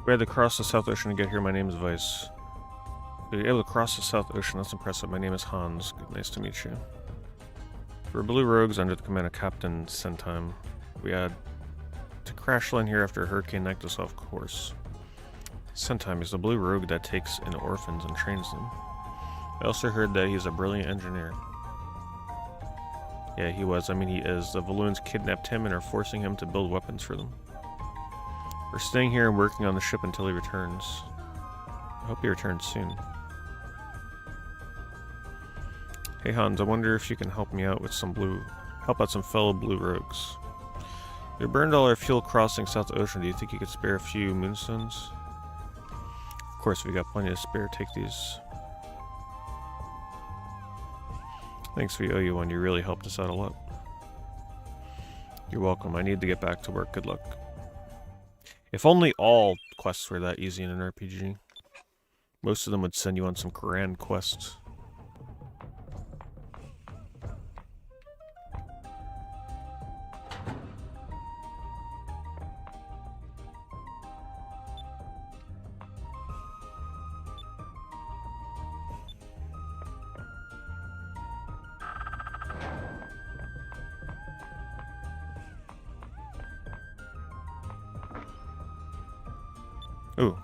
We had to cross the South Ocean to get here. My name is Vice. You're able to cross the South Ocean. That's impressive. My name is Hans. Good, nice to meet you. We're Blue Rogues under the command of Captain Sentime. We had to crash land here after a hurricane knocked us off course. Sentime is the Blue Rogue that takes in orphans and trains them. I also heard that he's a brilliant engineer. Yeah, he was. I mean, he is. The Valoons kidnapped him and are forcing him to build weapons for them. We're staying here and working on the ship until he returns. I hope he returns soon. Hey Hans, I wonder if you can help me out with some help out some fellow Blue Rogues. We burned all our fuel crossing South Ocean. Do you think you could spare a few moonstones? Of course, we got plenty to spare. Take these. Thanks, we owe you one. You really helped us out a lot. You're welcome. I need to get back to work. Good luck. If only all quests were that easy in an RPG. Most of them would send you on some grand quests. Ooh,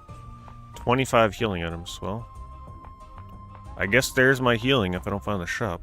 25 healing items. Well, I guess there's my healing if I don't find the shop.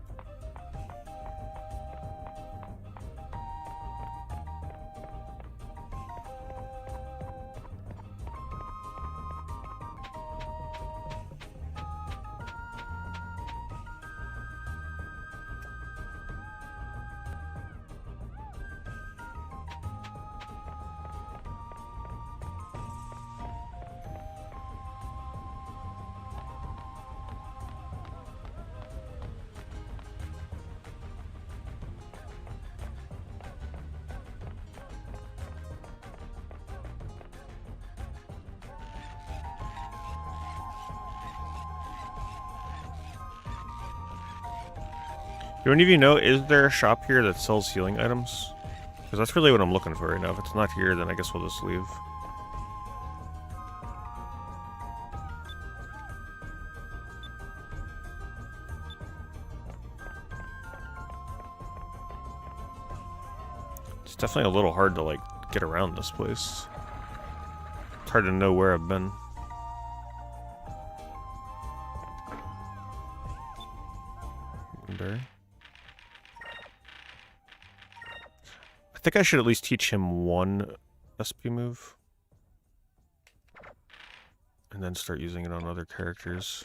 Do any of you know, is there a shop here that sells healing items? Because that's really what I'm looking for right now. If it's not here, then I guess we'll just leave. It's definitely a little hard to, like, get around this place. It's hard to know where I've been. Berry. I think I should at least teach him one SP move. And then start using it on other characters.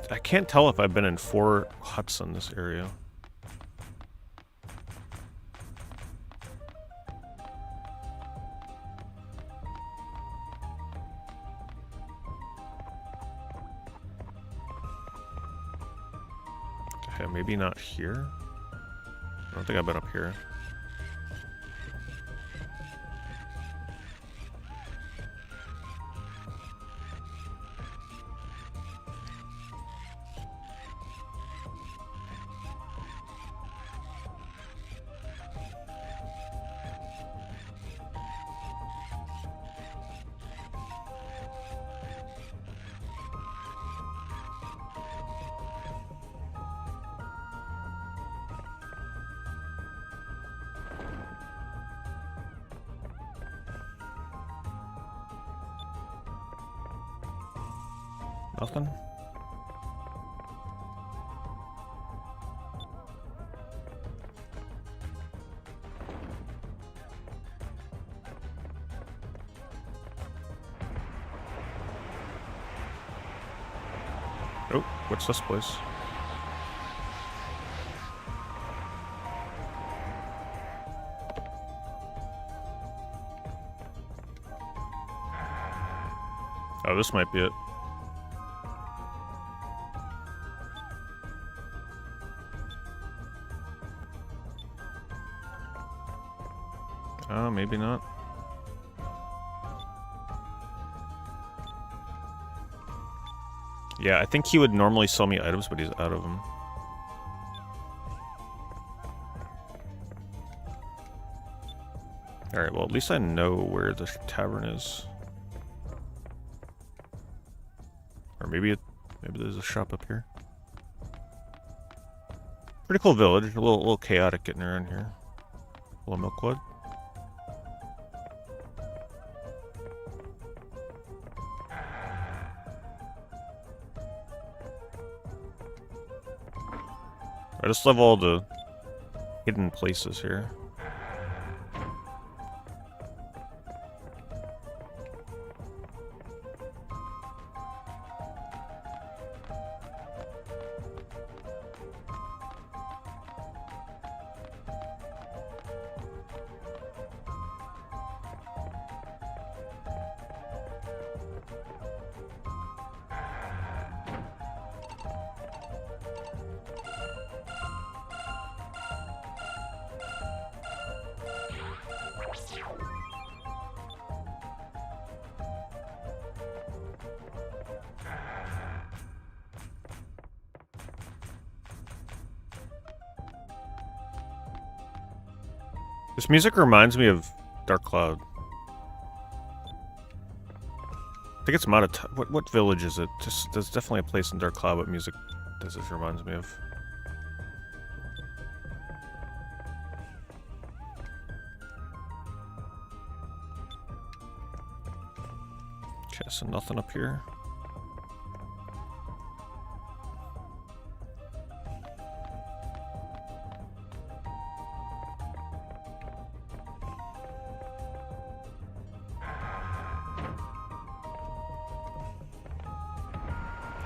I can't tell if I've been in 4 huts in this area. Okay, maybe not here. I don't think I've been up here. Nothing? Oh, what's this place? Oh, this might be it. Oh, maybe not. Yeah, I think he would normally sell me items, but he's out of them. Alright, well, at least I know where the tavern is. Or maybe there's a shop up here. Pretty cool village. A little chaotic getting around here. A little milkwood. I just love all the hidden places here. This music reminds me of Dark Cloud. I think it's what village is it? There's definitely a place in Dark Cloud what music this reminds me of. Okay, so nothing up here.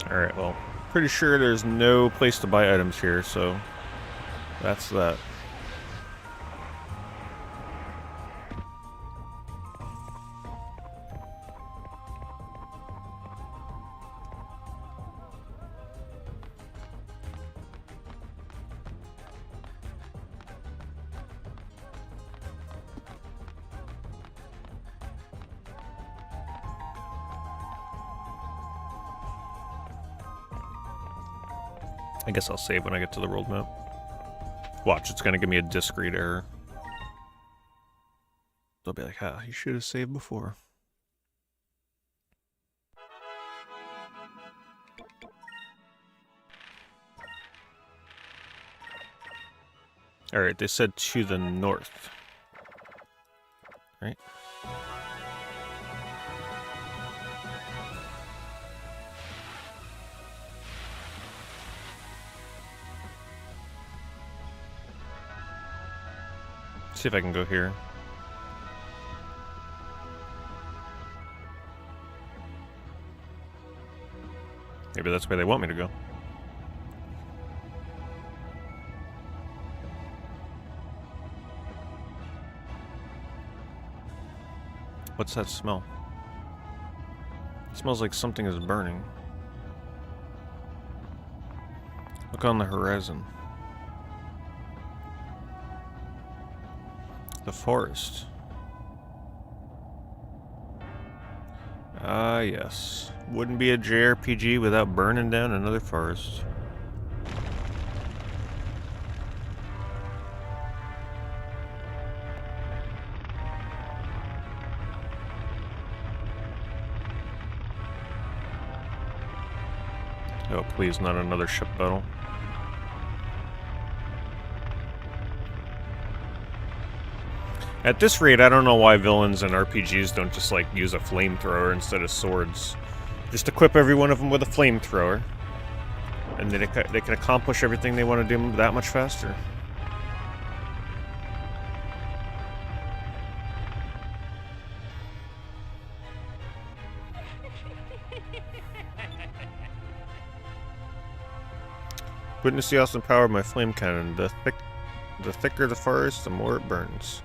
Alright, well, pretty sure there's no place to buy items here, so that's that. I guess I'll save when I get to the world map. Watch, it's gonna give me a disk read error. They'll be like, ah, you should have saved before. Alright, they said to the north. Right? See if I can go here. Maybe that's where they want me to go. What's that smell? It smells like something is burning. Look on the horizon. The forest. Ah, yes. Wouldn't be a JRPG without burning down another forest. Oh, please, not another ship battle. At this rate, I don't know why villains in RPGs don't just, like, use a flamethrower instead of swords. Just equip every one of them with a flamethrower. And then they can accomplish everything they want to do that much faster. Witness the awesome power of my flame cannon. The thicker the forest, the more it burns.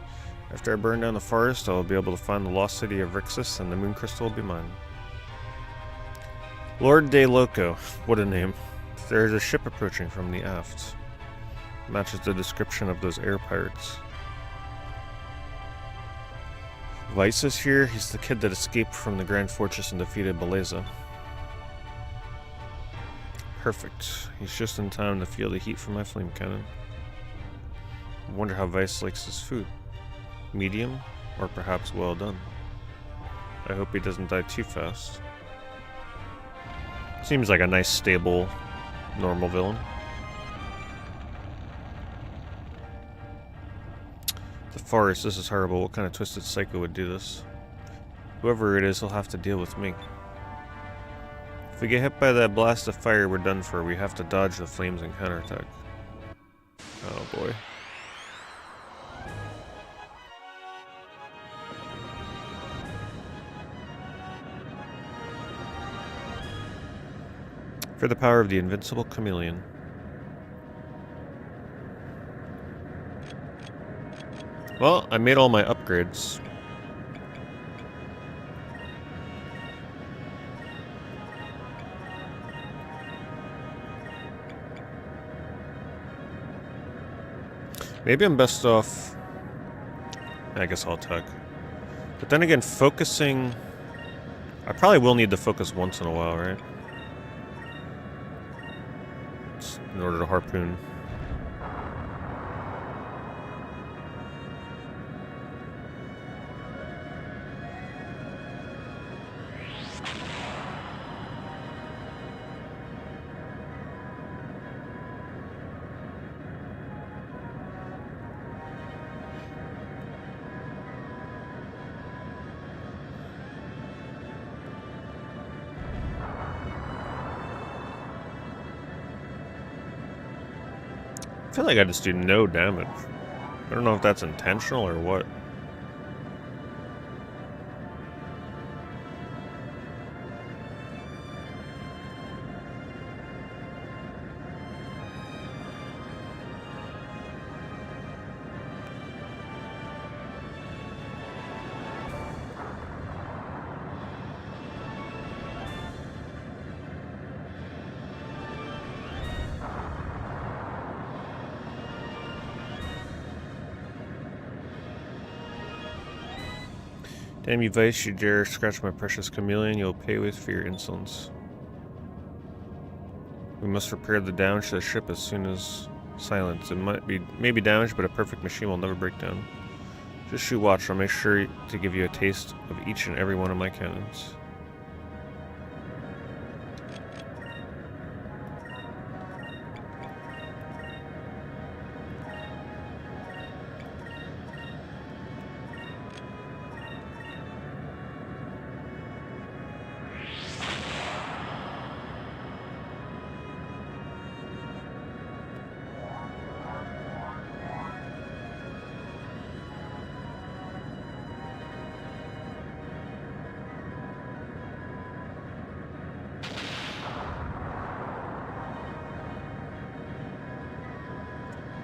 After I burn down the forest, I will be able to find the lost city of Rixus, and the moon crystal will be mine. Lord De Loco. What a name. There is a ship approaching from the aft. Matches the description of those air pirates. Weiss is here. He's the kid that escaped from the Grand Fortress and defeated Beleza. Perfect. He's just in time to feel the heat from my flame cannon. I wonder how Weiss likes his food. Medium, or perhaps well done. I hope he doesn't die too fast. Seems like a nice, stable, normal villain. The forest, this is horrible. What kind of twisted psycho would do this? Whoever it is, he'll have to deal with me. If we get hit by that blast of fire, we're done for. We have to dodge the flames and counterattack. Oh boy. For the power of the invincible chameleon. Well, I made all my upgrades. Maybe I'm best off... I guess I'll tech. But then again, focusing... I probably will need to focus once in a while, right? In order to harpoon. feel like I just do no damage. I don't know if that's intentional or what. Damn you, Vice, you dare scratch my precious chameleon, you'll pay with for your insolence. We must repair the damage to the ship as soon as silence. It may be damaged, but a perfect machine will never break down. Just shoot watch, I'll make sure to give you a taste of each and every one of my cannons.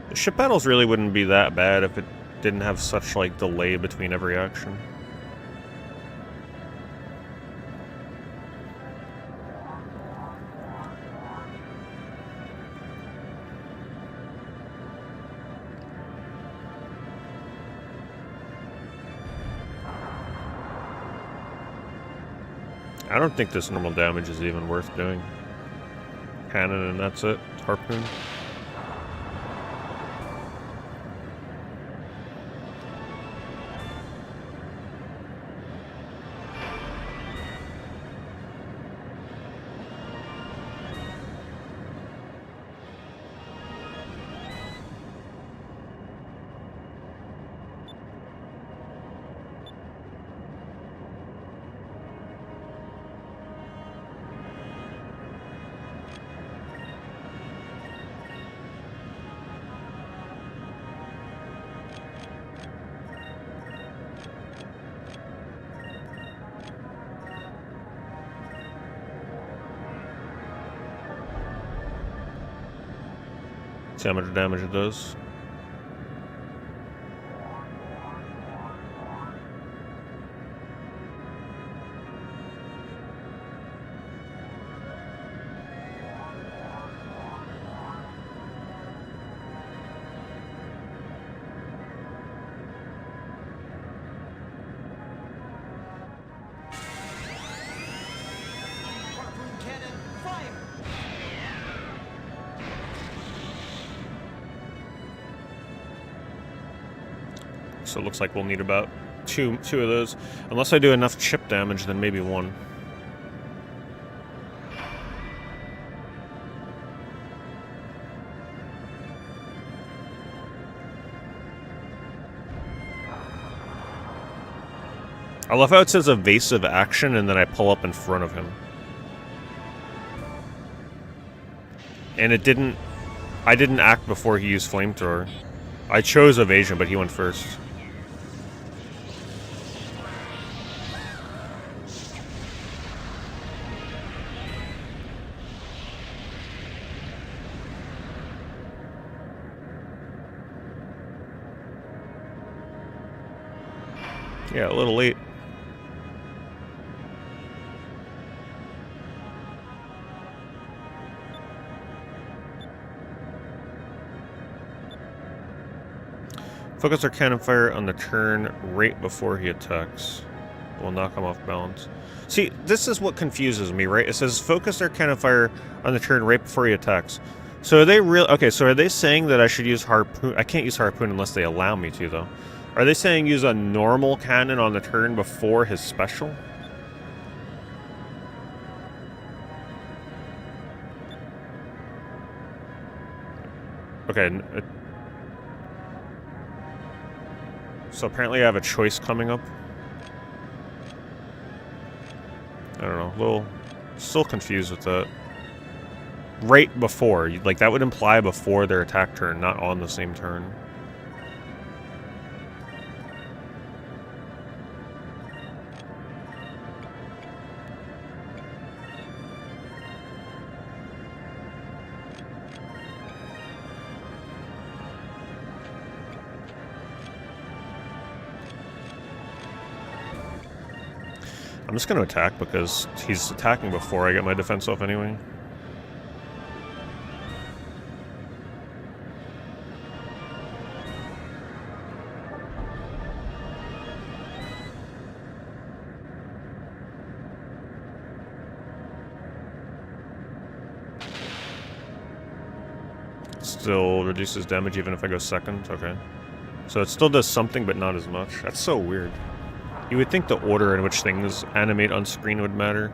The ship battles really wouldn't be that bad if it didn't have such, like, delay between every action. I don't think this normal damage is even worth doing. Cannon and that's it. Harpoon. See how much damage it does. Harpoon cannon, fire! So it looks like we'll need about two of those. Unless I do enough chip damage, then maybe one. I love how it says evasive action and then I pull up in front of him. And it didn't... I didn't act before he used flamethrower. I chose evasion, but he went first. Yeah, a little late. Focus our cannon fire on the turn right before he attacks. We'll knock him off balance. See, this is what confuses me, right? It says focus our cannon fire on the turn right before he attacks. So are they real? Okay, so are they saying that I should use harpoon? I can't use harpoon unless they allow me to, though. Are they saying use a normal cannon on the turn before his special? Okay. So apparently I have a choice coming up. I don't know. Still confused with that. right before. Like, that would imply before their attack turn, not on the same turn. I'm just going to attack because he's attacking before I get my defense off anyway. Still reduces damage even if I go second? Okay. So it still does something, but not as much. That's so weird. You would think the order in which things animate on screen would matter.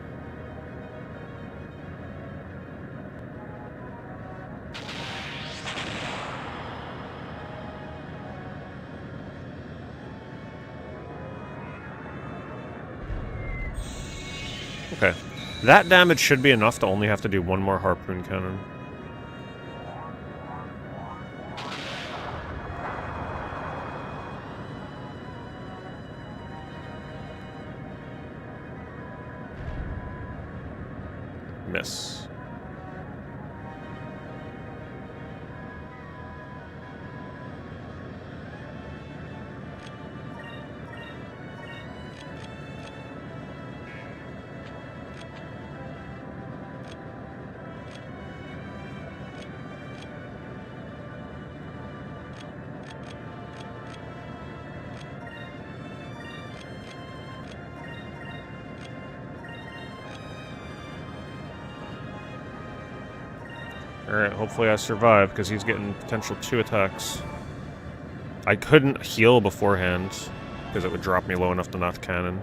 Okay. That damage should be enough to only have to do one more harpoon cannon. Miss. Alright, hopefully I survive, because he's getting potential 2 attacks. I couldn't heal beforehand, because it would drop me low enough to not cannon.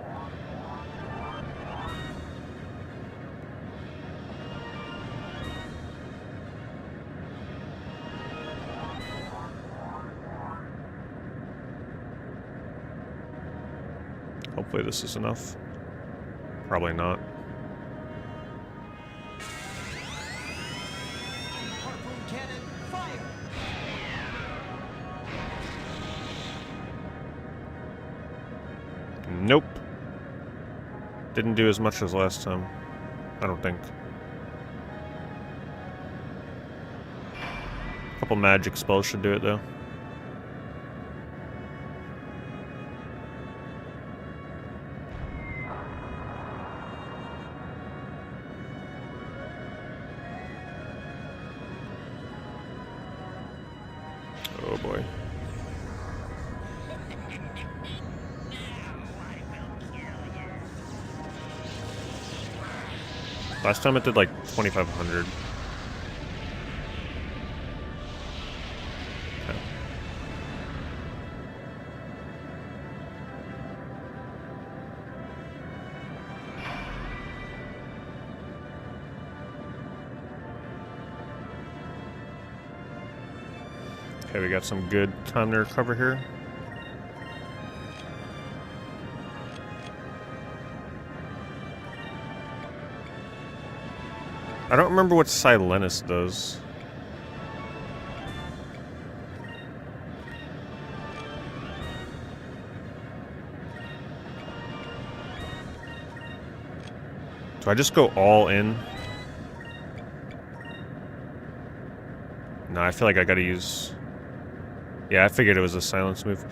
Hopefully this is enough. Probably not. Nope. Didn't do as much as last time. I don't think. A couple magic spells should do it, though. Oh boy. Last time it did like 2,500. Okay. Okay, we got some good time to recover here. I don't remember what Silenus does. Do I just go all in? No, I feel like I gotta use... Yeah, I figured it was a silence move.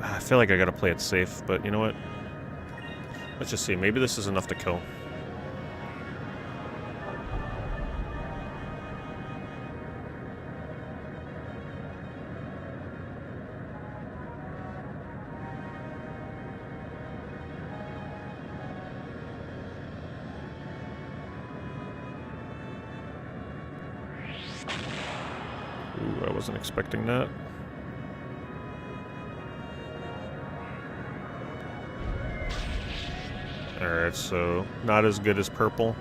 I feel like I gotta play it safe, but you know what? Let's just see. Maybe this is enough to kill. Ooh, I wasn't expecting that. Alright, so not as good as purple.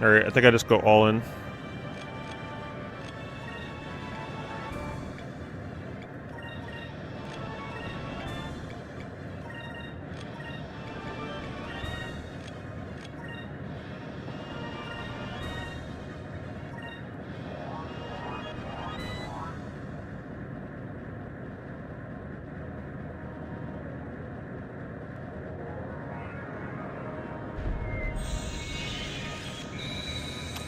Alright, I think I just go all in.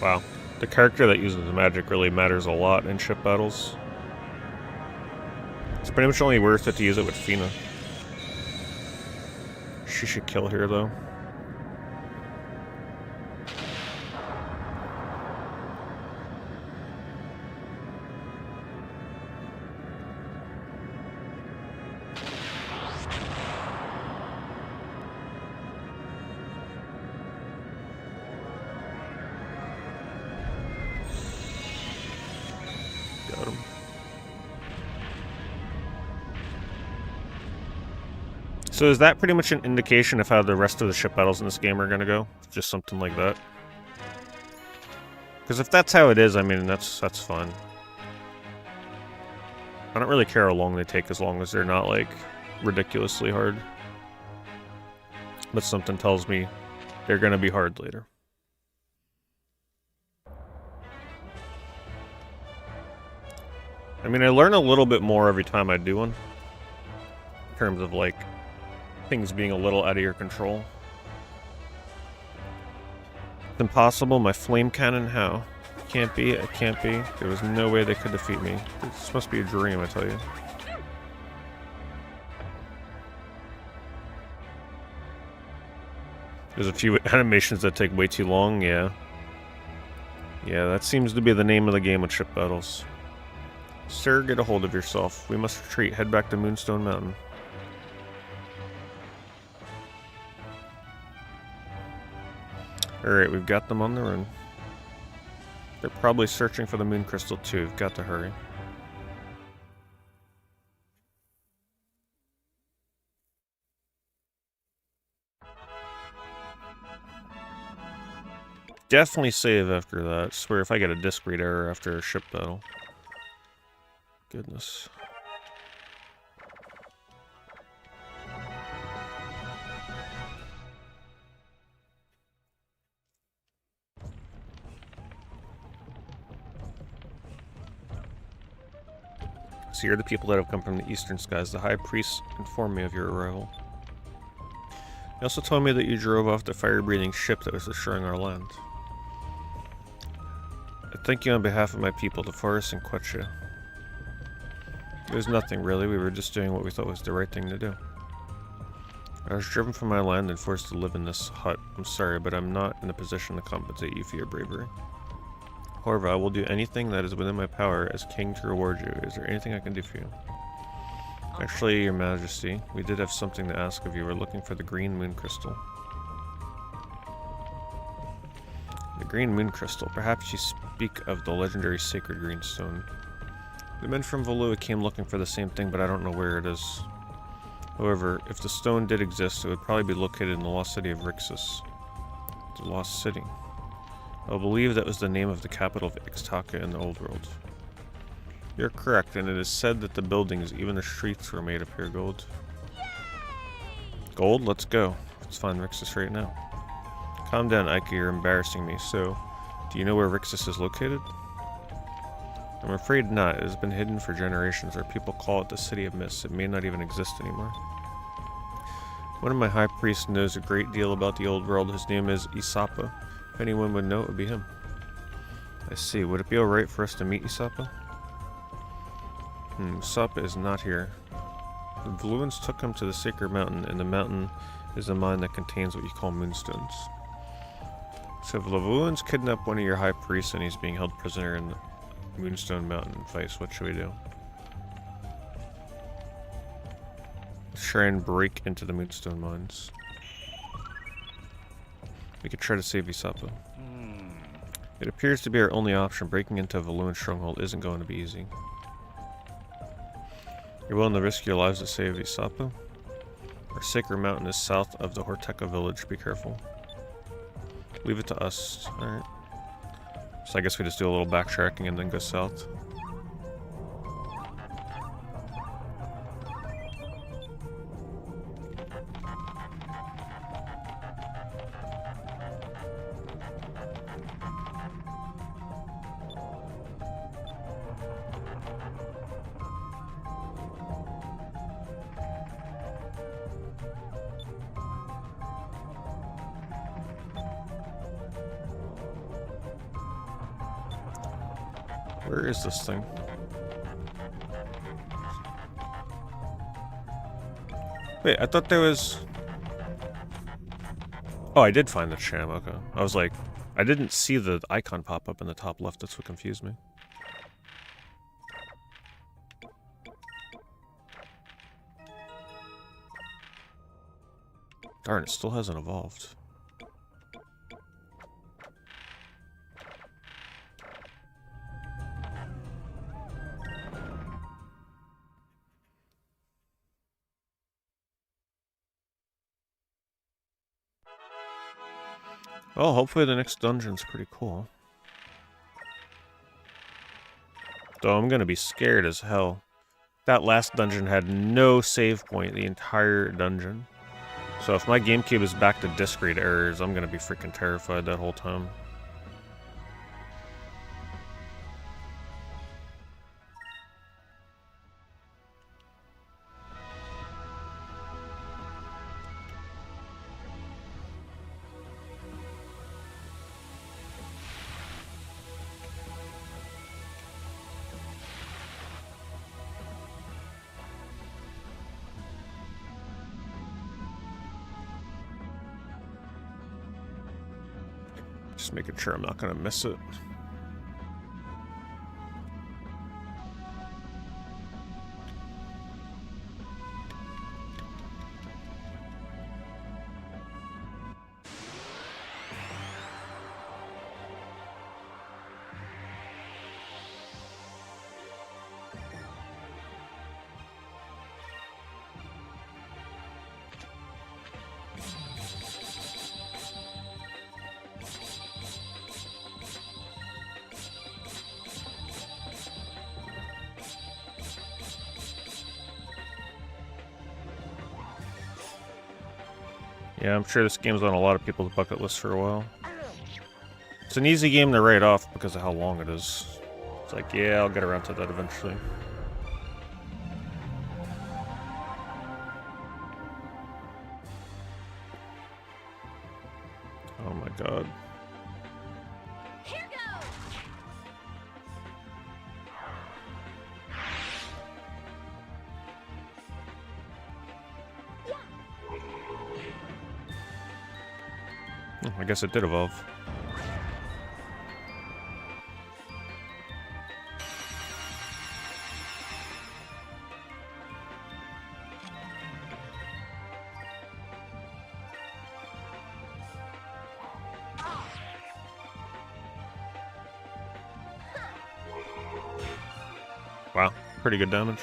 Wow. The character that uses the magic really matters a lot in ship battles. It's pretty much only worth it to use it with Fina. She should kill here, though. Got him. So is that pretty much an indication of how the rest of the ship battles in this game are going to go? Just something like that? Because if that's how it is, I mean, that's fun. I don't really care how long they take as long as they're not, like, ridiculously hard. But something tells me they're going to be hard later. I mean, I learn a little bit more every time I do one. In terms of, like, things being a little out of your control. It's impossible. My flame cannon, how? Can't be. It can't be. There was no way they could defeat me. This must be a dream, I tell you. There's a few animations that take way too long, yeah. Yeah, that seems to be the name of the game with ship battles. Sir, get a hold of yourself. We must retreat. Head back to Moonstone Mountain. Alright, we've got them on the run. They're probably searching for the moon crystal too. We've got to hurry. Definitely save after that. I swear if I get a disc read error after a ship battle. Goodness. So you're the people that have come from the eastern skies. The high priest informed me of your arrival. He also told me that you drove off the fire-breathing ship that was destroying our land. I thank you on behalf of my people, the forest and Quetcha. It was nothing, really. We were just doing what we thought was the right thing to do. I was driven from my land and forced to live in this hut. I'm sorry, but I'm not in a position to compensate you for your bravery. However, I will do anything that is within my power as king to reward you. Is there anything I can do for you? Actually, your majesty, we did have something to ask of you. We're looking for the green moon crystal. The green moon crystal. Perhaps you speak of the legendary sacred green stone. The men from Valua came looking for the same thing, but I don't know where it is. However, if the stone did exist, it would probably be located in the lost city of Rixus. The lost city. I believe that was the name of the capital of Ixtaka in the old world. You're correct, and it is said that the buildings, even the streets, were made of pure gold. Gold? Let's go. Let's find Rixus right now. Calm down, Ike, you're embarrassing me. So, do you know where Rixus is located? I'm afraid not. It has been hidden for generations. Our people call it the City of Mists. It may not even exist anymore. One of my high priests knows a great deal about the old world. His name is Isapa. If anyone would know, it would be him. I see. Would it be alright for us to meet Isapa? Isapa is not here. The Valuans took him to the Sacred Mountain, and the mountain is a mine that contains what you call moonstones. So if the Valuans kidnap one of your high priests and he's being held prisoner in the Moonstone Mountain Vice, what should we do? Let's try and break into the Moonstone mines. We could try to save Isapa. It appears to be our only option. Breaking into a Valuan stronghold isn't going to be easy. You're willing to risk your lives to save Isapa? Our Sacred Mountain is south of the Horteka village. Be careful. Leave it to us. Alright. So I guess we just do a little backtracking and then go south. Where is this thing? Wait, I thought there was... Oh, I did find the sham, okay. I was like, I didn't see the icon pop up in the top left, that's what confused me. Darn, it still hasn't evolved. Well, hopefully the next dungeon's pretty cool. Though I'm gonna be scared as hell. That last dungeon had no save point the entire dungeon. So if my GameCube is back to disc read errors, I'm gonna be freaking terrified that whole time. Just making sure I'm not gonna miss it. Yeah, I'm sure this game's on a lot of people's bucket list for a while. It's an easy game to write off because of how long it is. It's like, yeah, I'll get around to that eventually. Oh my god. Here goes! Oh, I guess it did evolve. Wow, pretty good damage.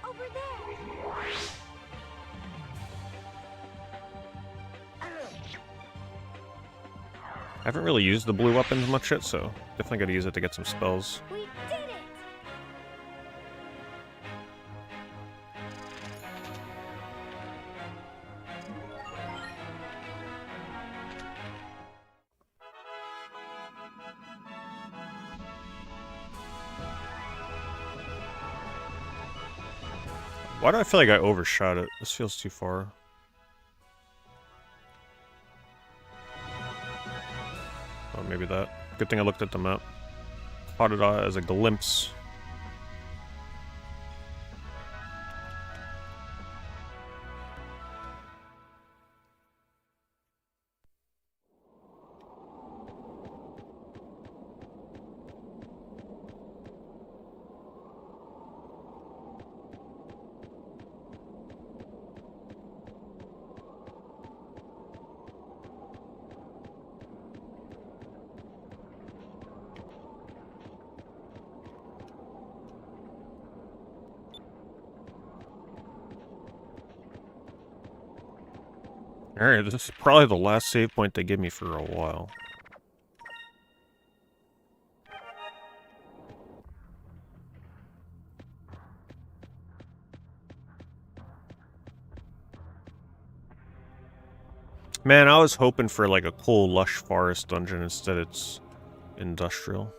Over there! I haven't really used the blue weapons much yet, so definitely gotta use it to get some spells. We did it! Why do I feel like I overshot it? This feels too far. Oh, maybe that. Good thing I looked at the map. Caught it as a glimpse. Alright, this is probably the last save point they give me for a while. Man, I was hoping for like a cool, lush forest dungeon. Instead, it's industrial.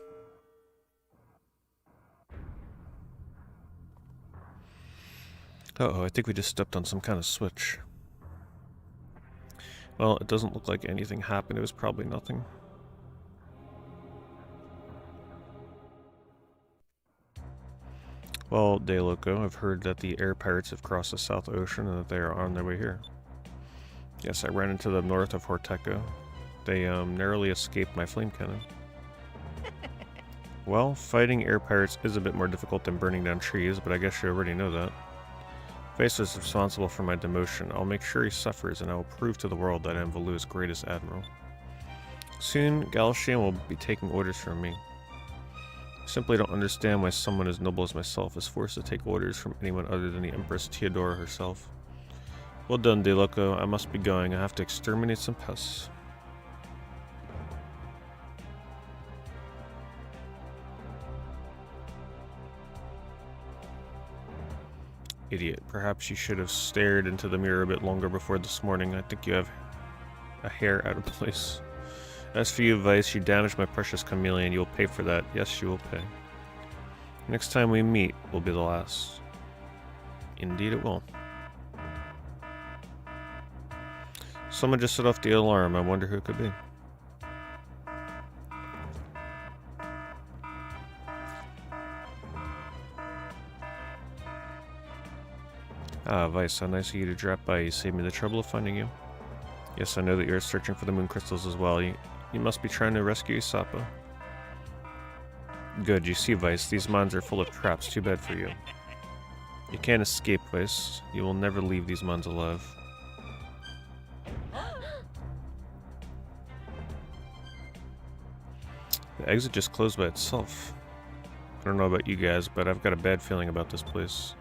Uh-oh, I think we just stepped on some kind of switch. Well, it doesn't look like anything happened. It was probably nothing. Well, De Loco, I've heard that the air pirates have crossed the South Ocean and that they are on their way here. Yes, I ran into them north of Horteco. They narrowly escaped my flame cannon. Well, fighting air pirates is a bit more difficult than burning down trees, but I guess you already know that. Vice is responsible for my demotion. I'll make sure he suffers, and I will prove to the world that I am Valu's greatest admiral. Soon, Galshian will be taking orders from me. I simply don't understand why someone as noble as myself is forced to take orders from anyone other than the Empress PeteDorr herself. Well done, De Loco. I must be going. I have to exterminate some pests. Idiot. Perhaps you should have stared into the mirror a bit longer before this morning. I think you have a hair out of place. As for you, Vice, you damaged my precious chameleon. You will pay for that. Yes, you will pay. Next time we meet will be the last. Indeed it will. Someone just set off the alarm. I wonder who it could be. Ah, Vice, how nice of you to drop by. You saved me the trouble of finding you. Yes, I know that you're searching for the moon crystals as well. You must be trying to rescue Isapa. Good, you see, Vice, these mines are full of traps. Too bad for you. You can't escape, Vice. You will never leave these mines alive. The exit just closed by itself. I don't know about you guys, but I've got a bad feeling about this place.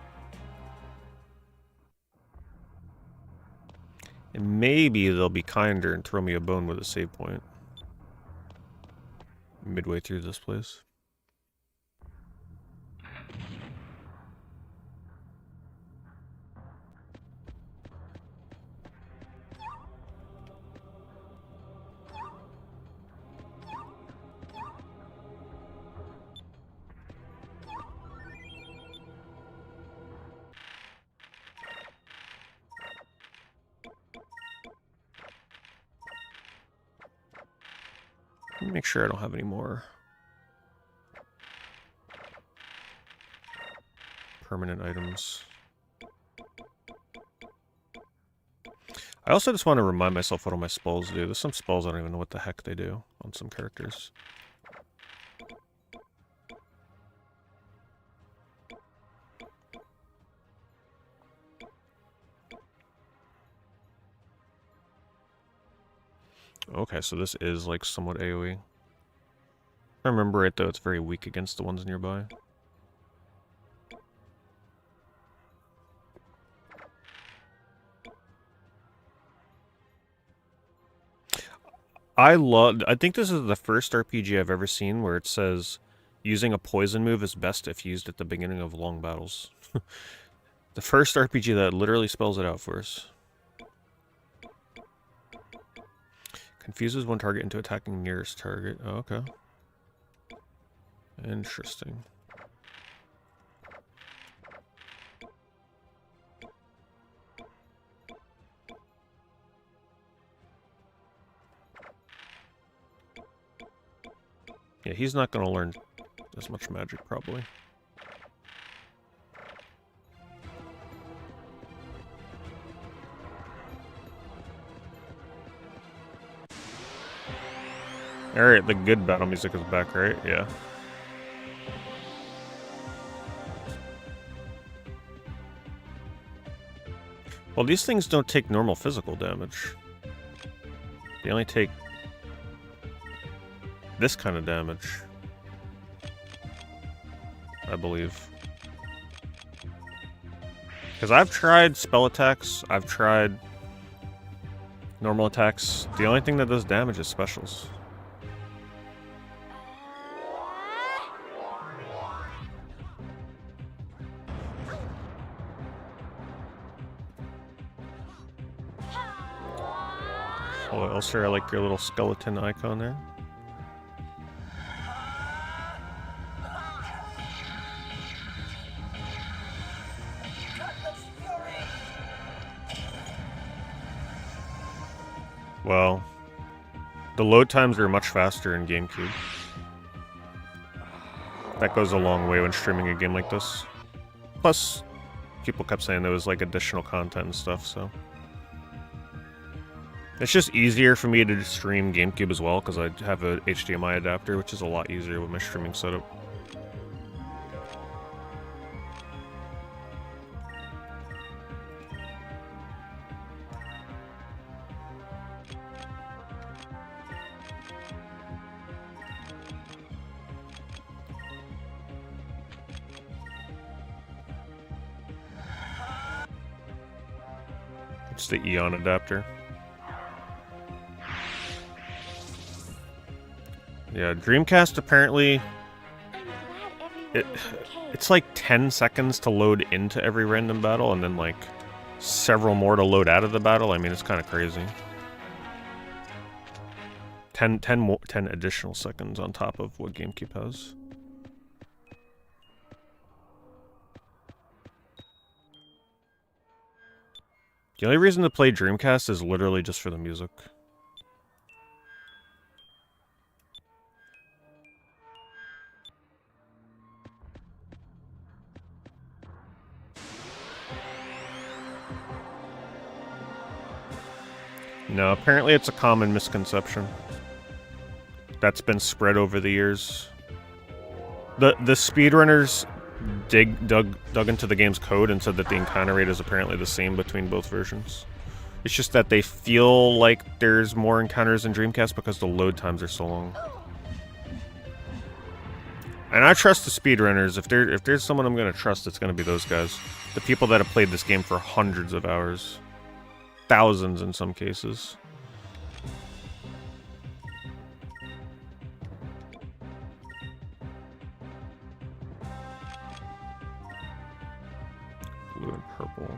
And maybe they'll be kinder and throw me a bone with a save point. Midway through this place. Let me make sure I don't have any more permanent items. I also just want to remind myself what all my spells do. There's some spells I don't even know what the heck they do on some characters. Okay, so this is like somewhat AoE. If I remember it though, it's very weak against the ones nearby. I think this is the first RPG I've ever seen where it says using a poison move is best if used at the beginning of long battles. The first RPG that literally spells it out for us. Confuses one target into attacking nearest target. Oh, okay. Interesting. Yeah, he's not going to learn as much magic, probably. Alright, the good battle music is back, right? Yeah. Well, these things don't take normal physical damage. They only take this kind of damage, I believe. Because I've tried spell attacks, I've tried Normal attacks. The only thing that does damage is specials. Oh, Elser, I like your little skeleton icon there. Well, the load times are much faster in GameCube. That goes a long way when streaming a game like this. Plus, people kept saying there was like additional content and stuff, so. It's just easier for me to stream GameCube as well, because I have a HDMI adapter, which is a lot easier with my streaming setup. It's the Eon adapter. Yeah, Dreamcast apparently it's like 10 seconds to load into every random battle and then like several more to load out of the battle. I mean, it's kind of crazy. 10 additional seconds on top of what GameCube has. The only reason to play Dreamcast is literally just for the music. No, apparently it's a common misconception that's been spread over the years. The speedrunners dug into the game's code and said that the encounter rate is apparently the same between both versions. It's just that they feel like there's more encounters in Dreamcast because the load times are so long. And I trust the speedrunners. If there's someone I'm gonna trust, it's gonna be those guys. The people that have played this game for hundreds of hours. Thousands in some cases. Blue and purple.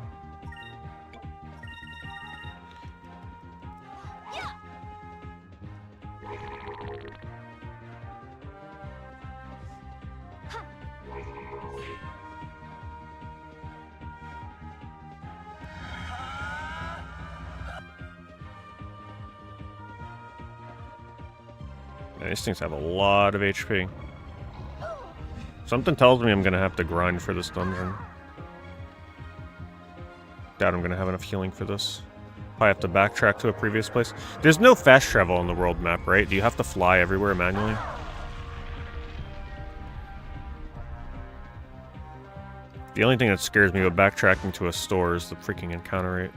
Man, these things have a lot of HP. Something tells me I'm gonna have to grind for this dungeon. Doubt I'm gonna have enough healing for this. Probably have to backtrack to a previous place. There's no fast travel on the world map, right? Do you have to fly everywhere manually? The only thing that scares me about backtracking to a store is the freaking encounter rate.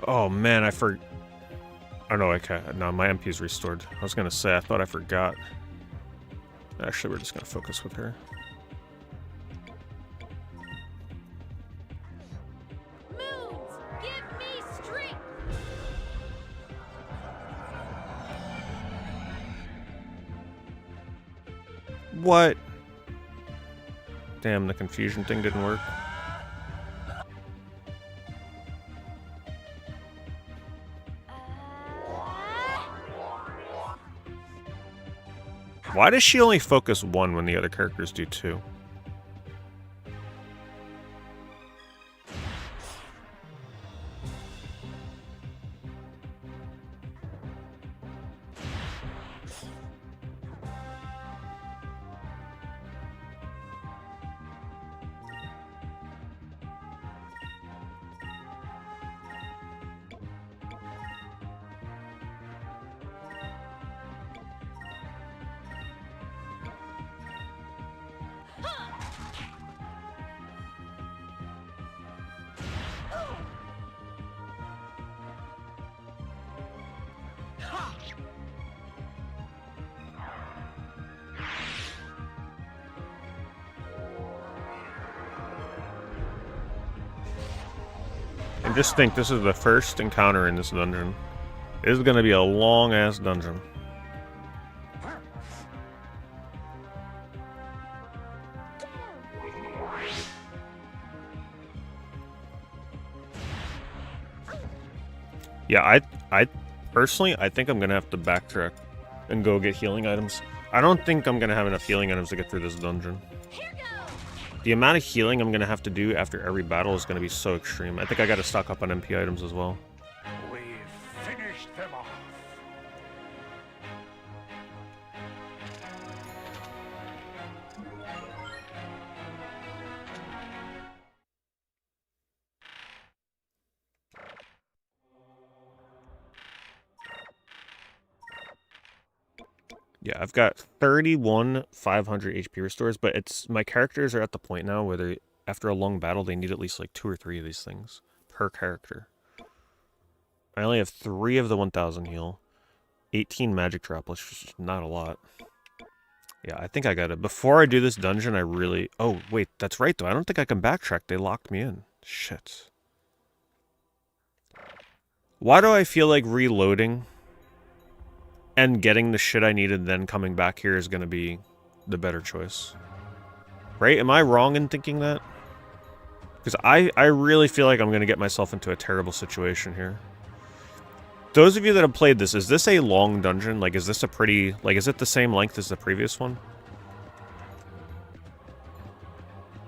Oh man, oh no, I can't. No, my MP's restored. I was gonna say, I thought I forgot. Actually, we're just gonna focus with her. Moons, give me strength. What? Damn, the confusion thing didn't work. Why does she only focus one when the other characters do two? just think this is the first encounter in this dungeon. This is gonna be a long-ass dungeon. Yeah, I personally, I think I'm gonna have to backtrack and go get healing items. I don't think I'm gonna have enough healing items to get through this dungeon. The amount of healing I'm gonna have to do after every battle is gonna be so extreme. I think I gotta stock up on MP items as well. We've finished them off. Yeah, I've got 31 500 HP restores, but it's my characters are at the point now where they, after a long battle, they need at least like 2 or 3 of these things per character. I only have 3 of the 1000 heal, 18 magic droplets, which is not a lot. Yeah, I think I got it. Before I do this dungeon, I really... Oh, wait, that's right, though. I don't think I can backtrack. They locked me in. Shit. Why do I feel like reloading and getting the shit I needed, then coming back here is going to be the better choice? Right? Am I wrong in thinking that? Because I really feel like I'm going to get myself into a terrible situation here. Those of you that have played this, is this a long dungeon? Like, is this a pretty... Like, is it the same length as the previous one?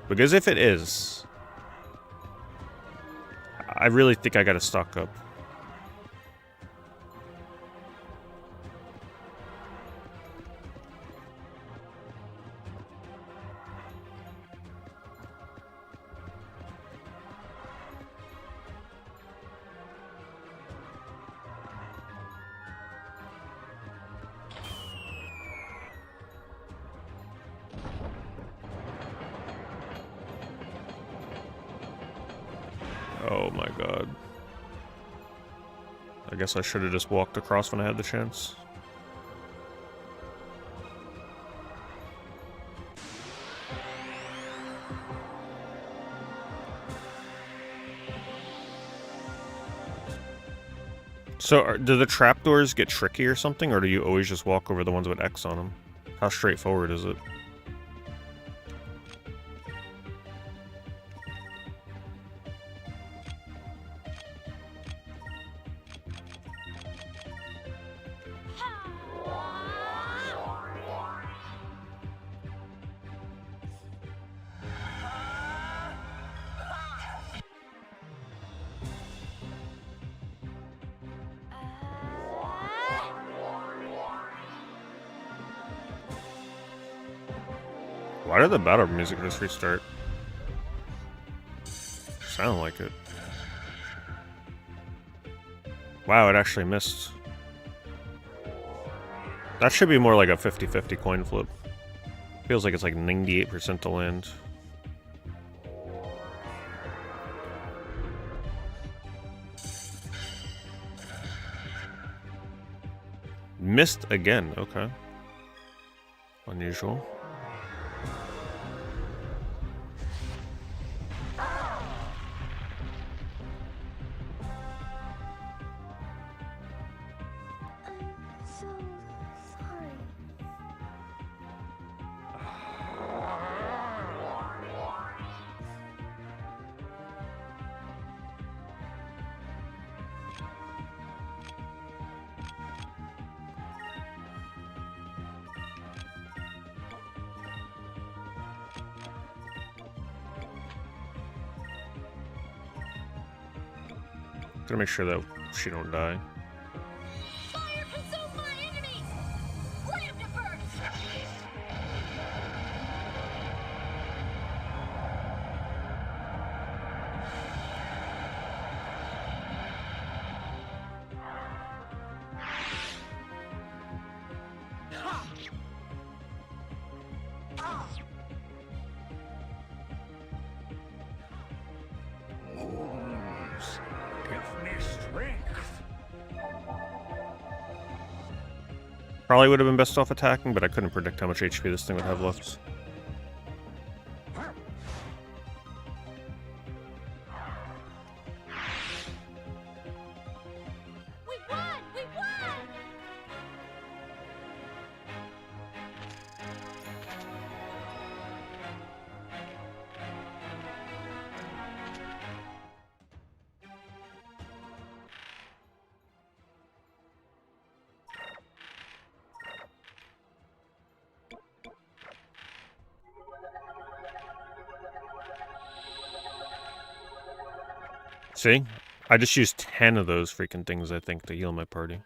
Because if it is, I really think I gotta stock up. Oh my god. I guess I should have just walked across when I had the chance. So, do the trapdoors get tricky or something, or do you always just walk over the ones with X on them? How straightforward is it? Why did the battle music just restart? Sound like it. Wow, it actually missed. That should be more like a 50-50 coin flip. Feels like it's like 98% to land. Missed again, okay. Unusual. Gotta make sure that she don't die. Fire consume my enemies! Let him divert! Wounds give me strength. Probably would have been best off attacking, but I couldn't predict how much HP this thing would have left. See? I just used 10 of those freaking things, I think, to heal my party.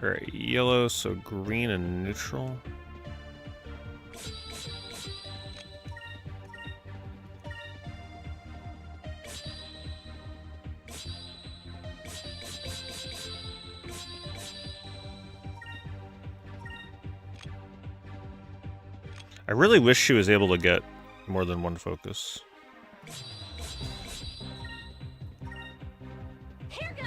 Alright, yellow, so green and neutral. I really wish she was able to get more than one focus. Here goes.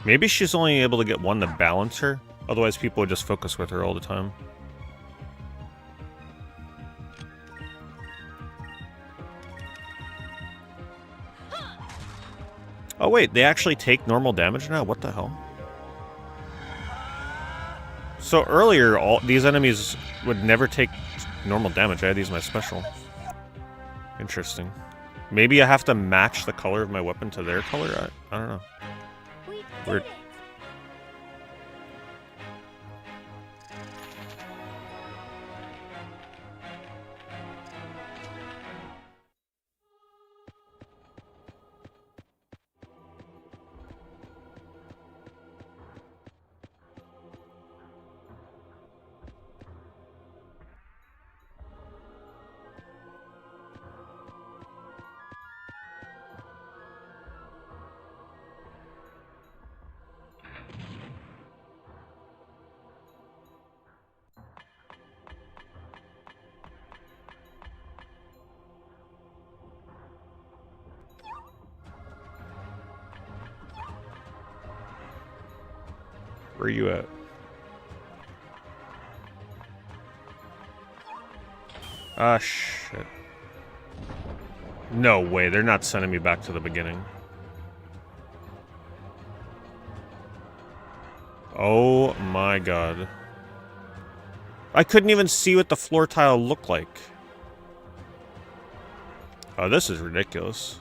Maybe she's only able to get one to balance her. Otherwise, people would just focus with her all the time. Oh wait, they actually take normal damage now? What the hell? So earlier, all these enemies would never take normal damage. I had these my special. Interesting. Maybe I have to match the color of my weapon to their color? I don't know. Weird. Where are you at? Ah, shit. No way, they're not sending me back to the beginning. Oh my god. I couldn't even see what the floor tile looked like. Oh, this is ridiculous.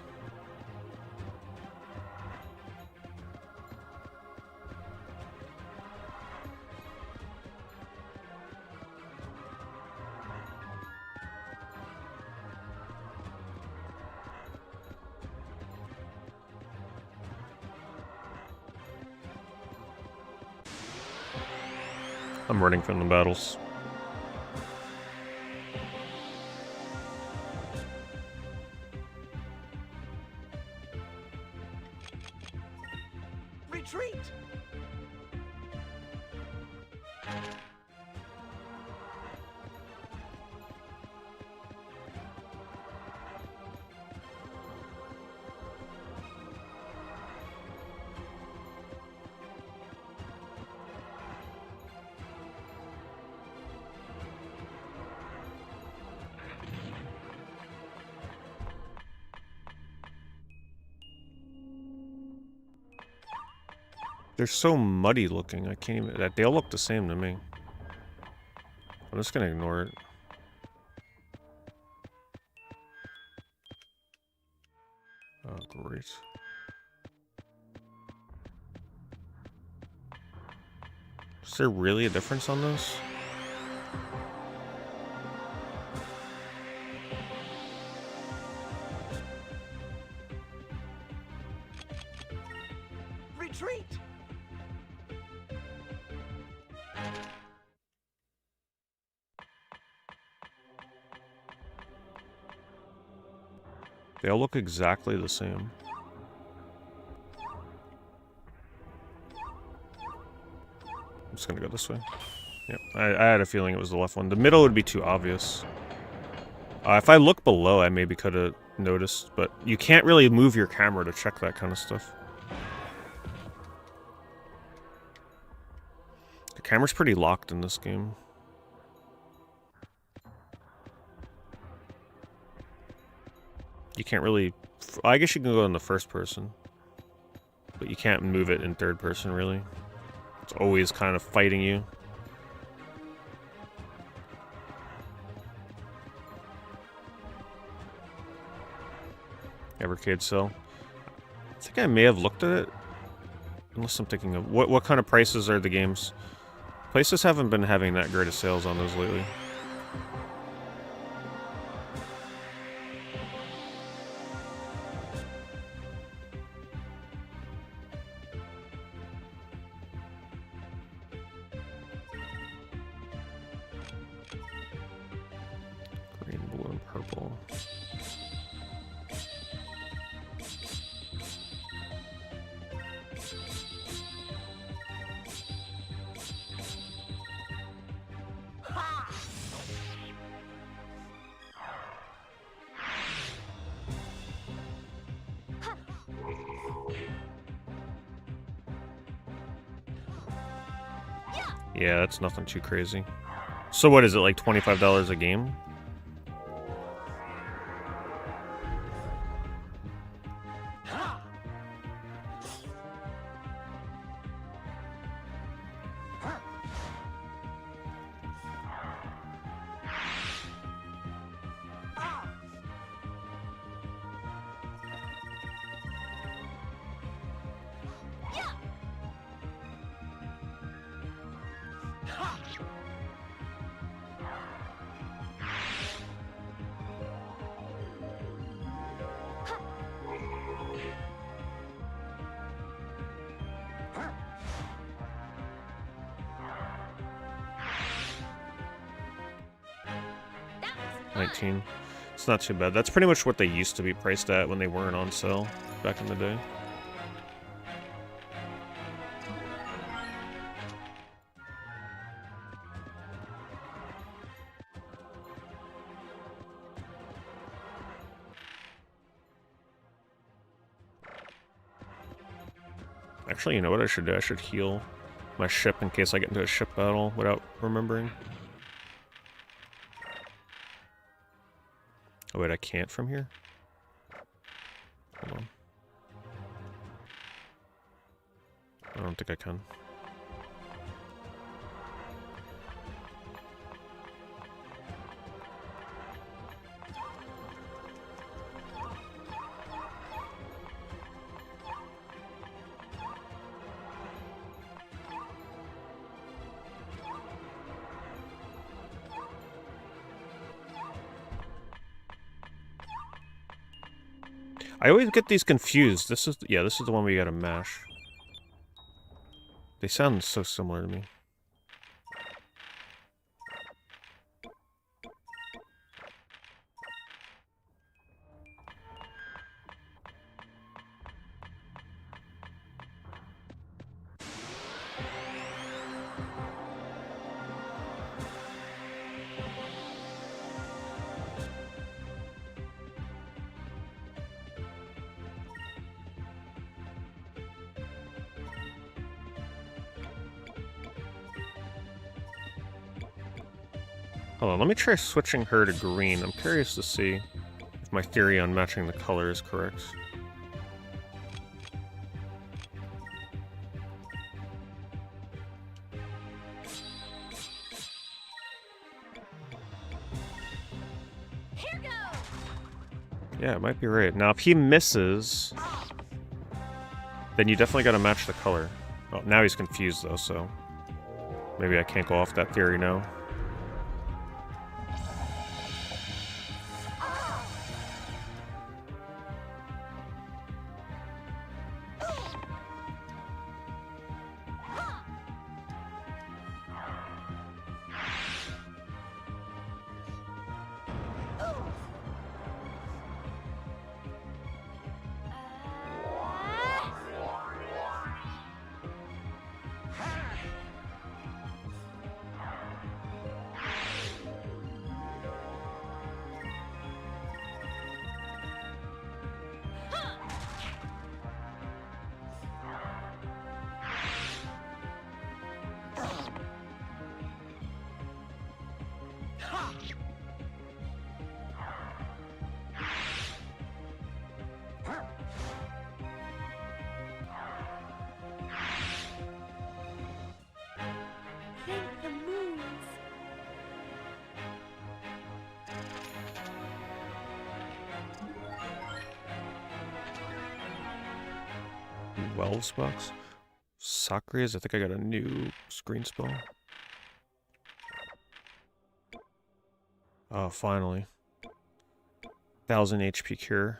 I'm running from the battles. Retreat! They're so muddy looking, I can't even... They all look the same to me. I'm just gonna ignore it. Oh, great. Is there really a difference on this? Retreat! They all look exactly the same. just gonna go this way. Yep, I had a feeling it was the left one. The middle would be too obvious. If I look below, I maybe could have noticed, but you can't really move your camera to check that kind of stuff. The camera's pretty locked in this game. You can't really... I guess you can go in the first person. But you can't move it in third person, really. It's always kind of fighting you. Arcade sale. I think I may have looked at it. Unless I'm thinking of... What kind of prices are the games? Places haven't been having that great of sales on those lately. Green, blue, and purple. Yeah, that's nothing too crazy. So what is it, like $25 a game? $19. It's not too bad. That's pretty much what they used to be priced at when they weren't on sale back in the day. Actually, you know what I should do? I should heal my ship in case I get into a ship battle without remembering. Oh wait, I can't from here? Hold on. I don't think I can. I always get these confused. This is, yeah, this is the one we gotta mash. They sound so similar to me. Hold on, let me try switching her to green. I'm curious to see if my theory on matching the color is correct. Here goes. Yeah, it might be right. Now, if he misses, then you definitely gotta match the color. Oh, now he's confused, though, so... maybe I can't go off that theory now. 12 box. Sacres, I think I got a new screen spell. Oh, finally. 1000 HP cure.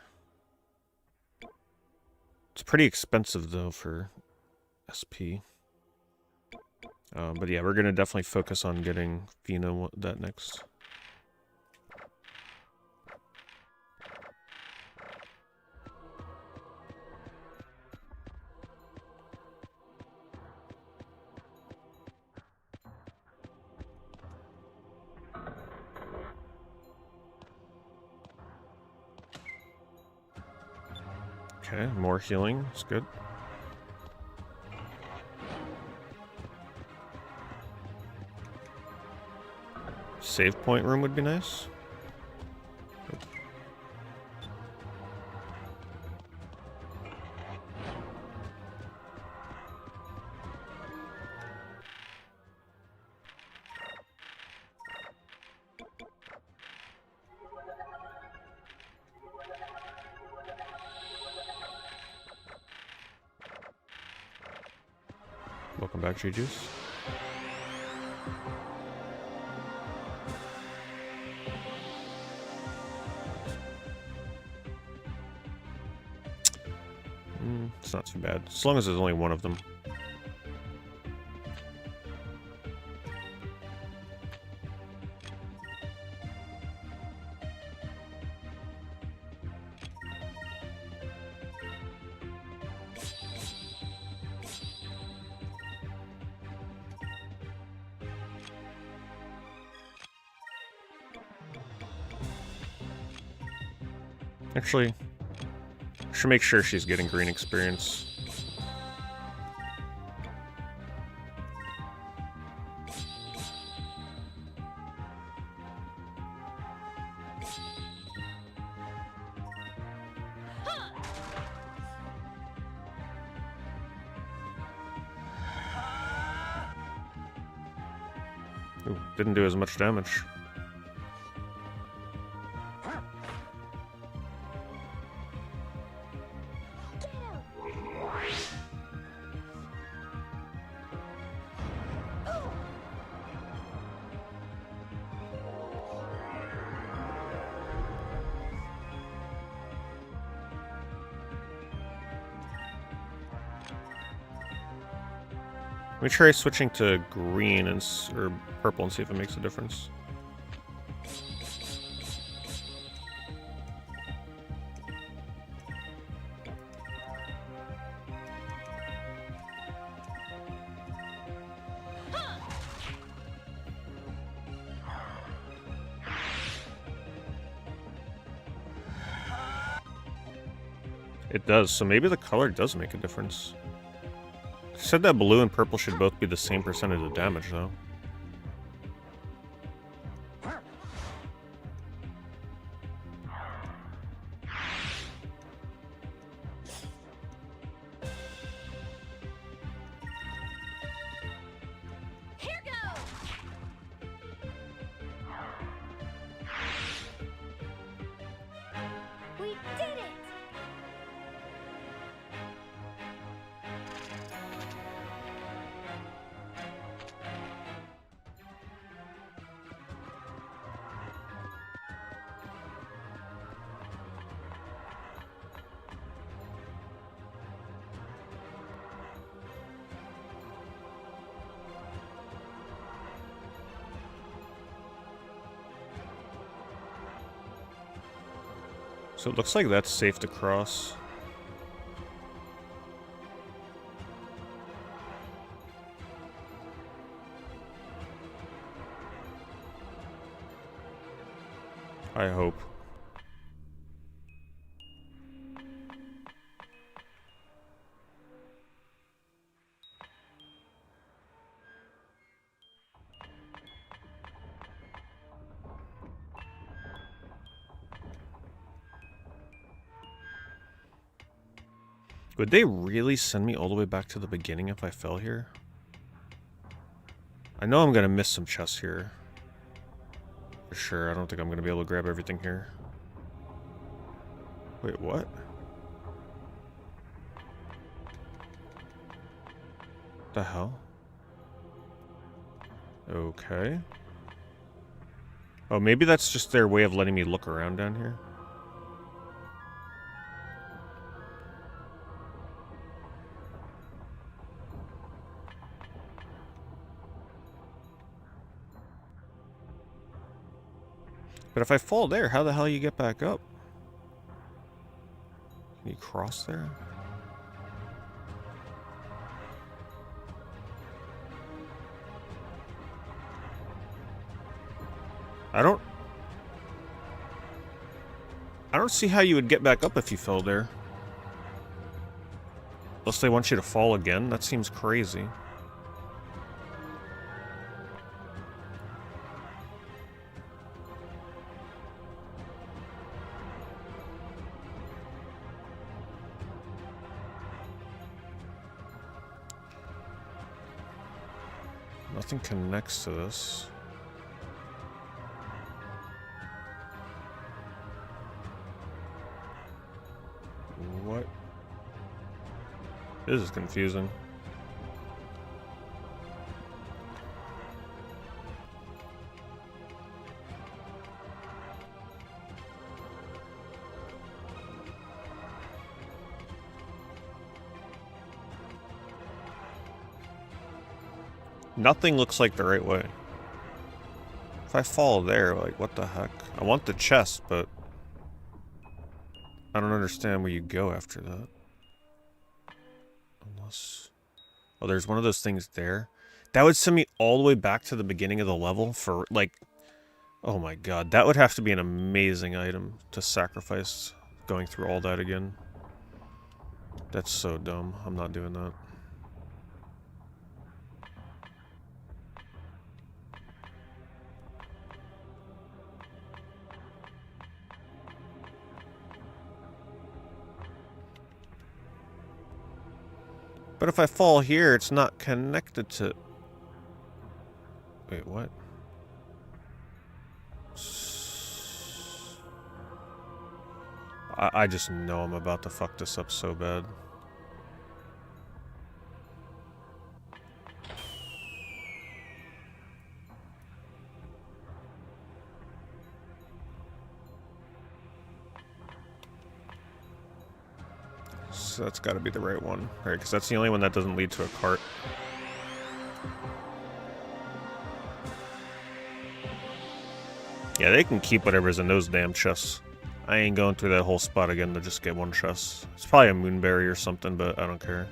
It's pretty expensive though for SP. But yeah, we're gonna definitely focus on getting Fina that next. Okay, more healing. It's good. Save point room would be nice. Welcome back, G-Juice. It's not too bad, as long as there's only one of them. Actually, should make sure she's getting green experience. Ooh, didn't do as much damage. Let me try switching to green or purple and see if it makes a difference. It does, so maybe the color does make a difference. It said that blue and purple should both be the same percentage of damage, though. Here goes! We did it! So it looks like that's safe to cross. I hope. Would they really send me all the way back to the beginning if I fell here? I know I'm gonna miss some chests here. For sure, I don't think I'm gonna be able to grab everything here. Wait, what? The hell? Okay. Oh, maybe that's just their way of letting me look around down here. But if I fall there, how the hell you get back up? Can you cross there? I don't see how you would get back up if you fell there. Unless they want you to fall again. That seems crazy. Nothing connects to this. What? This is confusing. Nothing looks like the right way. If I fall there, like, what the heck? I want the chest, but I don't understand where you go after that. Unless... Oh, there's one of those things there. That would send me all the way back to the beginning of the level for, like... Oh my god, that would have to be an amazing item to sacrifice going through all that again. That's so dumb. I'm not doing that. But if I fall here, it's not connected to... Wait, what? I just know I'm about to fuck this up so bad. So that's got to be the right one, right? Because that's the only one that doesn't lead to a cart. Yeah, they can keep whatever's in those damn chests. I ain't going through that whole spot again to just get one chest. It's probably a moonberry or something, but I don't care.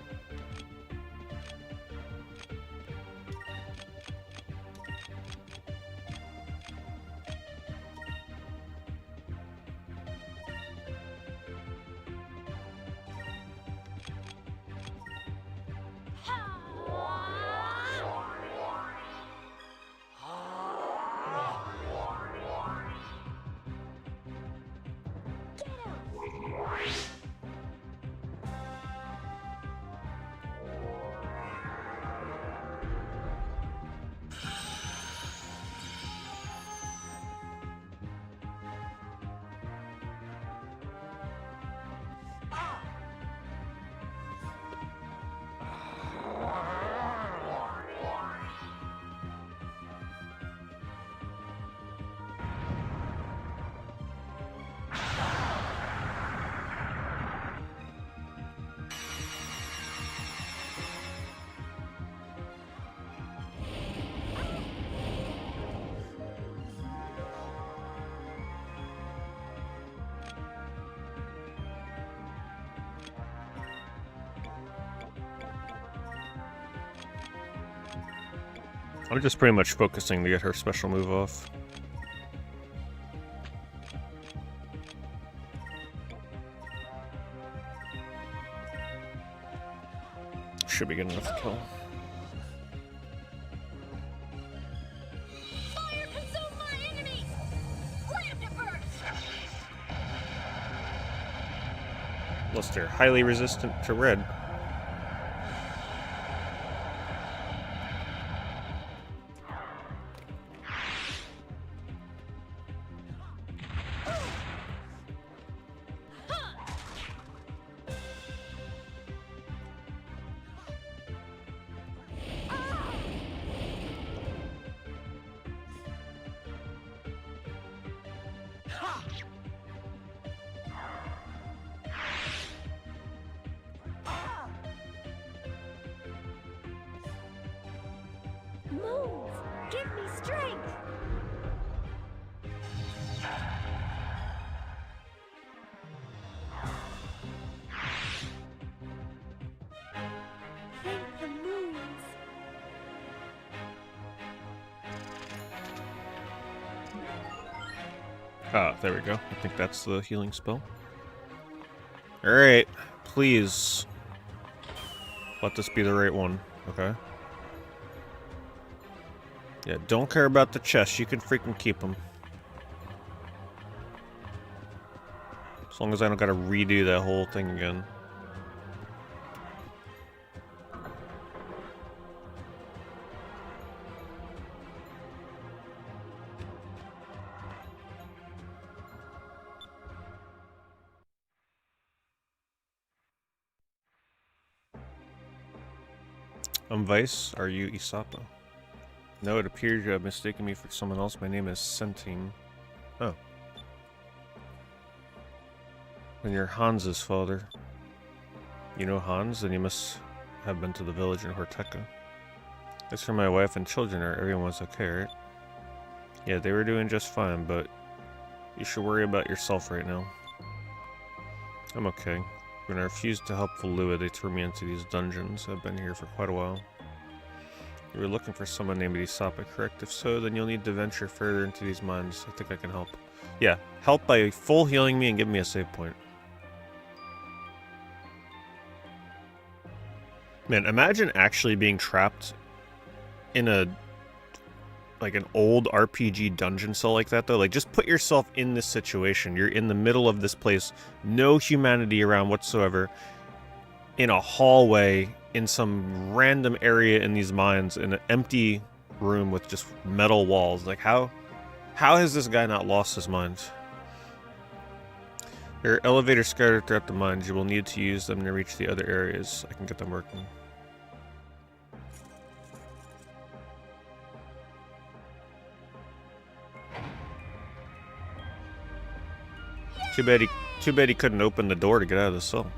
I'm just pretty much focusing to get her special move off. Should be good enough to kill. Fire consume my enemies! Light them to burst! Unless they're highly resistant to red. Moons, give me strength. Thank the moons. Ah, there we go. I think that's the healing spell. Alright, please. Let this be the right one, okay? Yeah, don't care about the chest. You can freaking keep them. As long as I don't gotta redo that whole thing again. I'm Vice. Are you Isapa? No, it appears you have mistaken me for someone else. My name is Centine. Oh. And you're Hans's father. You know Hans? Then you must have been to the village in Horteka. As for my wife and children, everyone was okay, right? Yeah, they were doing just fine, but you should worry about yourself right now. I'm okay. When I refused to help Valua, they threw me into these dungeons. I've been here for quite a while. You were looking for someone named Isapa, correct? If so, then you'll need to venture further into these mines. I think I can help. Yeah, help by full healing me and give me a save point. Man, imagine actually being trapped in a... like an old RPG dungeon cell like that, though. Like, just put yourself in this situation. You're in the middle of this place, no humanity around whatsoever, in a hallway, in some random area in these mines, in an empty room with just metal walls. Like, how has this guy not lost his mind? There are elevators scattered throughout the mines. You will need to use them to reach the other areas. I can get them working. Too bad he couldn't open the door to get out of the cell.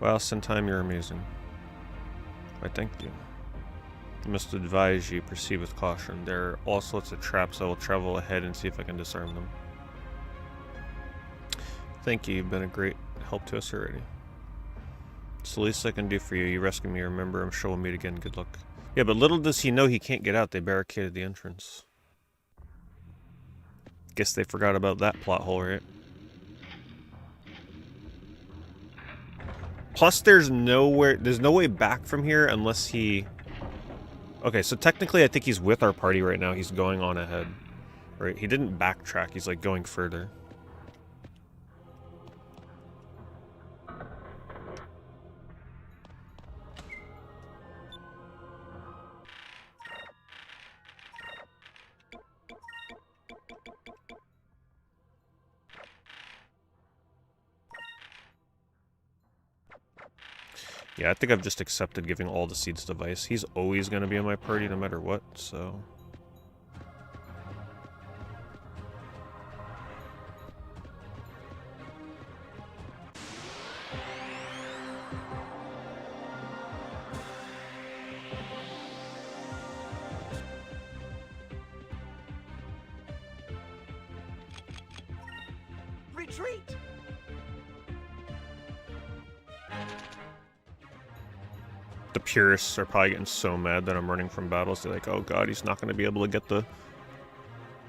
Wow, Sentai, you're amazing. I thank you. I must advise you, proceed with caution. There are all sorts of traps. I will travel ahead and see if I can disarm them. Thank you, you've been a great help to us already. It's the least I can do for you. You rescued me, remember? I'm sure we'll meet again. Good luck. Yeah, but little does he know he can't get out. They barricaded the entrance. Guess they forgot about that plot hole, right? Plus, there's no way back from here unless he... Okay, so technically I think he's with our party right now. He's going on ahead. Right? He didn't backtrack. He's, like, going further. Yeah, I think I've just accepted giving all the seeds to Vice. He's always going to be in my party no matter what, so... Retreat! The purists are probably getting so mad that I'm running from battles. They're like, oh god, he's not going to be able to get the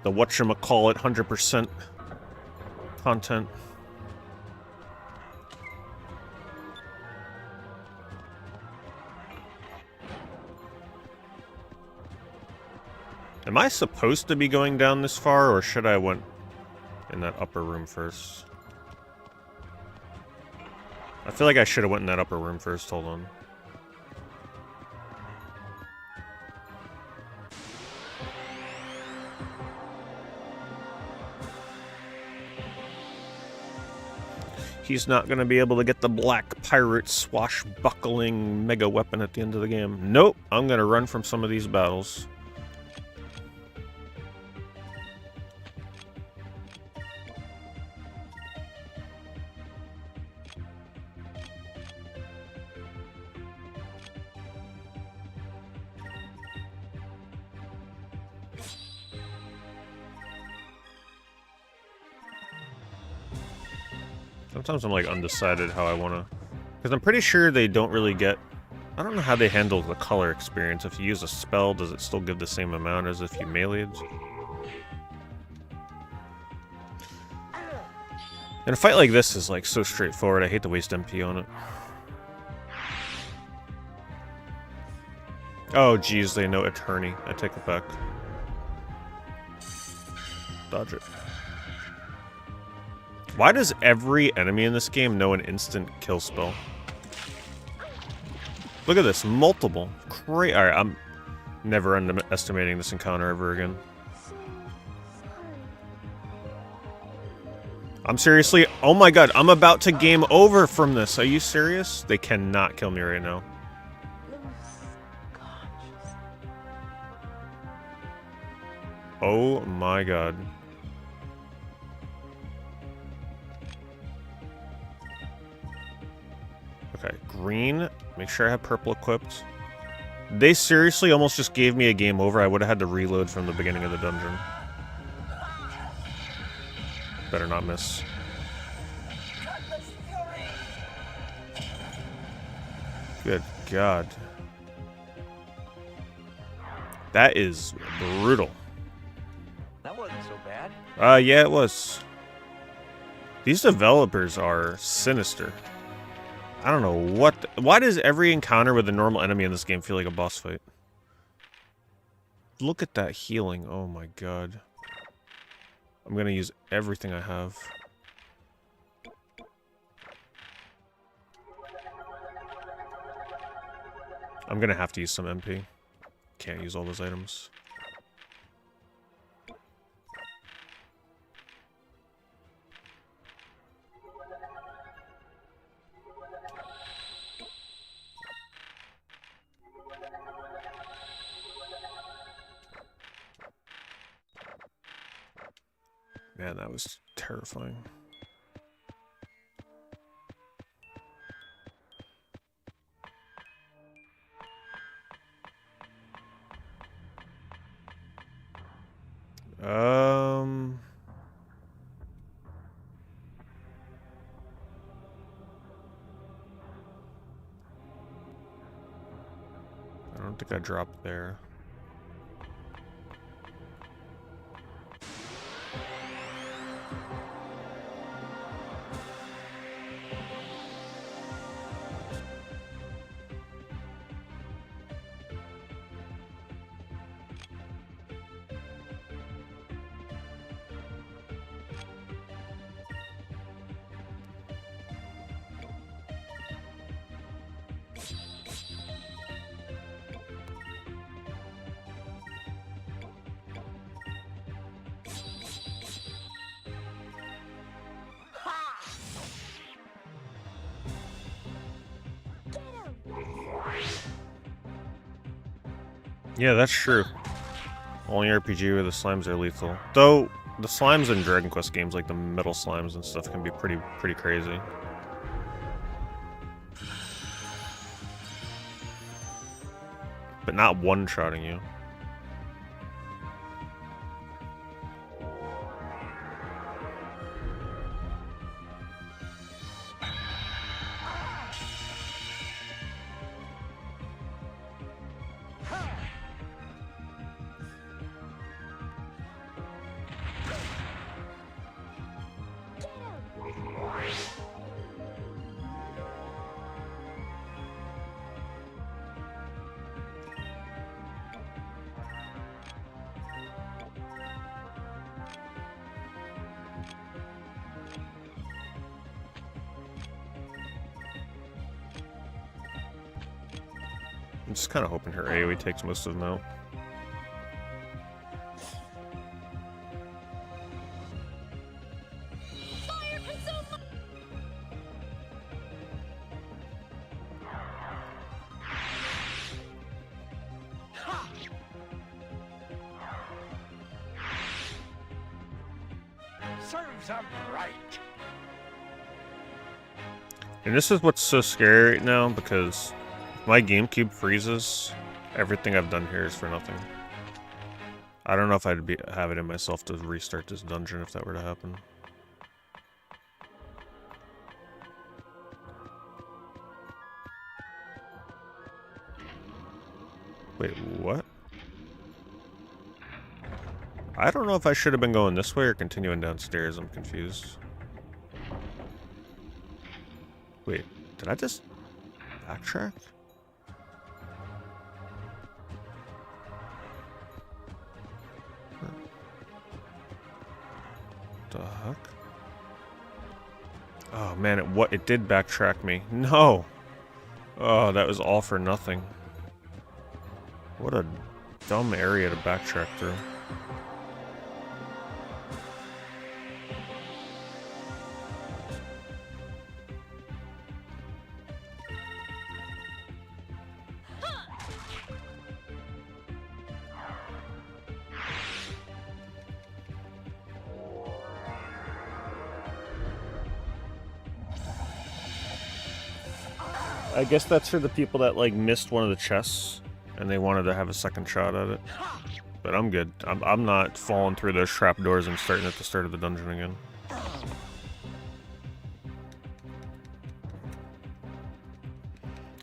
whatchamacallit 100% content. Am I supposed to be going down this far, or should I went in that upper room first? I feel like I should have went in that upper room first. Hold on. He's not going to be able to get the black pirate swashbuckling mega weapon at the end of the game. Nope, I'm going to run from some of these battles. Sometimes I'm like undecided how I want to... Because I'm pretty sure they don't really get... I don't know how they handle the color experience. If you use a spell, does it still give the same amount as if you meleeed? And a fight like this is like so straightforward. I hate to waste MP on it. Oh geez, they know attorney. I take it back. Dodge it. Why does every enemy in this game know an instant kill spell? Look at this, multiple. Great. Alright, I'm never underestimating this encounter ever again. I'm seriously... Oh my god, I'm about to game over from this. Are you serious? They cannot kill me right now. Oh my god. Okay, green. Make sure I have purple equipped. They seriously almost just gave me a game over. I would have had to reload from the beginning of the dungeon. Better not miss. Good god. That is brutal. That wasn't so bad. Yeah, it was. These developers are sinister. I don't know what... Why does every encounter with a normal enemy in this game feel like a boss fight? Look at that healing. Oh my god. I'm gonna use everything I have. I'm gonna have to use some MP. Can't use all those items. Man, that was terrifying. I don't think I dropped there. Yeah, that's true. Only RPG where the slimes are lethal. Though, the slimes in Dragon Quest games, like the metal slimes and stuff, can be pretty crazy. But not one-shotting you. I'm just kind of hoping her AoE takes most of them out. Fire consume my... Serves 'em right. And this is what's so scary right now, because my GameCube freezes. Everything I've done here is for nothing. I don't know if I'd have it in myself to restart this dungeon if that were to happen. Wait, what? I don't know if I should have been going this way or continuing downstairs. I'm confused. Wait, did I just backtrack? The heck? Oh man, it did backtrack me. No! Oh, that was all for nothing. What a dumb area to backtrack through. I guess that's for the people that, like, missed one of the chests, and they wanted to have a second shot at it. But I'm good. I'm not falling through those trapdoors and starting at the start of the dungeon again.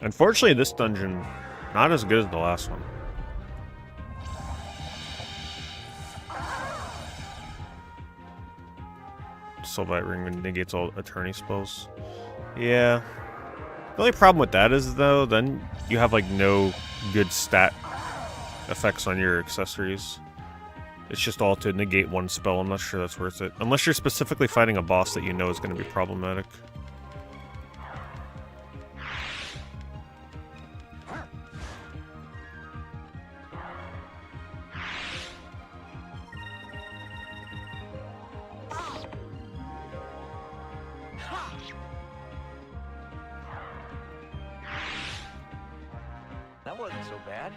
Unfortunately, this dungeon, not as good as the last one. Soulbite Ring negates all attorney spells. Yeah. The only problem with that is, though, then you have, like, no good stat effects on your accessories. It's just all to negate one spell. I'm not sure that's worth it. Unless you're specifically fighting a boss that you know is going to be problematic. That wasn't so bad.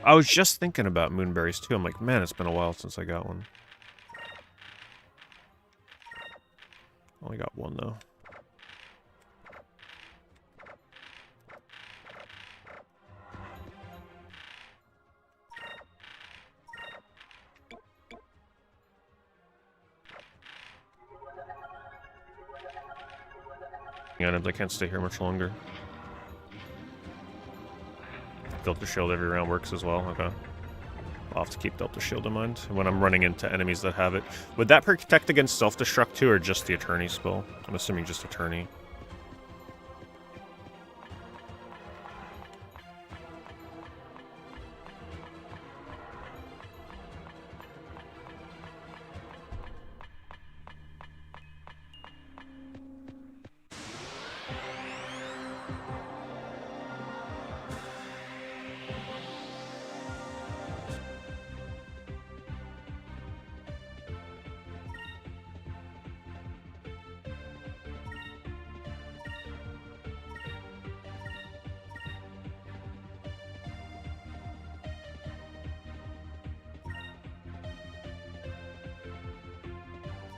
I was just thinking about moonberries too. I'm like, man, it's been a while since I got one. Only got one though. I can't stay here much longer. Delta Shield every round works as well. Okay. I'll have to keep Delta Shield in mind when I'm running into enemies that have it. Would that protect against self-destruct too, or just the Attorney spell? I'm assuming just Attorney.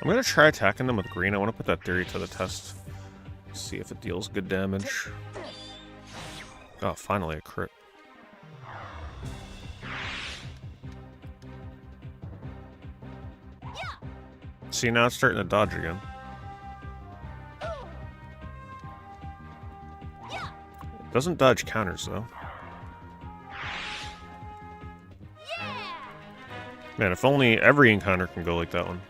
I'm gonna try attacking them with green. I want to put that theory to the test. See if it deals good damage. Oh, finally a crit. See, now it's starting to dodge again. It doesn't dodge counters, though. Man, if only every encounter can go like that one.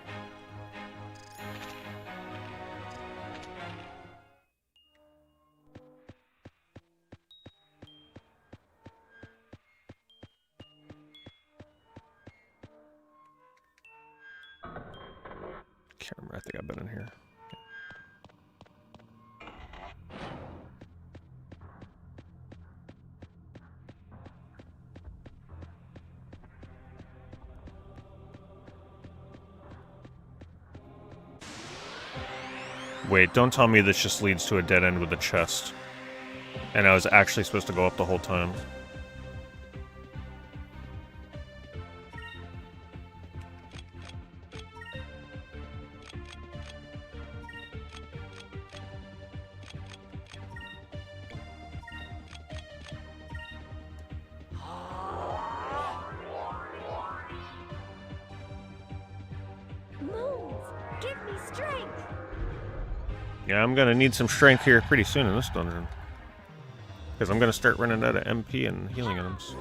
Can't remember, I think I've been in here. Wait, don't tell me this just leads to a dead end with a chest. And I was actually supposed to go up the whole time. Moons, give me strength. Yeah, I'm gonna need some strength here pretty soon in this dungeon. Because I'm gonna start running out of MP and healing items.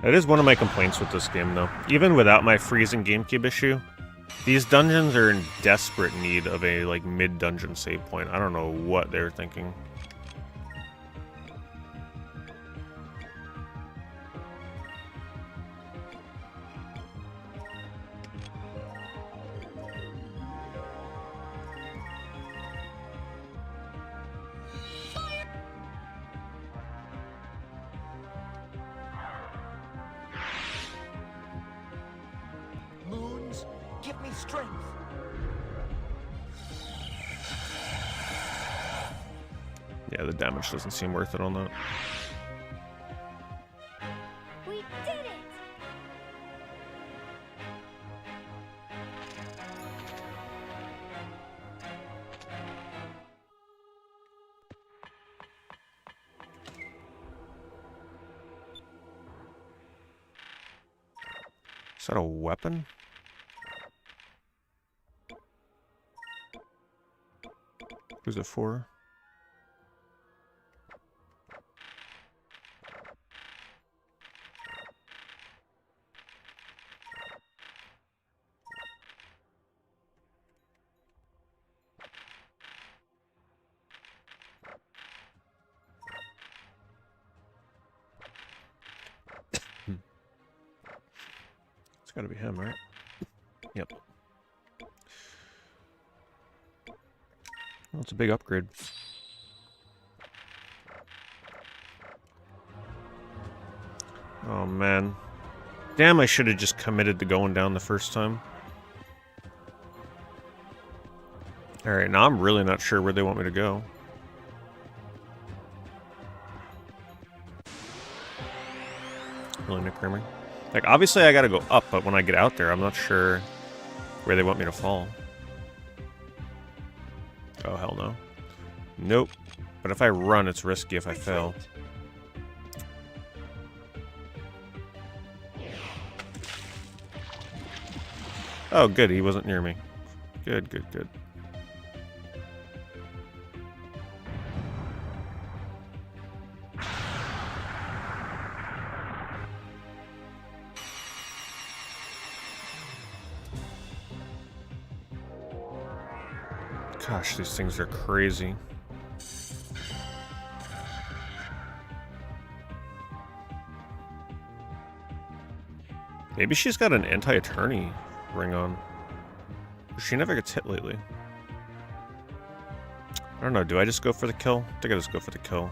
That is one of my complaints with this game, though. Even without my freezing GameCube issue, these dungeons are in desperate need of a, like, mid-dungeon save point. I don't know what they're thinking. Moons, give me strength. Yeah, the damage doesn't seem worth it on that. We did it! Is that a weapon? Who's it for? It's gotta be him, right? Yep. Well, it's a big upgrade. Oh, man. Damn, I should have just committed to going down the first time. Alright, now I'm really not sure where they want me to go. Really, Nick Kramer? Like, obviously I gotta go up, but when I get out there, I'm not sure where they want me to fall. Oh, hell no. Nope. But if I run, it's risky if I fail. Oh, good. He wasn't near me. Good, good, good. Gosh, these things are crazy. Maybe she's got an anti-attorney ring on. She never gets hit lately. I don't know, do I just go for the kill? I think I just go for the kill.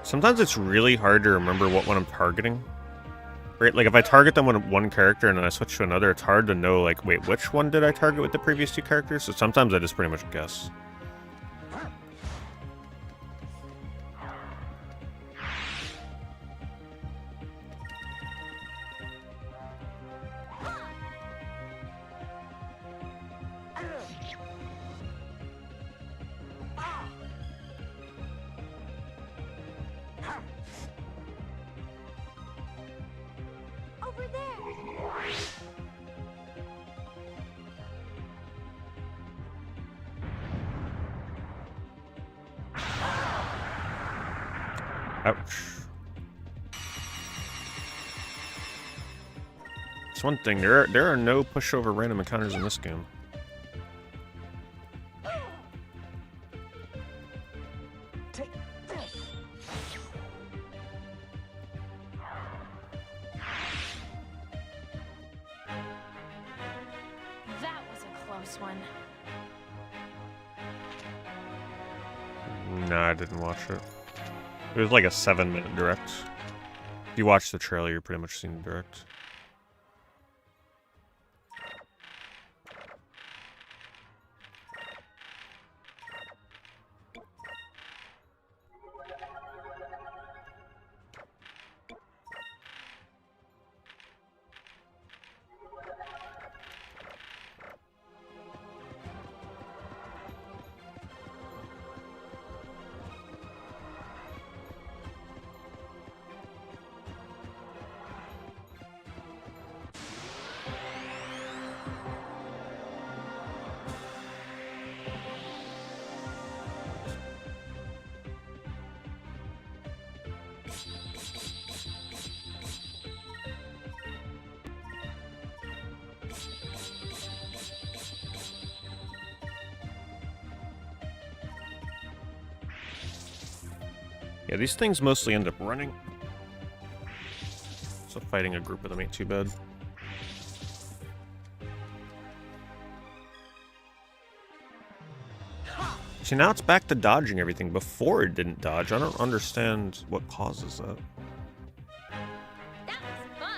Sometimes it's really hard to remember what one I'm targeting. Right, like if I target them with one character and then I switch to another, it's hard to know, like, wait, which one did I target with the previous two characters? So sometimes I just pretty much guess. Over there! Ouch. It's one thing, there are no pushover random encounters in this game. Take this. That was a close one. No, I didn't watch it. It was like a 7-minute direct. If you watch the trailer, you're pretty much seeing the direct. Yeah, these things mostly end up running. So fighting a group of them ain't too bad. See, now it's back to dodging everything. Before it didn't dodge. I don't understand what causes that. That was fun.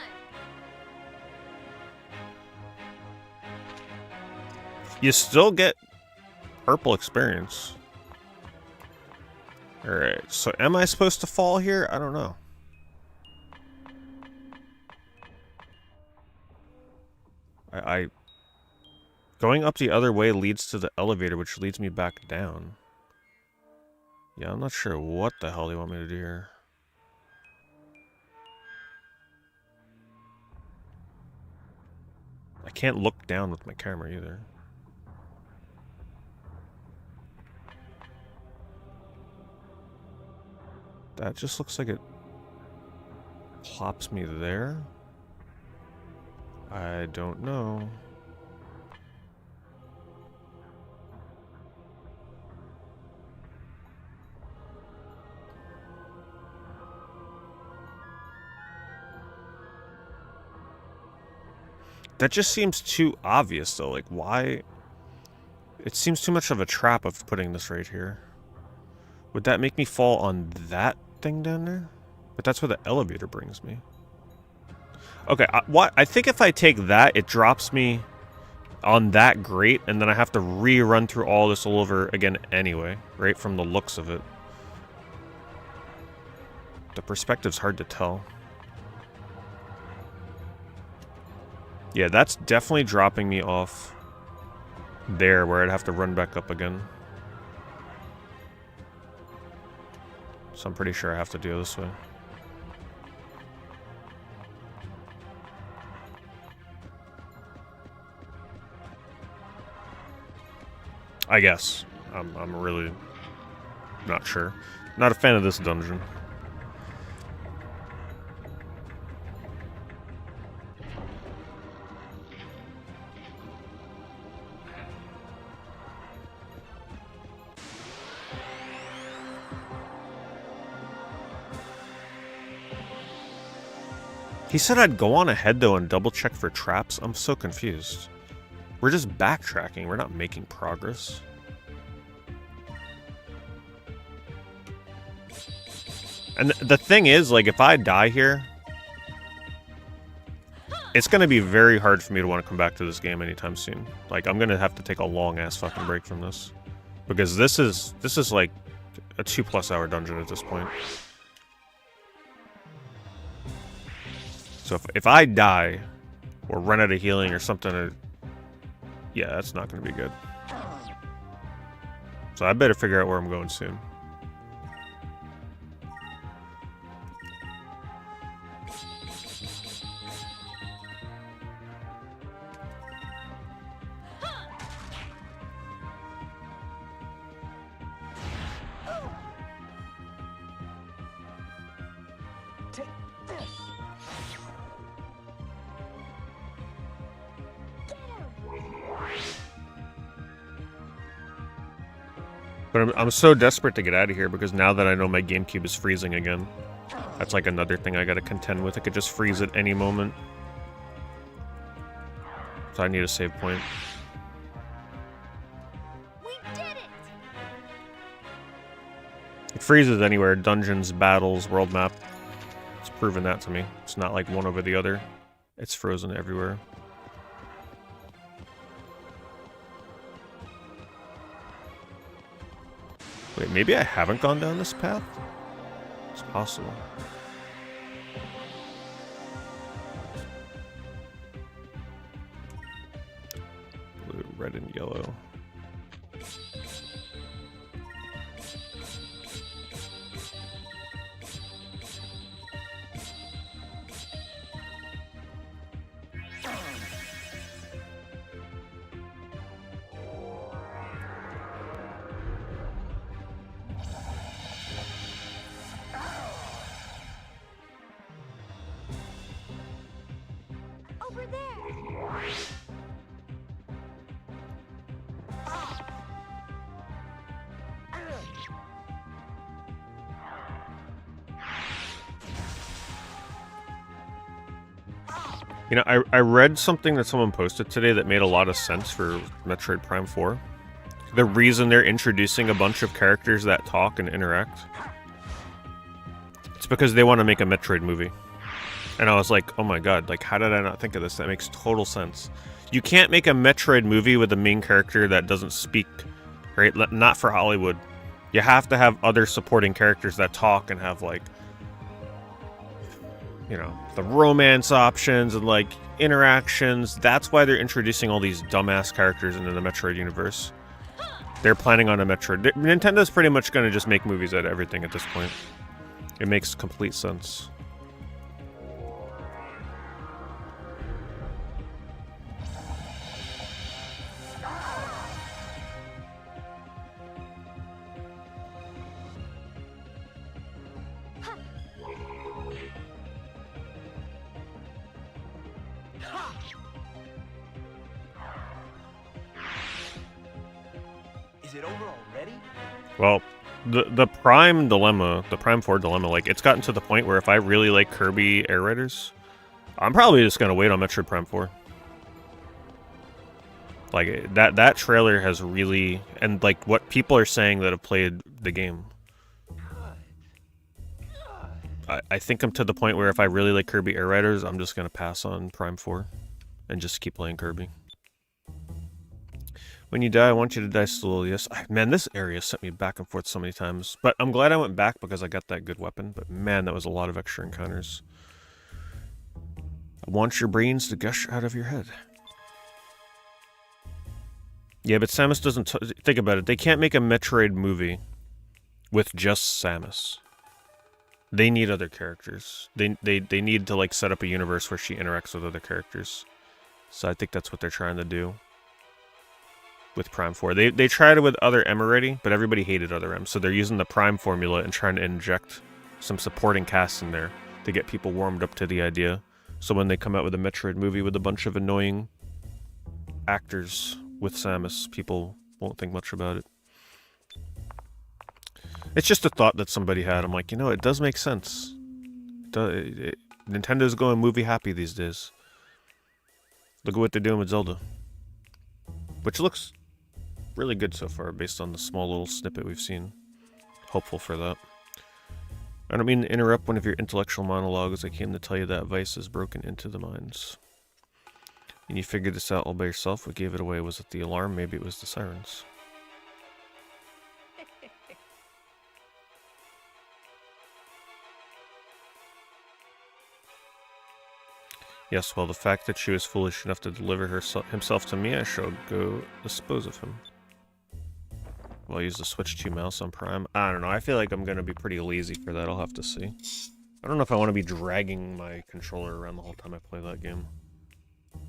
You still get purple experience. Alright, so am I supposed to fall here? I don't know. Going up the other way leads to the elevator, which leads me back down. Yeah, I'm not sure what the hell they want me to do here. I can't look down with my camera either. That just looks like it plops me there. I don't know. That just seems too obvious, though. Like, why? It seems too much of a trap of putting this right here. Would that make me fall on that thing down there? But that's where the elevator brings me. Okay, I think if I take that, it drops me on that grate, and then I have to rerun through all this all over again anyway, right? From the looks of it. The perspective's hard to tell. Yeah, that's definitely dropping me off there, where I'd have to run back up again. So I'm pretty sure I have to do it this way. I guess. I'm really not sure. Not a fan of this dungeon. He said I'd go on ahead, though, and double-check for traps. I'm so confused. We're just backtracking. We're not making progress. And the thing is, like, if I die here, it's going to be very hard for me to want to come back to this game anytime soon. Like, I'm going to have to take a long-ass fucking break from this. Because this is like, a 2+ hour dungeon at this point. So if I die, or run out of healing or something, yeah, that's not going to be good. So I better figure out where I'm going soon. Take this. But I'm so desperate to get out of here because now that I know my GameCube is freezing again, that's like another thing I gotta contend with. It could just freeze at any moment. So I need a save point. We did it! It freezes anywhere. Dungeons, battles, world map. It's proven that to me. It's not like one over the other. It's frozen everywhere. Wait, maybe I haven't gone down this path? It's possible. Blue, red, and yellow. Over there. You know, I read something that someone posted today that made a lot of sense for Metroid Prime 4. The reason they're introducing a bunch of characters that talk and interact, it's because they want to make a Metroid movie. And I was like, oh my god, like, how did I not think of this? That makes total sense. You can't make a Metroid movie with a main character that doesn't speak, right? Not for Hollywood. You have to have other supporting characters that talk and have, like, you know, the romance options and, like, interactions. That's why they're introducing all these dumbass characters into the Metroid universe. They're planning on a Metroid. Nintendo's pretty much going to just make movies out of everything at this point. It makes complete sense. Is it over already? Well, the Prime dilemma, the Prime 4 dilemma, like, it's gotten to the point where if I really like Kirby Air Raiders, I'm probably just gonna wait on Metroid Prime 4. Like, that trailer has really, and like what people are saying that have played the game, I think I'm to the point where if I really like Kirby Air Raiders, I'm just gonna pass on Prime 4 and just keep playing Kirby. When you die, I want you to die slowly. Yes, man, this area sent me back and forth so many times. But I'm glad I went back because I got that good weapon. But man, that was a lot of extra encounters. I want your brains to gush out of your head. Yeah, but Samus doesn't... think about it. They can't make a Metroid movie with just Samus. They need other characters. They need to, like, set up a universe where she interacts with other characters. So I think that's what they're trying to do with Prime 4. They tried it with other M already, but everybody hated other M, so they're using the Prime formula and trying to inject some supporting casts in there to get people warmed up to the idea. So when they come out with a Metroid movie with a bunch of annoying actors with Samus, people won't think much about it. It's just a thought that somebody had. I'm like, you know, it does make sense. Nintendo's going movie happy these days. Look at what they're doing with Zelda. Which looks really good so far, based on the small little snippet we've seen. Hopeful for that. I don't mean to interrupt one of your intellectual monologues. I came to tell you that Vice is broken into the mines. And you figured this out all by yourself? What gave it away? Was it the alarm? Maybe it was the sirens. Yes, well, the fact that she was foolish enough to deliver himself to me, I shall go dispose of him. Well, I use the Switch 2 mouse on Prime. I don't know, I feel like I'm going to be pretty lazy for that, I'll have to see. I don't know if I want to be dragging my controller around the whole time I play that game.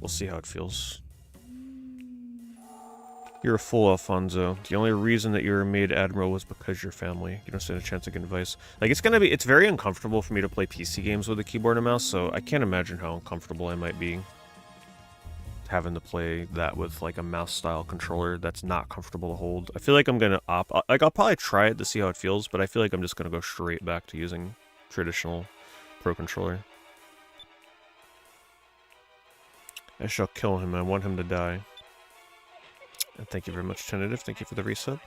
We'll see how it feels. You're a fool, Alfonso. The only reason that you were made Admiral was because you're family. You don't stand a chance of getting advice. Like, it's very uncomfortable for me to play PC games with a keyboard and mouse, so I can't imagine how uncomfortable I might be having to play that with, like, a mouse-style controller that's not comfortable to hold. I feel like I'm gonna I'll probably try it to see how it feels, but I feel like I'm just gonna go straight back to using traditional Pro Controller. I shall kill him. I want him to die. And thank you very much, Tentative. Thank you for the resub.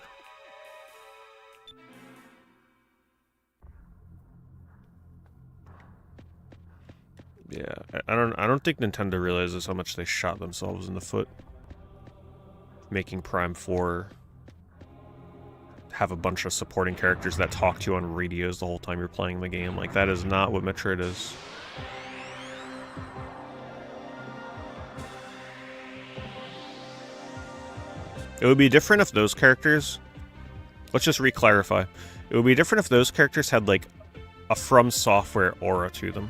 Yeah, I don't think Nintendo realizes how much they shot themselves in the foot making Prime 4 have a bunch of supporting characters that talk to you on radios the whole time you're playing the game. Like, that is not what Metroid is. It would be different if those characters... Let's just re-clarify. It would be different if those characters had, like, a From Software aura to them.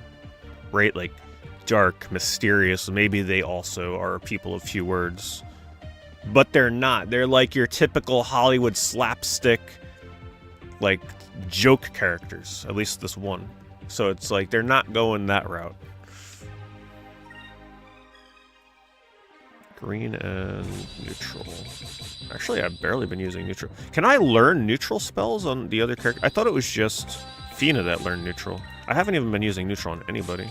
Right? Like, dark, mysterious. Maybe they also are people of few words. But they're not. They're like your typical Hollywood slapstick, like, joke characters. At least this one. So it's like, they're not going that route. Green and neutral. Actually, I've barely been using neutral. Can I learn neutral spells on the other character? I thought it was just Fina that learned neutral. I haven't even been using neutral on anybody.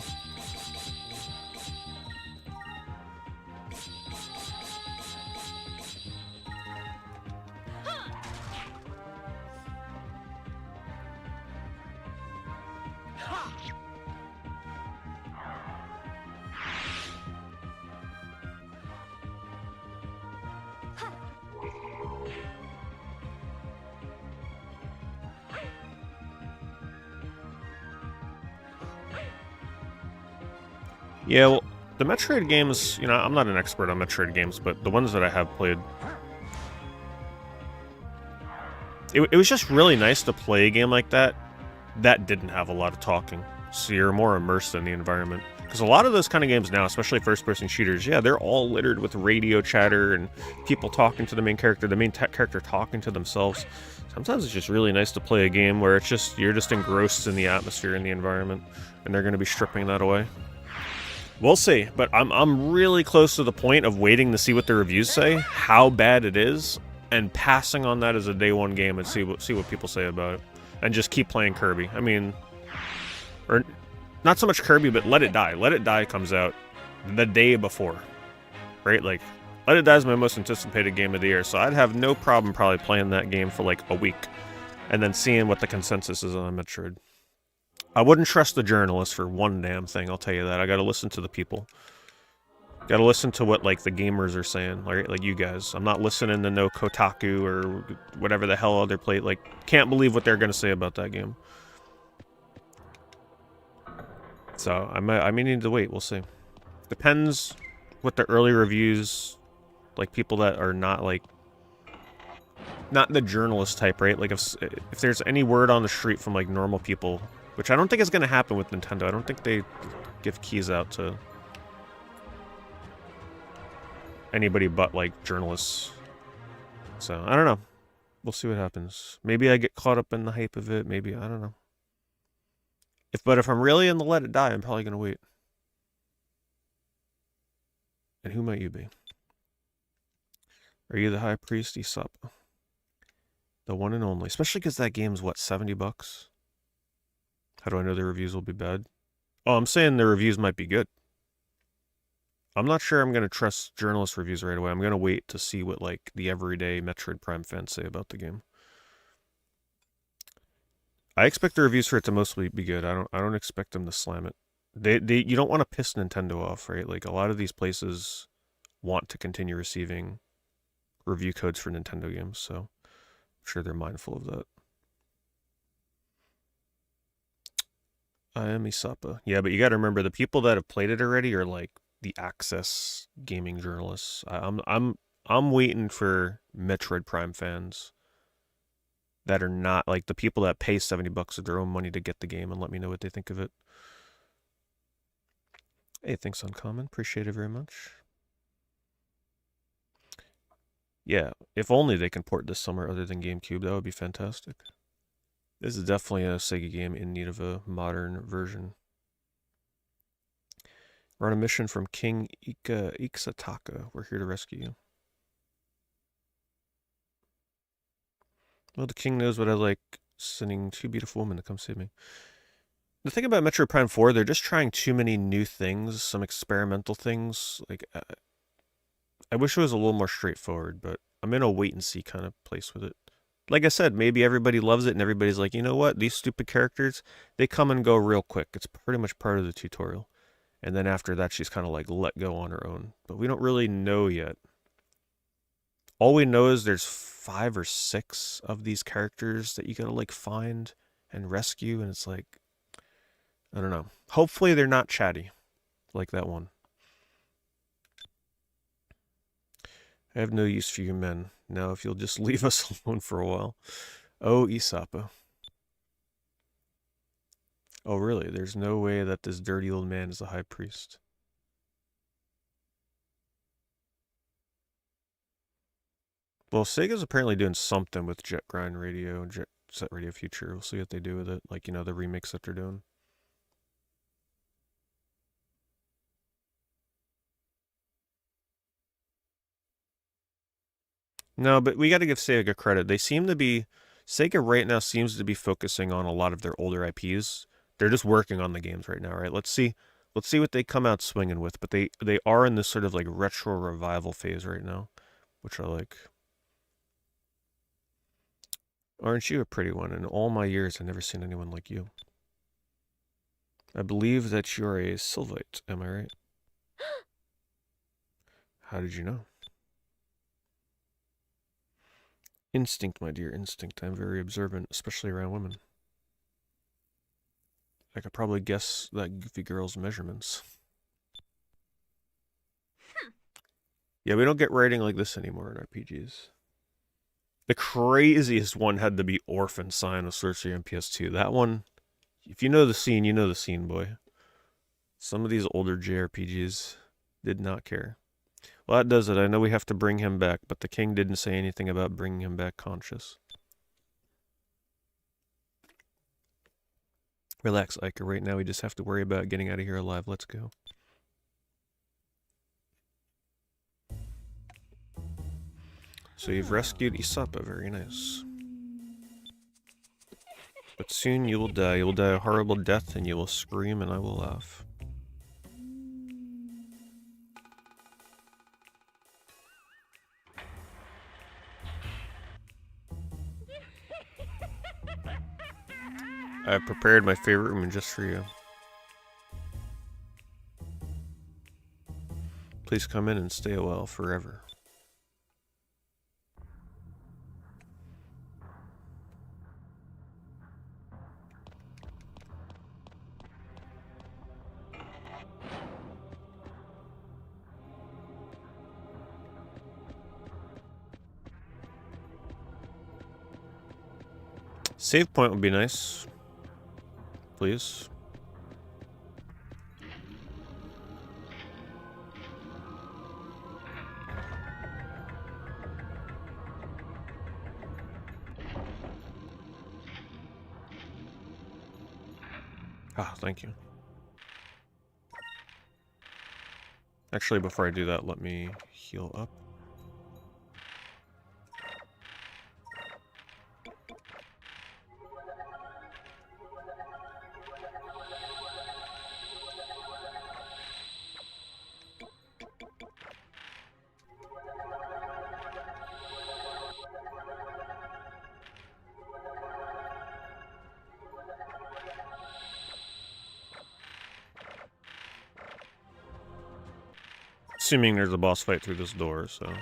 Yeah, well, the Metroid games, you know, I'm not an expert on Metroid games, but the ones that I have played, it was just really nice to play a game like that didn't have a lot of talking, so you're more immersed in the environment. Because a lot of those kind of games now, especially first-person shooters, yeah, they're all littered with radio chatter and people talking to the main character, character talking to themselves. Sometimes it's just really nice to play a game where it's just, you're just engrossed in the atmosphere and the environment, and they're going to be stripping that away. We'll see, but I'm really close to the point of waiting to see what the reviews say, how bad it is, and passing on that as a day one game and see what people say about it, and just keep playing Kirby. I mean, or not so much Kirby, but Let It Die. Let It Die comes out the day before, right? Like, Let It Die is my most anticipated game of the year, so I'd have no problem probably playing that game for like a week, and then seeing what the consensus is on Metroid. I wouldn't trust the journalists for one damn thing, I'll tell you that. I gotta listen to the people. Gotta listen to what, like, the gamers are saying, like you guys. I'm not listening to no Kotaku or whatever the hell other play. Like, can't believe what they're gonna say about that game. So, I may need to wait, we'll see. Depends what the early reviews, like, people that are not, like, not the journalist type, right? Like, if there's any word on the street from, like, normal people... Which I don't think is going to happen with Nintendo. I don't think they give keys out to anybody but, like, journalists. So, I don't know. We'll see what happens. Maybe I get caught up in the hype of it. Maybe, I don't know. But if I'm really in the Let It Die, I'm probably going to wait. And who might you be? Are you the High Priest, Aesop? The one and only. Especially because that game's, what, $70? How do I know the reviews will be bad? Oh, I'm saying the reviews might be good. I'm not sure I'm going to trust journalist reviews right away. I'm going to wait to see what, like, the everyday Metroid Prime fans say about the game. I expect the reviews for it to mostly be good. I don't expect them to slam it. You don't want to piss Nintendo off, right? Like, a lot of these places want to continue receiving review codes for Nintendo games, so I'm sure they're mindful of that. I am Isapa. Yeah, but you got to remember, the people that have played it already are like the Access gaming journalists. I'm waiting for Metroid Prime fans that are not like the people that pay $70 of their own money to get the game and let me know what they think of it. Hey, thanks Uncommon. Appreciate it very much. Yeah, if only they can port this somewhere other than GameCube, that would be fantastic. This is definitely a Sega game in need of a modern version. We're on a mission from King Ixataka. We're here to rescue you. Well, the king knows what I like, sending 2 beautiful women to come save me. The thing about Metroid Prime 4, they're just trying too many new things, some experimental things. Like, I wish it was a little more straightforward, but I'm in a wait-and-see kind of place with it. Like I said, maybe everybody loves it and everybody's like, you know what, these stupid characters, they come and go real quick. It's pretty much part of the tutorial. And then after that, she's kind of like let go on her own. But we don't really know yet. All we know is there's 5 or 6 of these characters that you gotta like find and rescue, and it's like, I don't know. Hopefully they're not chatty, like that one. I have no use for you men. Now if you'll just leave us alone for a while. Oh, Isapa. Oh, really? There's no way that this dirty old man is the high priest. Well, Sega's apparently doing something with Jet Grind Radio and Jet Set Radio Future. We'll see what they do with it. Like, you know, the remix that they're doing. No, but we got to give Sega credit. They seem to be... Sega right now seems to be focusing on a lot of their older IPs. They're just working on the games right now, right? Let's see what they come out swinging with. But they are in this sort of like retro revival phase right now, which I like. Aren't you a pretty one? In all my years, I've never seen anyone like you. I believe that you're a Sylvite, am I right? How did you know? Instinct, my dear, instinct. I'm very observant, especially around women. I could probably guess that goofy girl's measurements. Yeah, we don't get writing like this anymore in RPGs. The craziest one had to be Orphan Sign of Sorcery on PS2. That one, if you know the scene, you know the scene, boy. Some of these older JRPGs did not care. Well, that does it. I know we have to bring him back, but the king didn't say anything about bringing him back conscious. Relax, Iker. Right now, we just have to worry about getting out of here alive. Let's go. So you've rescued Isapa. Very nice. But soon you will die. You will die a horrible death, and you will scream, and I will laugh. I've prepared my favorite room just for you. Please come in and stay a while forever. Save point would be nice. Please. Ah, thank you. Actually, before I do that, let me heal up. Assuming there's a boss fight through this door, so...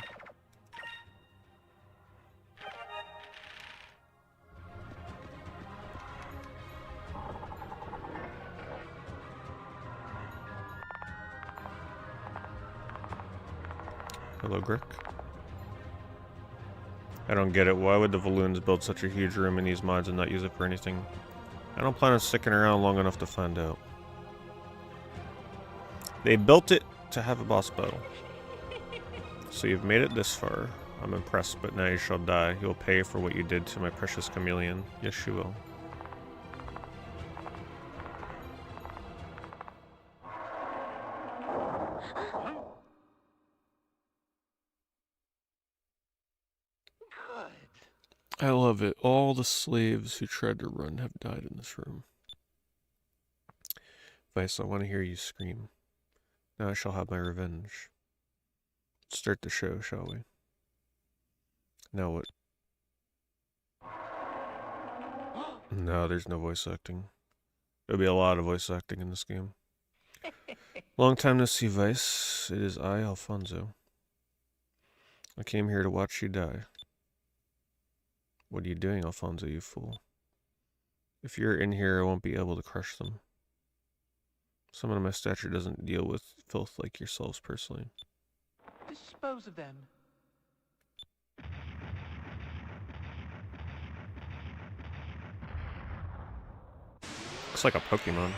Hello, Grick. I don't get it. Why would the Valoons build such a huge room in these mods and not use it for anything? I don't plan on sticking around long enough to find out. They built it to have a boss battle. So you've made it this far. I'm impressed, but now you shall die. You'll pay for what you did to my precious chameleon. Yes, you will. I love it. All the slaves who tried to run have died in this room. Vice, I want to hear you scream. Now I shall have my revenge. Start the show, shall we? Now what? No, there's no voice acting. There'll be a lot of voice acting in this game. Long time no see, Vice. It is I, Alfonso. I came here to watch you die. What are you doing, Alfonso, you fool? If you're in here, I won't be able to crush them. Someone of my stature doesn't deal with filth like yourselves personally. Dispose of them. Looks like a Pokemon.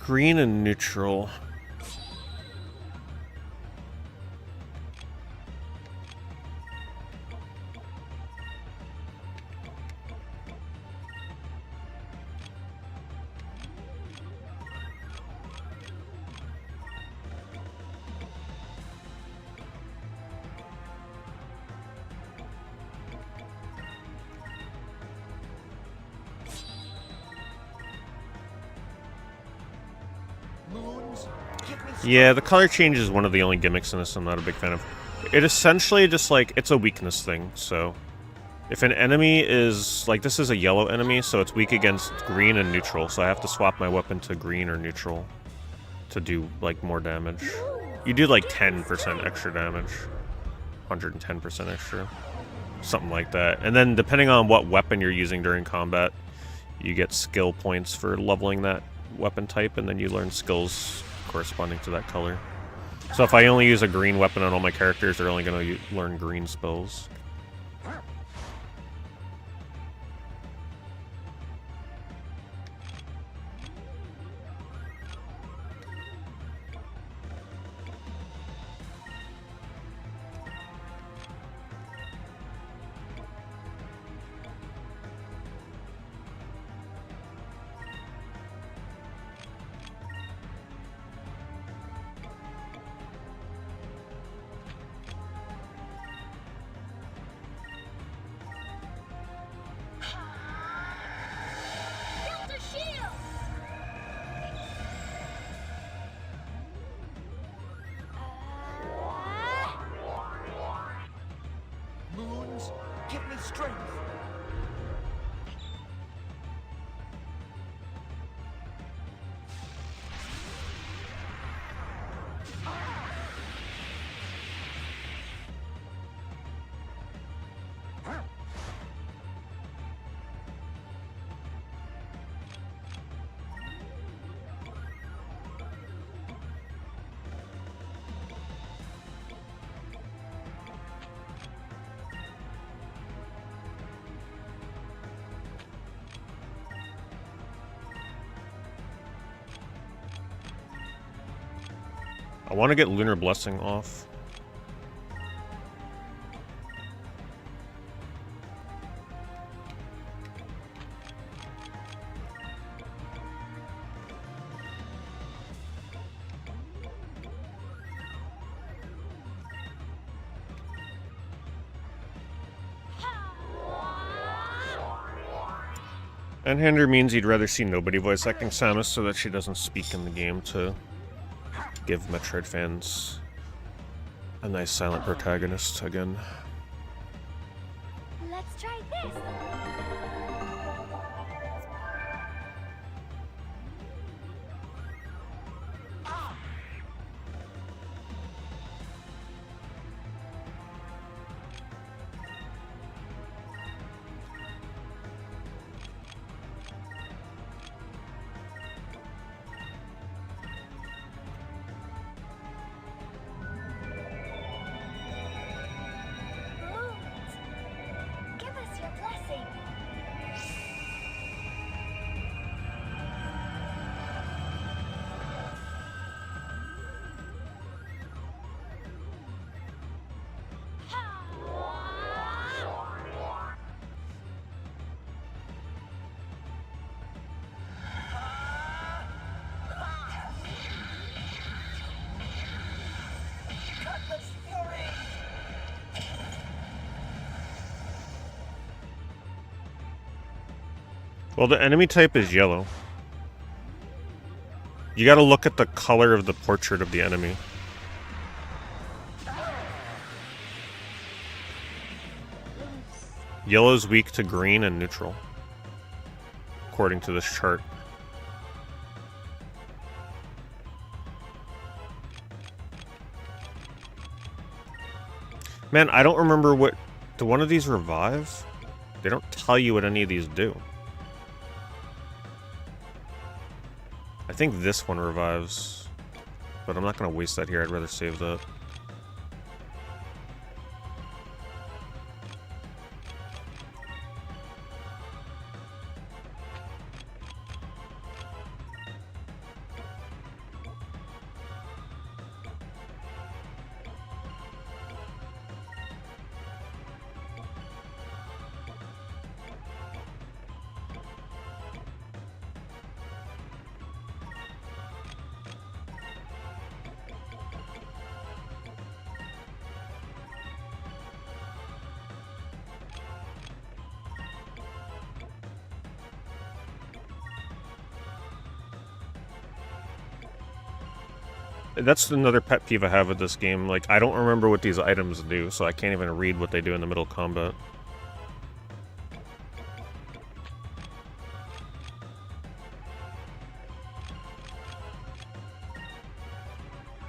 Green and neutral. Yeah, the color change is one of the only gimmicks in this I'm not a big fan of. It essentially just, like, it's a weakness thing, so... If an enemy is... Like, this is a yellow enemy, so it's weak against green and neutral, so I have to swap my weapon to green or neutral to do, like, more damage. You do, like, 10% extra damage. 110% extra. Something like that. And then, depending on what weapon you're using during combat, you get skill points for leveling that weapon type, and then you learn skills corresponding to that color. So if I only use a green weapon on all my characters, they're only going to learn green spells. Give me strength. I want to get Lunar Blessing off. And Hander means he'd rather see nobody voice acting Samus so that she doesn't speak in the game to give Metroid fans a nice silent protagonist again. Let's try this. Give us your blessing. Well, the enemy type is yellow. You gotta look at the color of the portrait of the enemy. Yellow's weak to green and neutral, according to this chart. Man, I don't remember what... Do one of these revive? They don't tell you what any of these do. I think this one revives, but I'm not going to waste that here. I'd rather save that. That's another pet peeve I have with this game. Like, I don't remember what these items do, so I can't even read what they do in the middle of combat.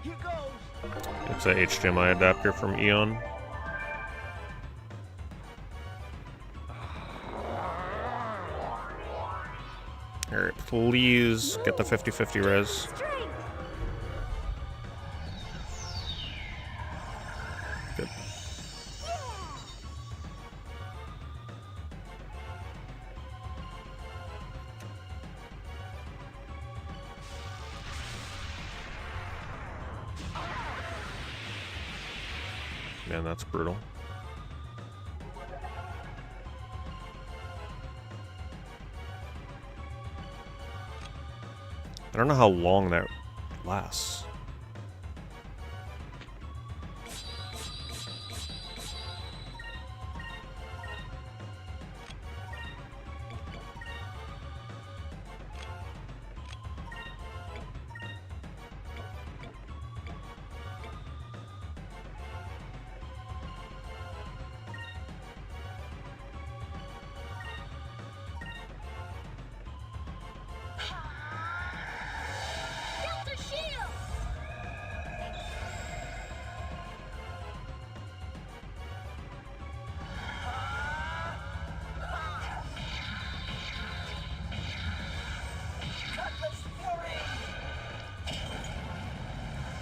Here goes. It's a HDMI adapter from Eon. Alright, please get the 50-50 res. Good. Man, that's brutal. I don't know how long that lasts.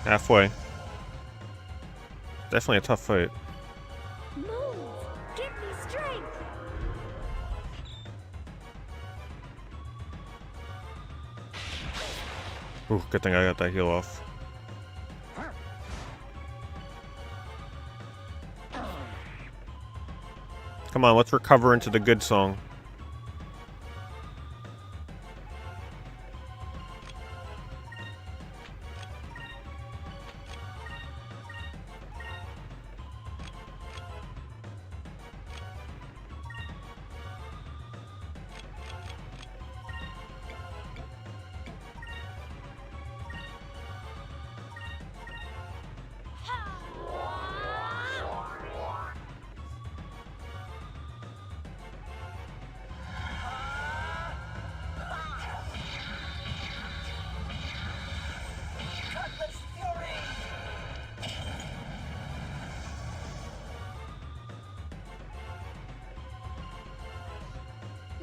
Halfway. Definitely a tough fight. Move! Give me strength! Ooh, good thing I got that heal off. Come on, let's recover into the good song.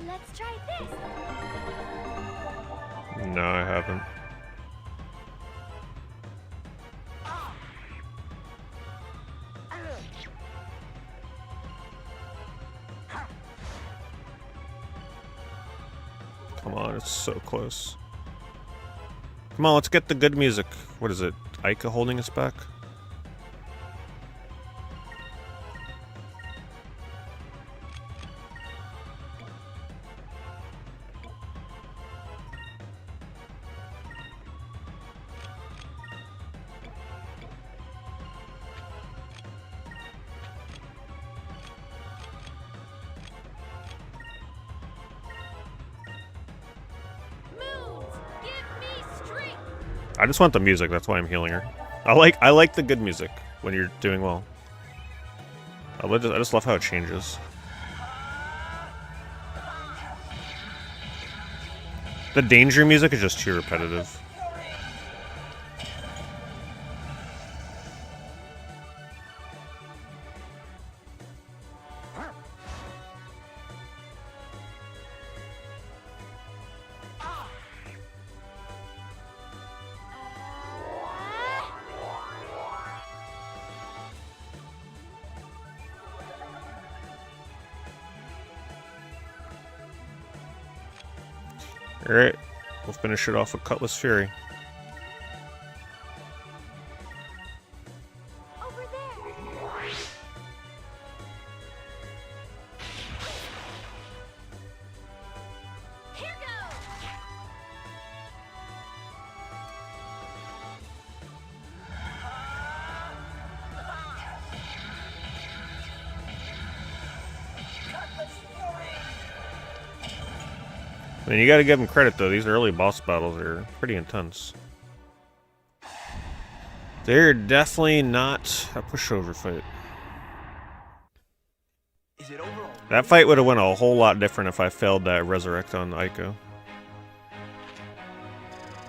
Let's try this. No, I haven't. Come on, it's so close. Come on, let's get the good music. What is it? Ica holding us back? Move! Give me strength! I just want the music, that's why I'm healing her. I like the good music when you're doing well. I just love how it changes. The danger music is just too repetitive. Alright, we'll finish it off with Cutlass Fury. Over there. Here goes. I mean, you gotta give them credit though, these early boss battles are pretty intense. They're definitely not a pushover fight. Is it over? That fight would have went a whole lot different if I failed that resurrect on Aiko.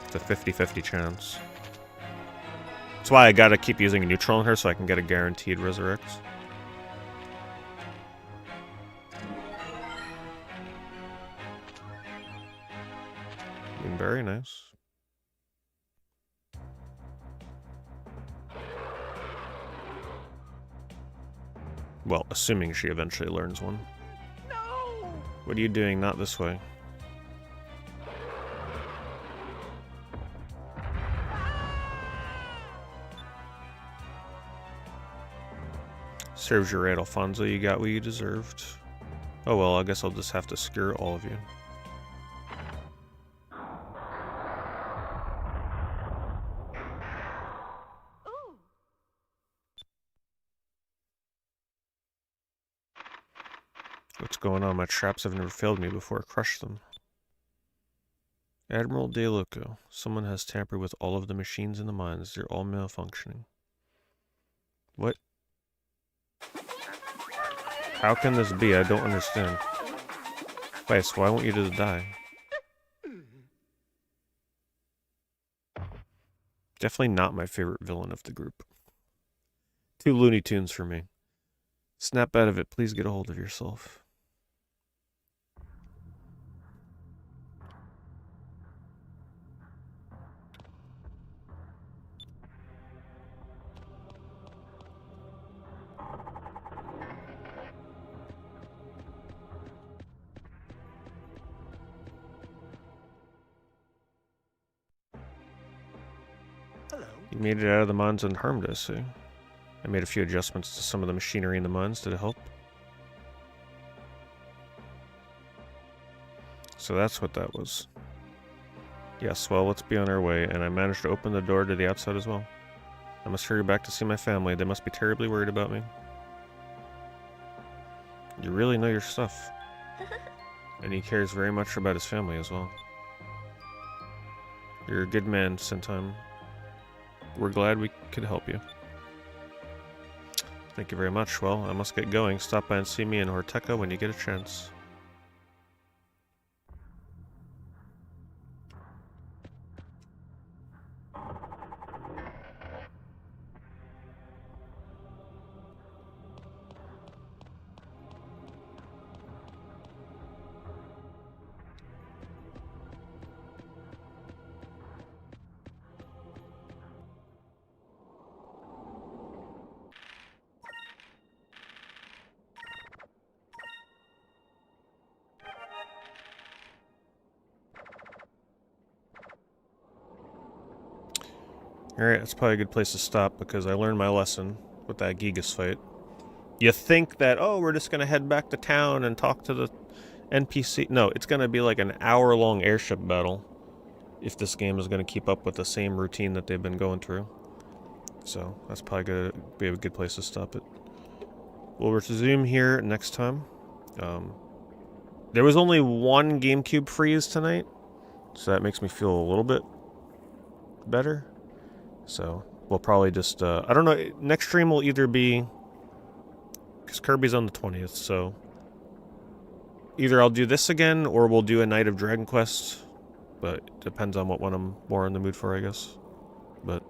It's a 50-50 chance. That's why I gotta keep using a neutral on her so I can get a guaranteed resurrect. Very nice. Well, assuming she eventually learns one. No! What are you doing? Not this way. Serves you right, Alfonso. You got what you deserved. Oh well, I guess I'll just have to skewer all of you. What's going on? My traps have never failed me before. Crush them. Admiral De Loco. Someone has tampered with all of the machines in the mines. They're all malfunctioning. What? How can this be? I don't understand. Vice, why won't you just die? Definitely not my favorite villain of the group. Too Looney Tunes for me. Snap out of it. Please get a hold of yourself. Hello. You made it out of the mines unharmed, I see. I made a few adjustments to some of the machinery in the mines. Did it help? So that's what that was. Yes, well, let's be on our way, and I managed to open the door to the outside as well. I must hurry back to see my family. They must be terribly worried about me. You really know your stuff. And he cares very much about his family as well. You're a good man, Sentai. We're glad we could help you. Thank you very much. Well, I must get going. Stop by and see me in Horteca when you get a chance. Alright, that's probably a good place to stop because I learned my lesson with that Gigas fight. You think that, oh, we're just going to head back to town and talk to the NPC. No, it's going to be like an hour-long airship battle if this game is going to keep up with the same routine that they've been going through. So that's probably going to be a good place to stop it. We'll resume here next time. There was only one GameCube freeze tonight, so that makes me feel a little bit better. So we'll probably just, I don't know, next stream will either be, because Kirby's on the 20th, so either I'll do this again, or we'll do a night of Dragon Quest, but it depends on what one I'm more in the mood for, I guess. But,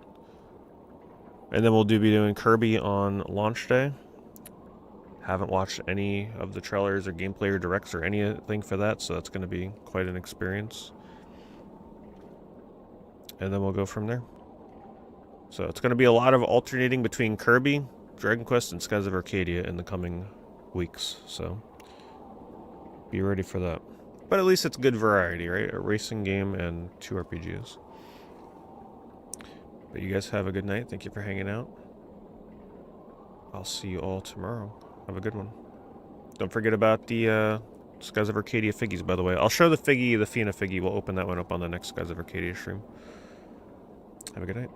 and then we'll be doing Kirby on launch day. Haven't watched any of the trailers or gameplay or directs or anything for that, so that's going to be quite an experience. And then we'll go from there. So it's going to be a lot of alternating between Kirby, Dragon Quest, and Skies of Arcadia in the coming weeks. So be ready for that. But at least it's good variety, right? A racing game and 2 RPGs. But you guys have a good night. Thank you for hanging out. I'll see you all tomorrow. Have a good one. Don't forget about the Skies of Arcadia figgies, by the way. I'll show the figgy, the Fiona figgy. We'll open that one up on the next Skies of Arcadia stream. Have a good night.